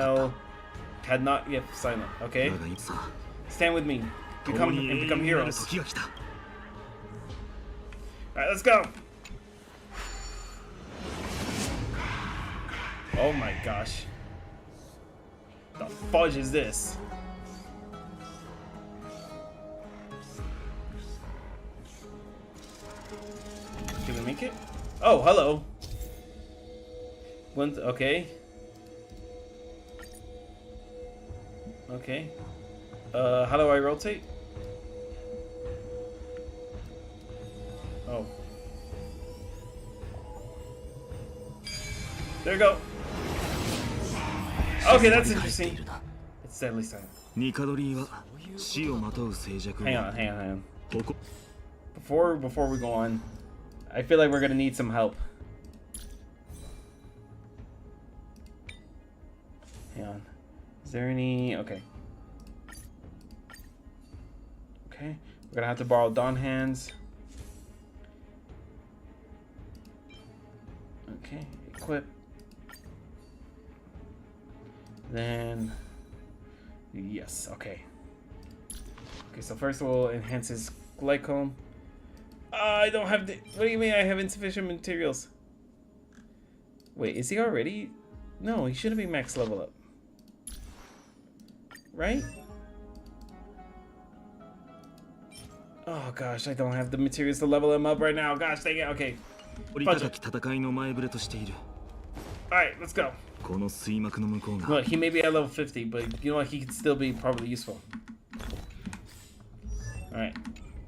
た Kelfel had not yet silent. Okay, だがいつさ stand with me. 共 Become に and 永 become 遠なる heroes. 時が来た Alright, let's go. Oh my gosh. The fudge is this? Did we make it? Oh, hello. Okay. Okay. How do I rotate? Oh. There you go. Okay, that's interesting. It's deadly silent. ニカドリーは死をまとう静寂を Hang on, hang on, hang on. ここ Before we go on, I feel like we're gonna need some help. Hang on. Is there any? Okay. Okay. We're gonna have to borrow Dawn Hands. Okay. Equip. Then. Yes. Okay. Okay. So first we'll enhance his glycome. I don't have the. What do you mean I have insufficient materials? Wait, is he already? No, he shouldn't be max level up. Right? Oh gosh, I don't have the materials to level him up right now. Gosh dang it. Okay. 折り高き戦いの前触れとしている Alright, let's go. この水膜の向こうが Look, he may be at level 50, but you know what? He could still be probably useful. Alright.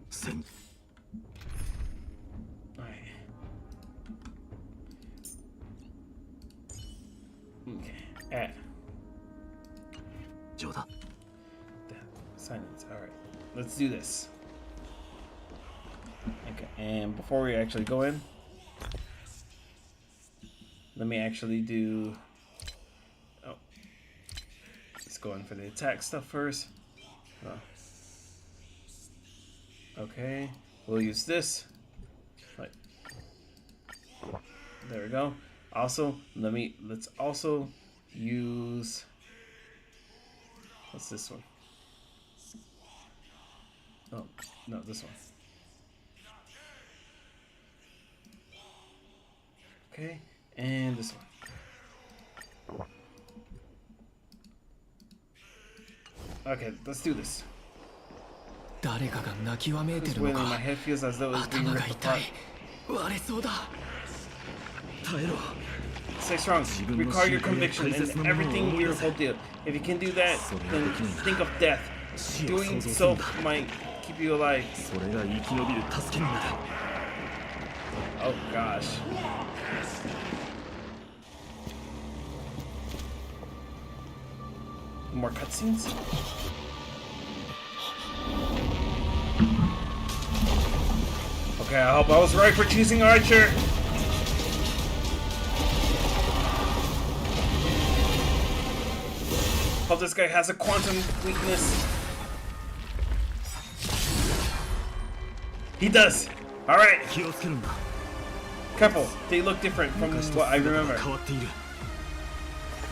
戦 Alright. Okay.場だ Silence. Alright. Let's do this. Okay, and before we actually go in, let me actually do. Oh. Let's go in for the attack stuff first. Oh. Okay. We'll use this. Like. There we go. Also, let's also use. What's this one? Oh, no, this one. Okay, and this one. Okay, let's do this. 誰かが泣きわめいて This るの wailing in my か head feels as though it's being 頭が ripped 痛 apart. い割れそうだ 耐えろ Stay strong. Recall your conviction and everything you hold dear. If you can do that, then think of death. Doing so might keep you alive. それが生き延びる助けになる Oh gosh. More cutscenes? Okay, I hope I was right for choosing Archer. Hope this guy has a quantum weakness. He does. All right. 気をつけるんだ Careful. They look different from 昔と what I 姿 remember. が変わっている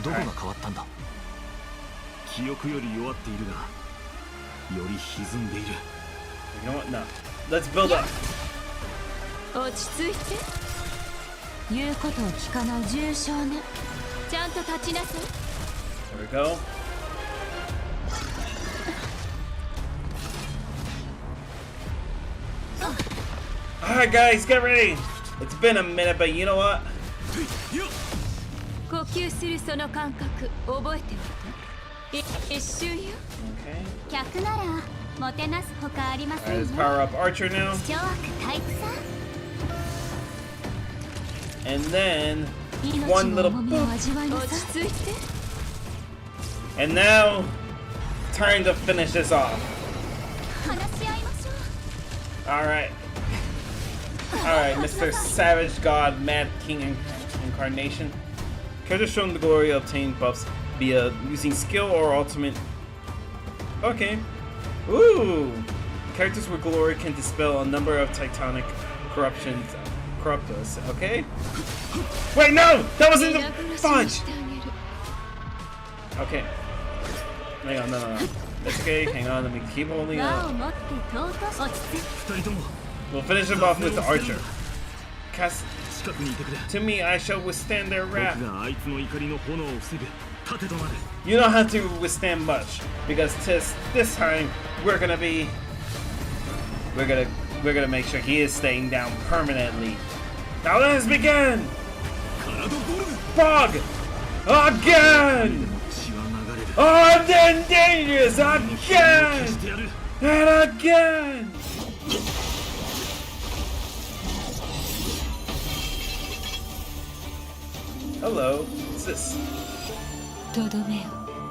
どこが変わったんだ記憶より弱っているがより歪んでいる。 You know what? No. Let's build up. 落ち着いて。言うことを聞かない重傷ね。ちゃんと立ちなさい。 There we go. Alright guys, get ready! It's been a minute, but you know what? 呼吸するその感覚覚えておいて。一瞬よ。 Okay. 客ならもてなすほかありませ Alright, ん let's よ。 power up Archer now. 諸悪タイプさ。 And then 命 one の little 重みを boop. 味わいなさい。落ち着いて。 And now, time to finish this off. 話し合いましょう。 Alright. Alright, Mr. Savage God, Mad King Incarnation. Characters shown the glory obtained buffs via using skill or ultimate. Okay. Ooh! Characters with glory can dispel a number of titanic corruptions. Corrupt us, okay? Wait, no! That wasn't the fudge! Okay. Hang on, no. That's okay, hang on, let me keep holding 和を on. もって尊し落ち着いて。 2人とも We'll finish him off with the Archer. Cast 近くにいてくれ。 to me, I shall withstand their 僕 wrath. があいつの怒りの炎を防ぐ盾となる。 You don't have to withstand much because this time we're gonna make sure he is staying down permanently. Now let us begin. 体ボルム Fog again. 血は流れる。 Oh, then dangerous 消 again してやる。 and again. Hello. What's this? とどめよ。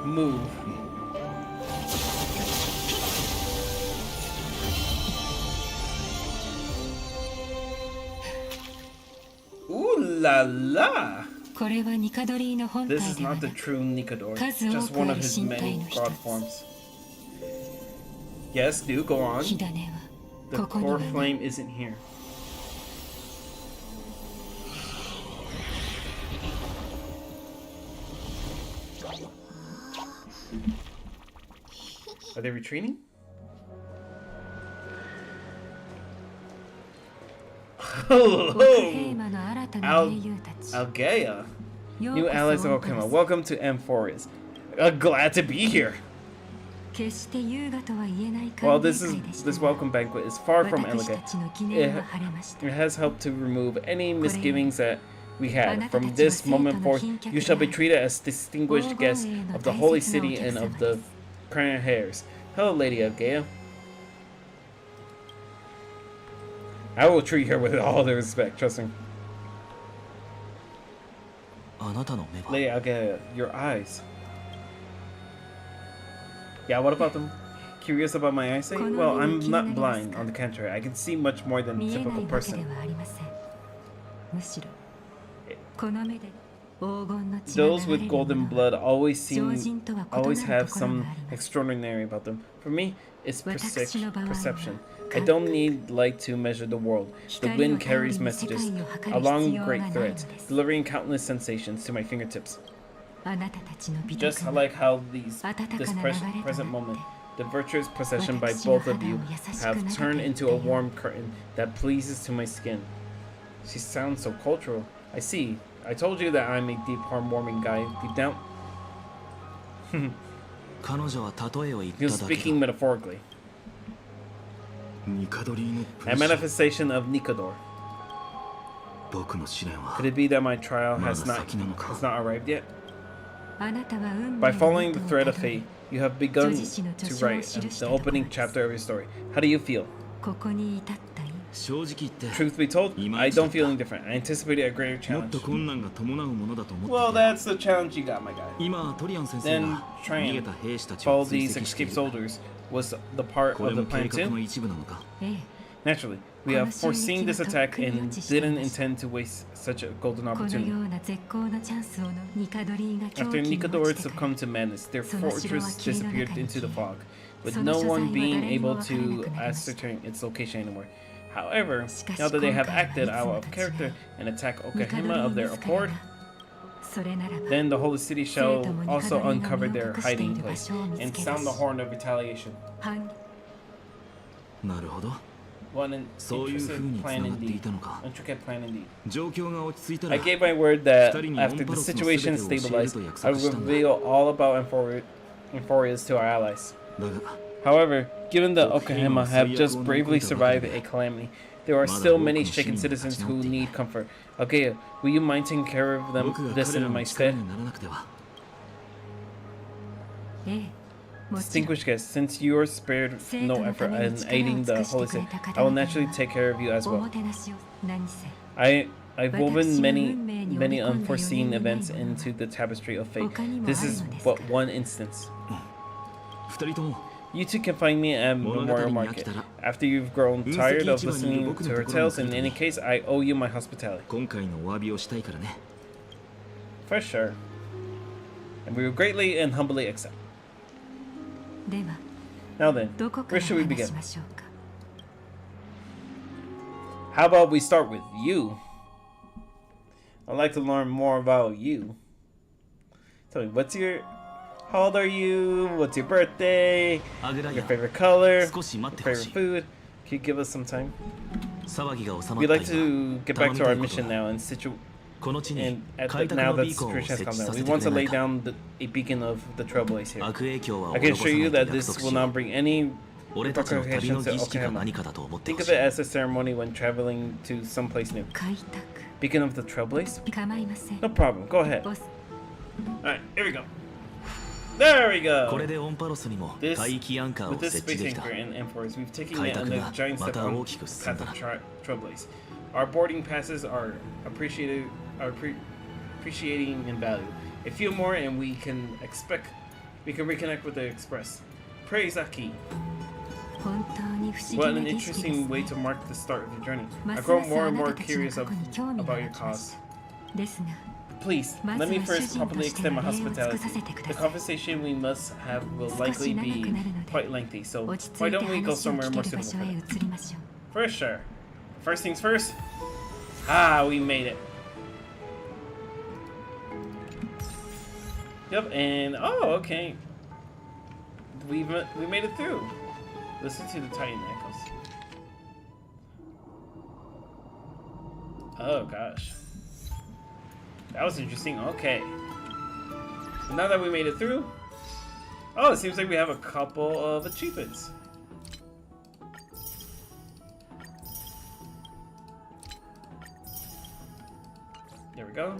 Move. Ooh la la! これはニカドリーの本体 This is では not な the く、 true Nikador, 数 just 多く one あ of る his 身体 many の一 god つ。 forms. Yes, do go on. 火種 The はここに core はない。 flame isn't here. Are they retreating? Hello! 平和の新たな Al 英雄たち。 Algea. よ New うこ allies そ are オンタラ welcome. ス。 Welcome to M4is. Glad to be here. 決して優雅とは言えない While 歓迎 this 会でした this が、 welcome banquet is far from 私た elegant, ちの疑念は晴れました。 it has helped to remove any misgivings that we had. あなたた From ちは this 生徒の moment forth, 賓客 you shall be である。 treated as distinguished guests of the holy city and of the crown hairs. Hello, Lady Algea. I will treat her with all the respect, trust me. あなたの目は Lady Algea, your eyes. Yeah, what about them? Curious about my eyesight? Well, I'm not blind. On the contrary, I can see much more than a 見えない typical わけで person. はありません。むしろこの目で黄金の血が Those 流れ with る golden ものは blood always 常 seem 人とは異 always なる have ところ some があります extraordinary about them. For me, it's 私の場合は perception. I don't need light to measure the world. The wind carries messages along great threads, delivering countless sensations to my fingertips. あなたたちの美 Just 徳 like how this 温かな流れと present なっ moment, て the virtuous possession by both of you have turned into a warm curtain that pleases to my skin. She sounds so cultural. I see. I told you that I'm a deep, heartwarming guy deep down. 彼女は例えを言っ He た was だけ speaking だ metaphorically. ニカドリーのプ A レッシャー。 manifestation of Nikador. 僕の試練は Could it be that my trial has not まだ先なのか。 arrived yet? あなたは運 By 命の following the 糸を thread た of どり fate, you have begun 女子誌の to 序章を write 記した the ところ opening です chapter of your story. How do you feel? ここに至った今 正直言って Truth be told, I don't feel any different. I anticipated a greater もっ challenge. と困難が伴うものだと思ってい Well, た。 that's the challenge you got, my guy. 今トリアン先生 Then が try 逃げ and た兵士たちを follow 追 these 跡してい escaped る。 soldiers was the part これ of も the plan 計画の too. 一部なのか。ええ Naturally, we have foreseen this attack and didn't intend to waste such a golden このよ opportunity. うな絶好のチャンスをのニカドリーが狂 After 気に Nikador 落ちてから succumbed to madness, their その城は fortress 霧の disappeared 中に into the 消え fog, with その no 所在は one being 誰にも able 分からな to くなりました。 ascertain its location anymore. However, しかし now that they have 今回は acted いつも out of と違う character and attacked ニカドリ Okahima ー of their 自ら accord, が Then the holy city shall also uncover their hiding place and sound the horn of retaliation. なるほど What an そういう風 intricate に plan 繋がってい indeed. たのか Intricate plan indeed. 状況が落ち着いたら I gave my word that 二人に after オンパ the ロスの situation 全てを教えると stabilized, 約 I 束 would したんだ reveal all about Emphorius to our allies. だが However, given that Okahama have just bravely survived a calamity, there are still many shaken citizens who need comfort. Okay, will you mind taking care of them 僕が this 彼ら in の my 力 stead? にならなくては Distinguished guest, since you are spared no effort in aiding the holy city, I will naturally take care of you as well. I've woven many unforeseen events into the tapestry of fate. This is but one instance. 二人とも You two can find me at Memorial Market. After you've grown tired of listening to her tales, in any case, I owe you my hospitality. 今回のお詫びをしたいからね For sure. And we will greatly and humbly accept. Now then, where should we begin? How about we start with you? I'd like to learn more about you. Tell me, how old are you? What's your birthday? あぐら Your や favorite color? 少し待って Your ほし favorite い food? Can you give us some time? 騒ぎが収ま We'd った like 今 to get back to 頼 our みたいこと mission が now and この地に and at 開 the, 拓 now の that ビ the ーコンを situation has 設置 come さ down, せ we て want く to れな lay いか down a beacon of the trailblaze here. 悪影響は I 及 can ぼさ assure な you いと that 約 this 束 will しよ not う bring any 俺たちの旅の repercussions 儀 to 式が Okayama. 何かだと思って Think ほ of し it い as a ceremony when traveling to someplace new. Beacon of the trailblaze? No problem. Go ahead. Alright, here we go. There we こ go. れでオンパロスにも This, 海域アンカー with を this 設置 space できた anchor and Emphors, we've taken 開 it 拓 on a が giant ま step た on 大きく進ん path だ of trailblaze. Our boarding passes are appreciating in value. A few more and we can reconnect with the express. Praise Aki. What an interesting way to mark the start of your journey. I grow more and more curious about your cause. Please, let me first properly extend my hospitality. The conversation we must have will likely be quite lengthy, so why don't we go somewhere more suitable for that? For sure. First things first. Ah, we made it. Yep, and oh, okay. We made it through. Listen to the Titan echoes. Oh gosh, that was interesting. Okay, so now that we made it through, oh, it seems like we have a couple of achievements. There we go.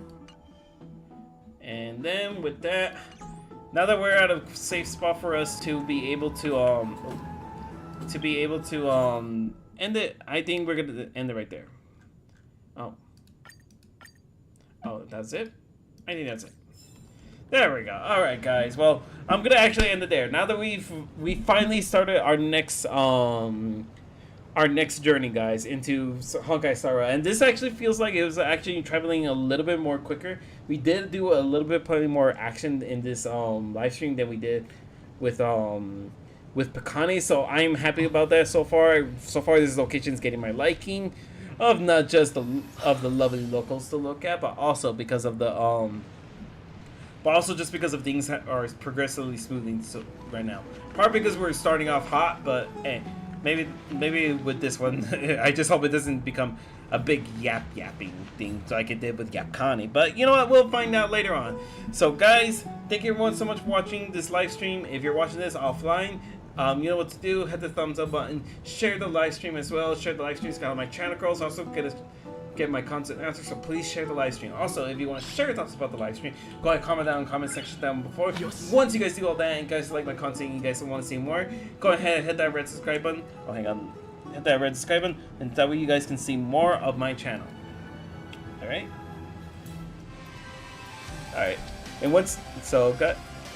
And then with that, now that we're at a safe spot for us to be able to end it, I think we're gonna end it right there. Oh, that's it? I think that's it. There we go. All right, guys. Well, I'm gonna actually end it there. Now that we finally started our next journey, guys, into Honkai Star Rail. And this actually feels like it was actually traveling a little bit more quicker. We did do a little bit probably more action in this live stream than we did with Picani, so I'm happy about that so far. So far, this location is getting my liking, of not just of the lovely locals to look at, but also because of the but also just because of things that are progressively smoothing right now. Part because we're starting off hot, but hey, maybe with this one, I just hope it doesn't become a big yapping thing like it did with Yapkani. But you know what? We'll find out later on. So guys, thank you everyone so much for watching this live stream. If you're watching this offline, you know what to do. Hit the thumbs up button. Share the live stream as well. Share the live stream. It's got my channel girls also get my content answered, so please share the live stream. Also, if you want to share your thoughts about the live stream, go ahead and comment down in the comment section down before. Once you guys do all that and you guys like my content and you guys want to see more, go ahead and hit that red subscribe button. Oh, hang on. Hit that red subscribe button, and that way you guys can see more of my channel. Alright? Alright. And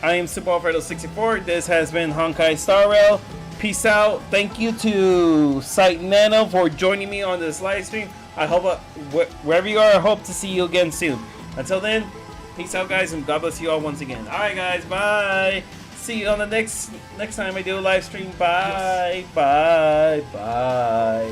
I am Super Alfredo 64. This has been Honkai Star Rail. Peace out. Thank you to Sight Nano for joining me on this live stream. I hope wherever you are, I hope to see you again soon. Until then, peace out, guys, and God bless you all once again. All right, guys, bye. See you on the next time I do a live stream. Bye, bye, bye.